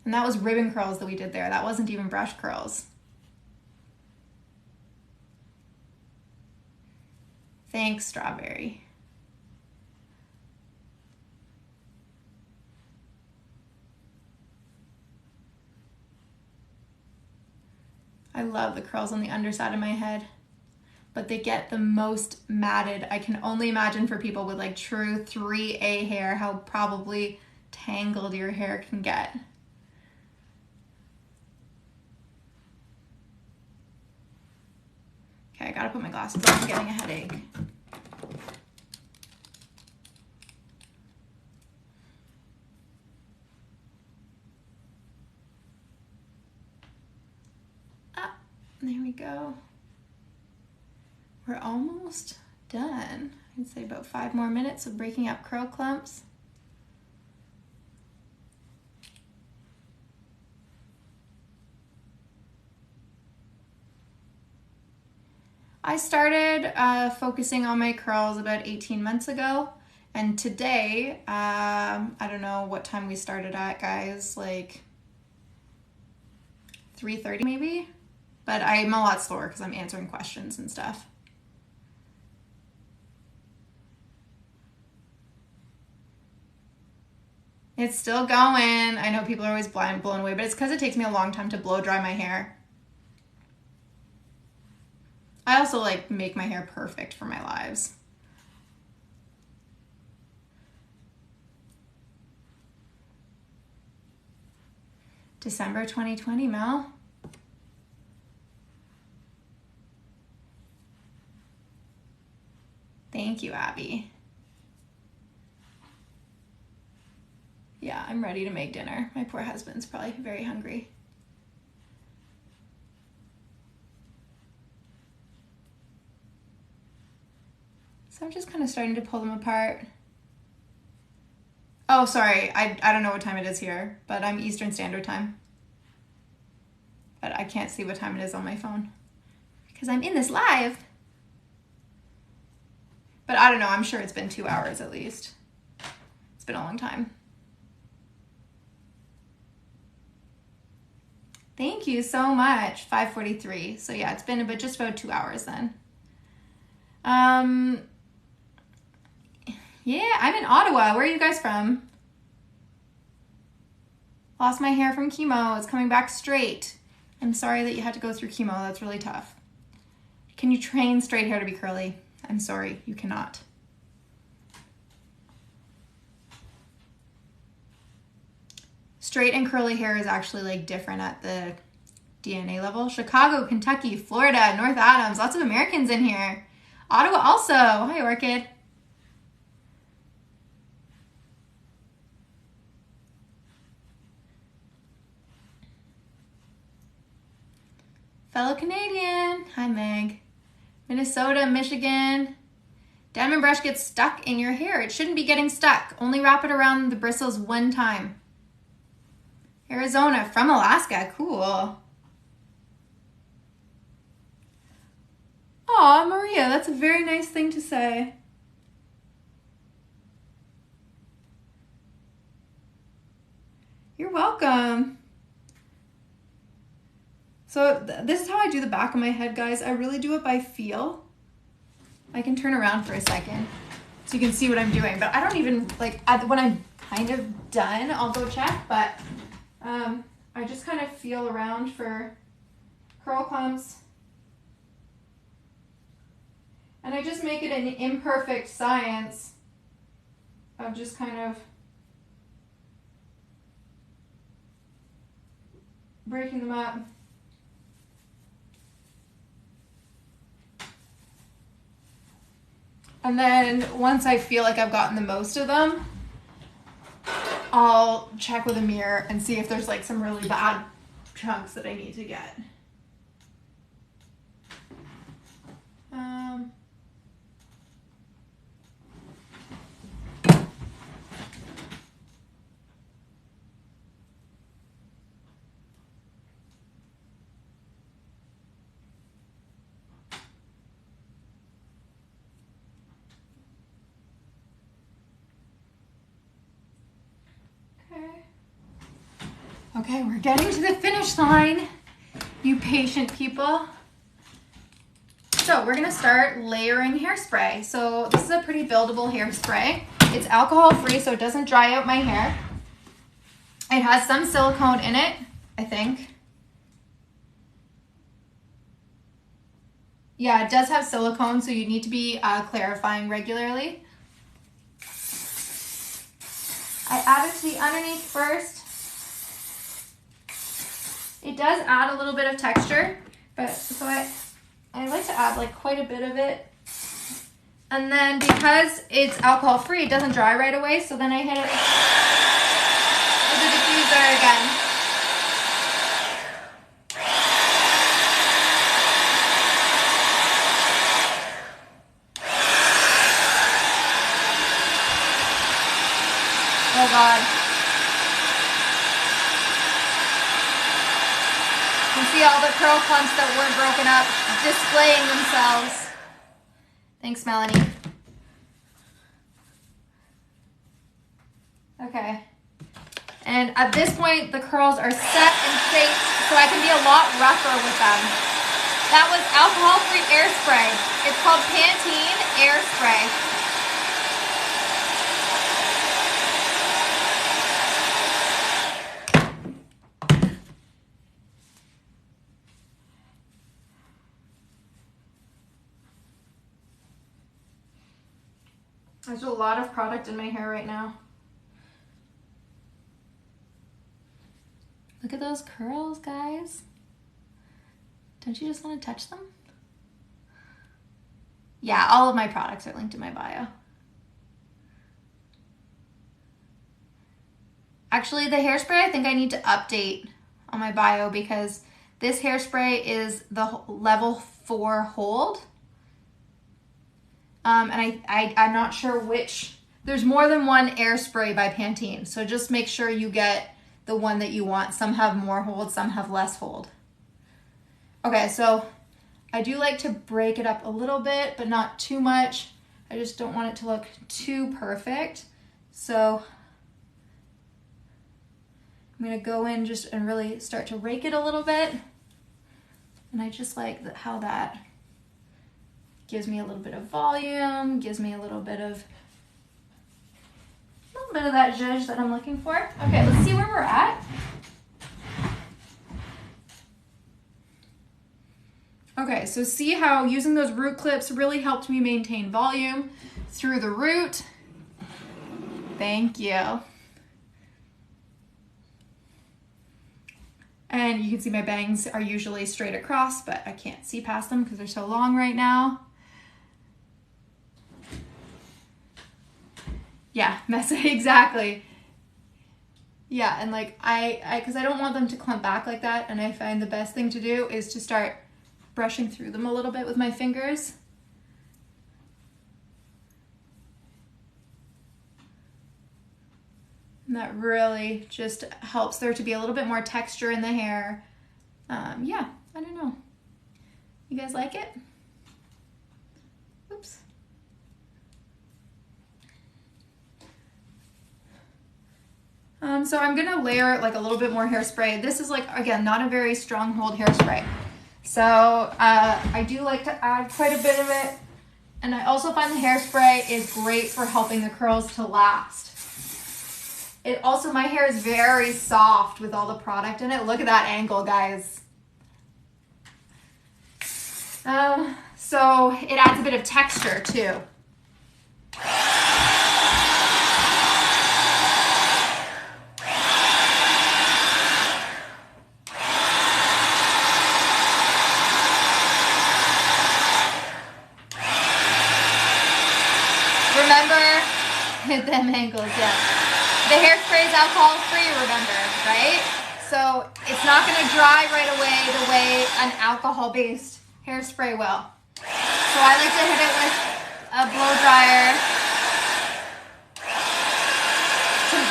And that was ribbon curls that we did there. That wasn't even brush curls. Thanks, Strawberry. love the curls on the underside of my head, but they get the most matted. I can only imagine for people with like true 3A hair how probably tangled your hair can get. Okay, I gotta put my glasses on, I'm getting a headache. Ah, there we go. We're almost done. I'd say about 5 more minutes of breaking up curl clumps. I started focusing on my curls about 18 months ago, and today, I don't know what time we started at, guys, like 3:30 maybe, but I'm a lot slower because I'm answering questions and stuff. It's still going. I know people are always blown away, but it's because it takes me a long time to blow dry my hair. I also like make my hair perfect for my lives. December 2020, Mel. Thank you, Abby. Yeah, I'm ready to make dinner. My poor husband's probably very hungry. So I'm just kind of starting to pull them apart. Oh, sorry, I don't know what time it is here, but I'm Eastern Standard Time. But I can't see what time it is on my phone because I'm in this live. But I don't know, I'm sure it's been 2 hours at least. It's been a long time. Thank you so much, 5:43. So yeah, it's been just about 2 hours then. Yeah, I'm in Ottawa. Where are you guys from? Lost my hair from chemo. It's coming back straight. I'm sorry that you had to go through chemo. That's really tough. Can you train straight hair to be curly? I'm sorry, you cannot. Straight and curly hair is actually like different at the DNA level. Chicago, Kentucky, Florida, North Adams. Lots of Americans in here. Ottawa also. Hi, Orchid. Fellow Canadian. Hi, Meg. Minnesota, Michigan. Denman brush gets stuck in your hair. It shouldn't be getting stuck. Only wrap it around the bristles one time. Arizona, from Alaska. Cool. Aw, Maria, that's a very nice thing to say. You're welcome. So this is how I do the back of my head, guys. I really do it by feel. I can turn around for a second so you can see what I'm doing, but I don't even, like, when I'm kind of done, I'll go check, but I just kind of feel around for curl clumps. And I just make it an imperfect science of just kind of breaking them up. And then once I feel like I've gotten the most of them, I'll check with a mirror and see if there's like some really bad chunks that I need to get. Okay, we're getting to the finish line, you patient people. So we're gonna start layering hairspray. So this is a pretty buildable hairspray. It's alcohol free, so it doesn't dry out my hair. It has some silicone in it, I think. Yeah, it does have silicone, so you need to be clarifying regularly. I added to the underneath first. It does add a little bit of texture, but so I like to add like quite a bit of it. And then because it's alcohol free, it doesn't dry right away, so then I hit it with the diffuser again. Oh God. You can see all the curl clumps that weren't broken up displaying themselves. Thanks, Melanie. Okay. And at this point, the curls are set and shaped, so I can be a lot rougher with them. That was alcohol-free air spray. It's called Pantene Air Spray. There's a lot of product in my hair right now. Look at those curls, guys. Don't you just want to touch them? Yeah, all of my products are linked in my bio. Actually, the hairspray, I think I need to update on my bio because this hairspray is the level 4 hold. And I'm not sure which, there's more than one air spray by Pantene. So just make sure you get the one that you want. Some have more hold, some have less hold. Okay, so I do like to break it up a little bit, but not too much. I just don't want it to look too perfect. So I'm gonna go in just and really start to rake it a little bit. And I just like how that gives me a little bit of volume, gives me a little bit of that zhuzh that I'm looking for. Okay, let's see where we're at. Okay, so see how using those root clips really helped me maintain volume through the root. Thank you. And you can see my bangs are usually straight across, but I can't see past them because they're so long right now. Yeah, messy, exactly. Yeah, and like because I don't want them to clump back like that, and I find the best thing to do is to start brushing through them a little bit with my fingers. And that really just helps there to be a little bit more texture in the hair. Yeah, I don't know. You guys like it? Oops. So I'm gonna layer like a little bit more hairspray. This is like, again, not a very strong hold hairspray. So I do like to add quite a bit of it. And I also find the hairspray is great for helping the curls to last. It also, my hair is very soft with all the product in it. Look at that angle, guys. So it adds a bit of texture too. Remember them angles, yeah. The hairspray is alcohol free, remember, right? So it's not gonna dry right away the way an alcohol-based hairspray will. So I like to hit it with a blow dryer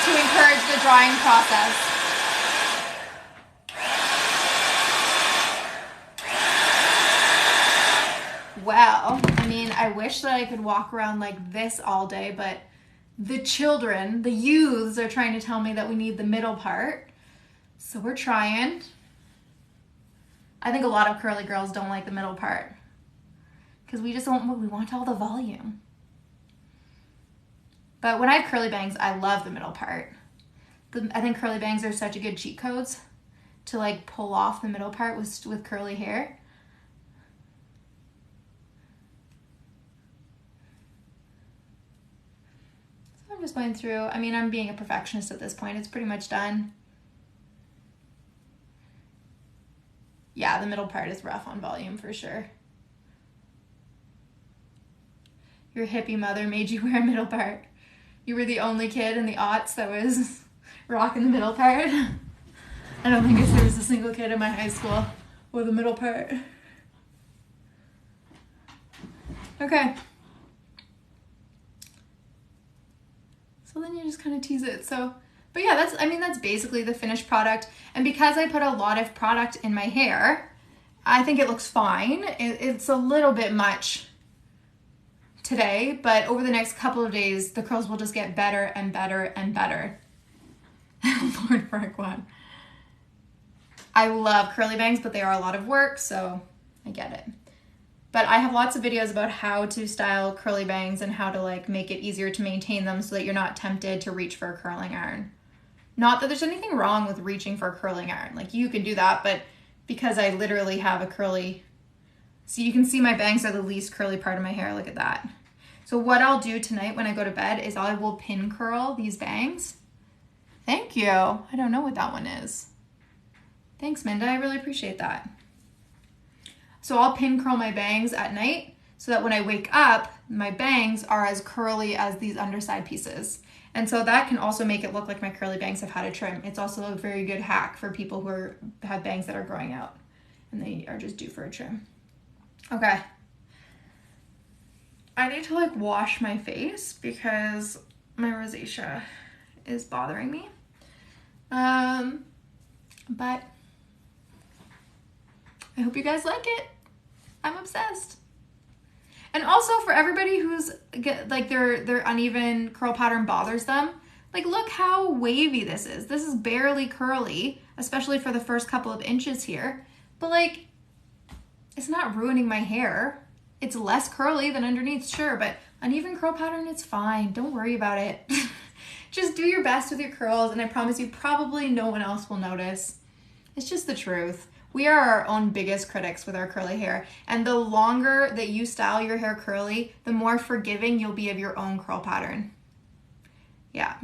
to encourage the drying process. Well, I mean, I wish that I could walk around like this all day, but the children, the youths are trying to tell me that we need the middle part. So we're trying. I think a lot of curly girls don't like the middle part because we want all the volume. But when I have curly bangs, I love the middle part. I think curly bangs are such a good cheat codes to like pull off the middle part with curly hair. I'm just going through. I mean, I'm being a perfectionist at this point. It's pretty much done. Yeah, the middle part is rough on volume for sure. Your hippie mother made you wear a middle part. You were the only kid in the aughts that was rocking the middle part. I don't think there was a single kid in my high school with a middle part. Okay. So then you just kind of tease it. So, but yeah, that's basically the finished product. And because I put a lot of product in my hair, I think it looks fine. It's a little bit much today, but over the next couple of days, the curls will just get better and better and better. Lord Farquaad. I love curly bangs, but they are a lot of work, so I get it. But I have lots of videos about how to style curly bangs and how to like make it easier to maintain them so that you're not tempted to reach for a curling iron. Not that there's anything wrong with reaching for a curling iron. Like you can do that, but because I literally have a curly, so you can see my bangs are the least curly part of my hair. Look at that. So what I'll do tonight when I go to bed is I will pin curl these bangs. Thank you. I don't know what that one is. Thanks, Minda. I really appreciate that. So I'll pin curl my bangs at night so that when I wake up, my bangs are as curly as these underside pieces. And so that can also make it look like my curly bangs have had a trim. It's also a very good hack for people who have bangs that are growing out and they are just due for a trim. Okay. I need to like wash my face because my rosacea is bothering me. But I hope you guys like it. I'm obsessed. And also for everybody who's like their uneven curl pattern bothers them, like look how wavy this is. This is barely curly, especially for the first couple of inches here. But like, it's not ruining my hair. It's less curly than underneath, sure, but uneven curl pattern, it's fine. Don't worry about it. Just do your best with your curls, and I promise you probably no one else will notice. It's just the truth. We are our own biggest critics with our curly hair, and the longer that you style your hair curly, the more forgiving you'll be of your own curl pattern. Yeah.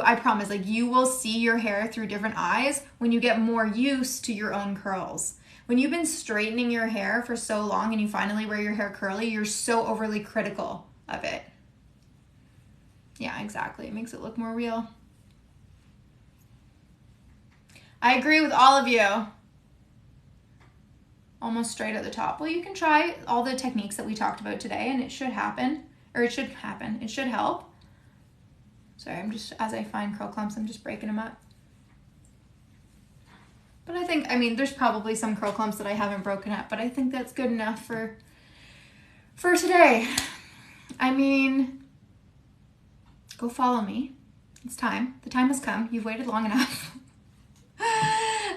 I promise, like you will see your hair through different eyes when you get more used to your own curls. When you've been straightening your hair for so long and you finally wear your hair curly, you're so overly critical of it. Yeah, exactly. It makes it look more real. I agree with all of you. Almost straight at the top. Well, you can try all the techniques that we talked about today and it should happen. Or it should happen. It should help. Sorry, as I find curl clumps, I'm just breaking them up. But I mean, there's probably some curl clumps that I haven't broken up, but I think that's good enough for today. I mean, go follow me. It's time. The time has come. You've waited long enough.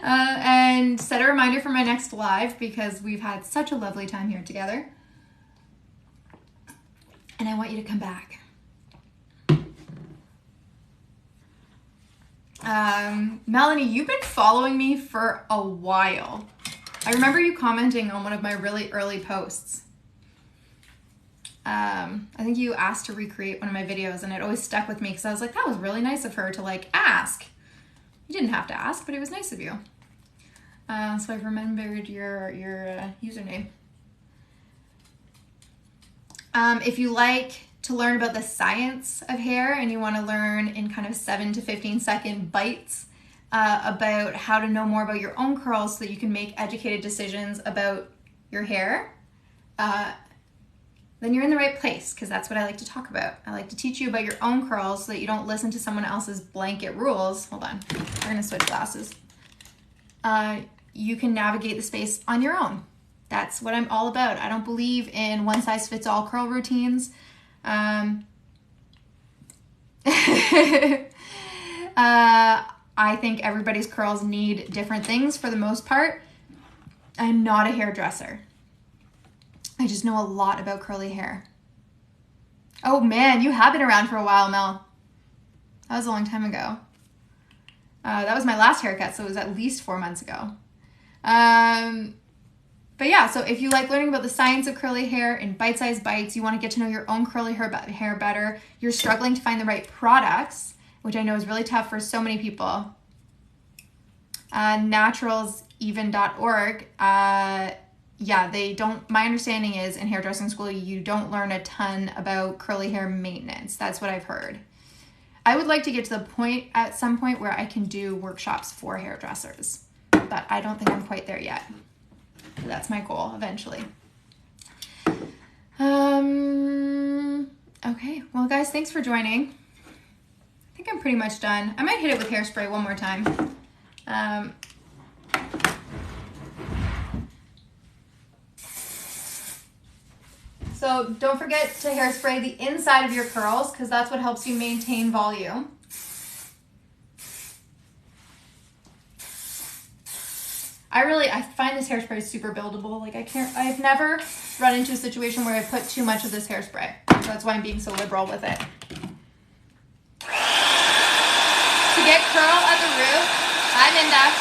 And set a reminder for my next live because we've had such a lovely time here together. And I want you to come back. Melanie, you've been following me for a while. I remember you commenting on one of my really early posts. I think you asked to recreate one of my videos and it always stuck with me because I was like, that was really nice of her to like ask. You didn't have to ask, but it was nice of you. So I've remembered your username. If you like to learn about the science of hair and you want to learn in kind of 7 to 15 second bites about how to know more about your own curls so that you can make educated decisions about your hair, then you're in the right place because that's what I like to talk about. I like to teach you about your own curls so that you don't listen to someone else's blanket rules. Hold on, we're gonna switch glasses. You can navigate the space on your own. That's what I'm all about. I don't believe in one size fits all curl routines. I think everybody's curls need different things for the most part. I'm not a hairdresser. I just know a lot about curly hair. Oh man, you have been around for a while, Mel. That was a long time ago. That was my last haircut, so it was at least 4 months ago. But yeah, so if you like learning about the science of curly hair in bite-sized bites, you want to get to know your own curly hair better, you're struggling to find the right products, which I know is really tough for so many people, naturalseven.org, yeah, they don't, my understanding is in hairdressing school, you don't learn a ton about curly hair maintenance. That's what I've heard. I would like to get to the point at some point where I can do workshops for hairdressers, but I don't think I'm quite there yet. That's my goal eventually. Okay, well guys, thanks for joining. I think I'm pretty much done. I might hit it with hairspray one more time. So don't forget to hairspray the inside of your curls because that's what helps you maintain volume. I find this hairspray super buildable. Like I've never run into a situation where I put too much of this hairspray. So that's why I'm being so liberal with it. To get curl at the root, I'm Inda.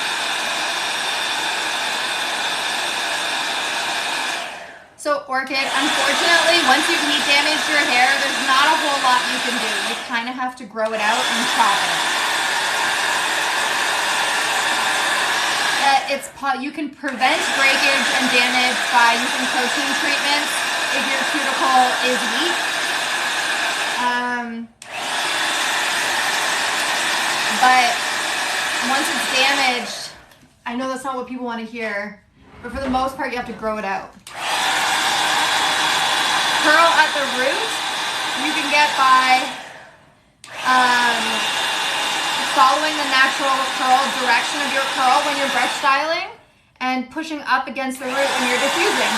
So Orchid, unfortunately, once you've heat damaged your hair, there's not a whole lot you can do. You kind of have to grow it out and chop it. You can prevent breakage and damage by using protein treatments if your cuticle is weak. But once it's damaged, I know that's not what people want to hear, but for the most part, you have to grow it out. Curl at the root, you can get by following the natural curl direction of your curl when you're brush styling and pushing up against the root when you're diffusing.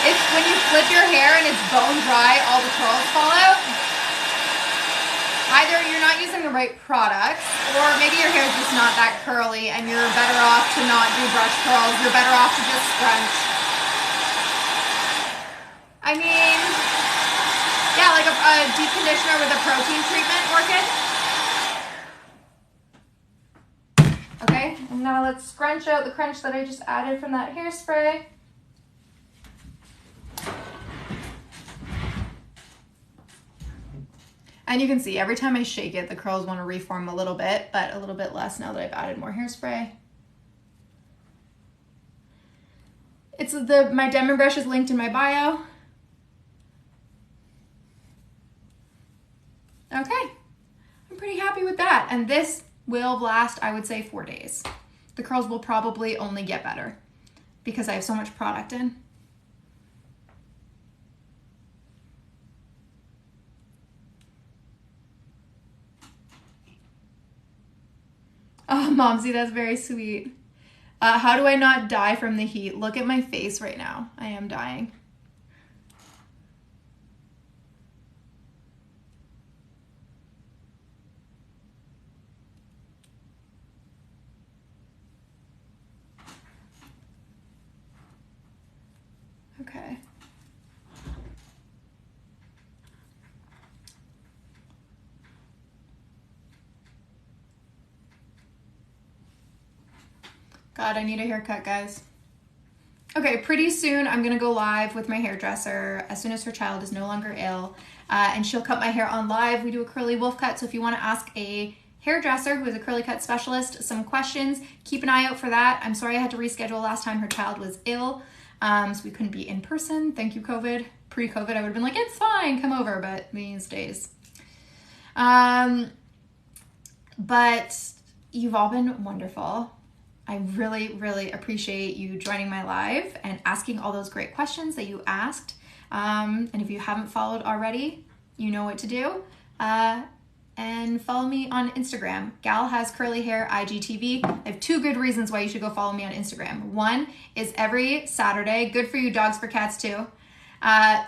If when you flip your hair and it's bone dry, all the curls fall out, either you're not using the right products or maybe your hair is just not that curly and you're better off to not do brush curls. You're better off to just scrunch. I mean, yeah, like a deep conditioner with a protein treatment, Orchid. Okay, and now let's scrunch out the crunch that I just added from that hairspray. And you can see every time I shake it, the curls want to reform a little bit, but a little bit less now that I've added more hairspray. My DENMAN brush is linked in my bio. Okay, I'm pretty happy with that. And this will last, I would say, 4 days. The curls will probably only get better because I have so much product in. Oh, Momsy, that's very sweet. How do I not die from the heat? Look at my face right now. I am dying. Okay. God, I need a haircut, guys. Okay, pretty soon I'm gonna go live with my hairdresser as soon as her child is no longer ill, and she'll cut my hair on live. We do a curly wolf cut, so if you wanna ask a hairdresser who is a curly cut specialist some questions, keep an eye out for that. I'm sorry I had to reschedule last time her child was ill, so we couldn't be in person. Thank you, COVID. Pre-COVID, I would've been like, it's fine, come over, but these days. But you've all been wonderful. I really, really appreciate you joining my live and asking all those great questions that you asked. And if you haven't followed already, you know what to do. And follow me on Instagram. Gal Has Curly Hair IGTV. I have 2 good reasons why you should go follow me on Instagram. One is every Saturday, good for you dogs for cats too.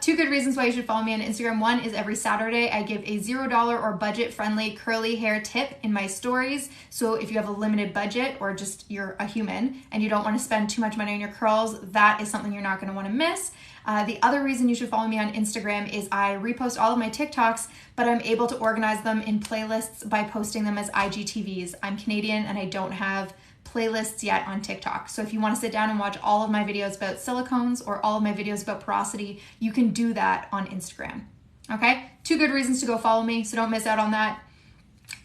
2 good reasons why you should follow me on Instagram. One is every Saturday I give a $0 or budget-friendly curly hair tip in my stories. So if you have a limited budget or just you're a human and you don't want to spend too much money on your curls, that is something you're not going to want to miss. The other reason you should follow me on Instagram is I repost all of my TikToks, but I'm able to organize them in playlists by posting them as IGTVs. I'm Canadian and I don't have playlists yet on TikTok. So if you want to sit down and watch all of my videos about silicones or all of my videos about porosity, you can do that on Instagram. Okay? 2 good reasons to go follow me, so don't miss out on that.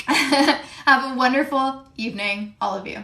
Have a wonderful evening, all of you.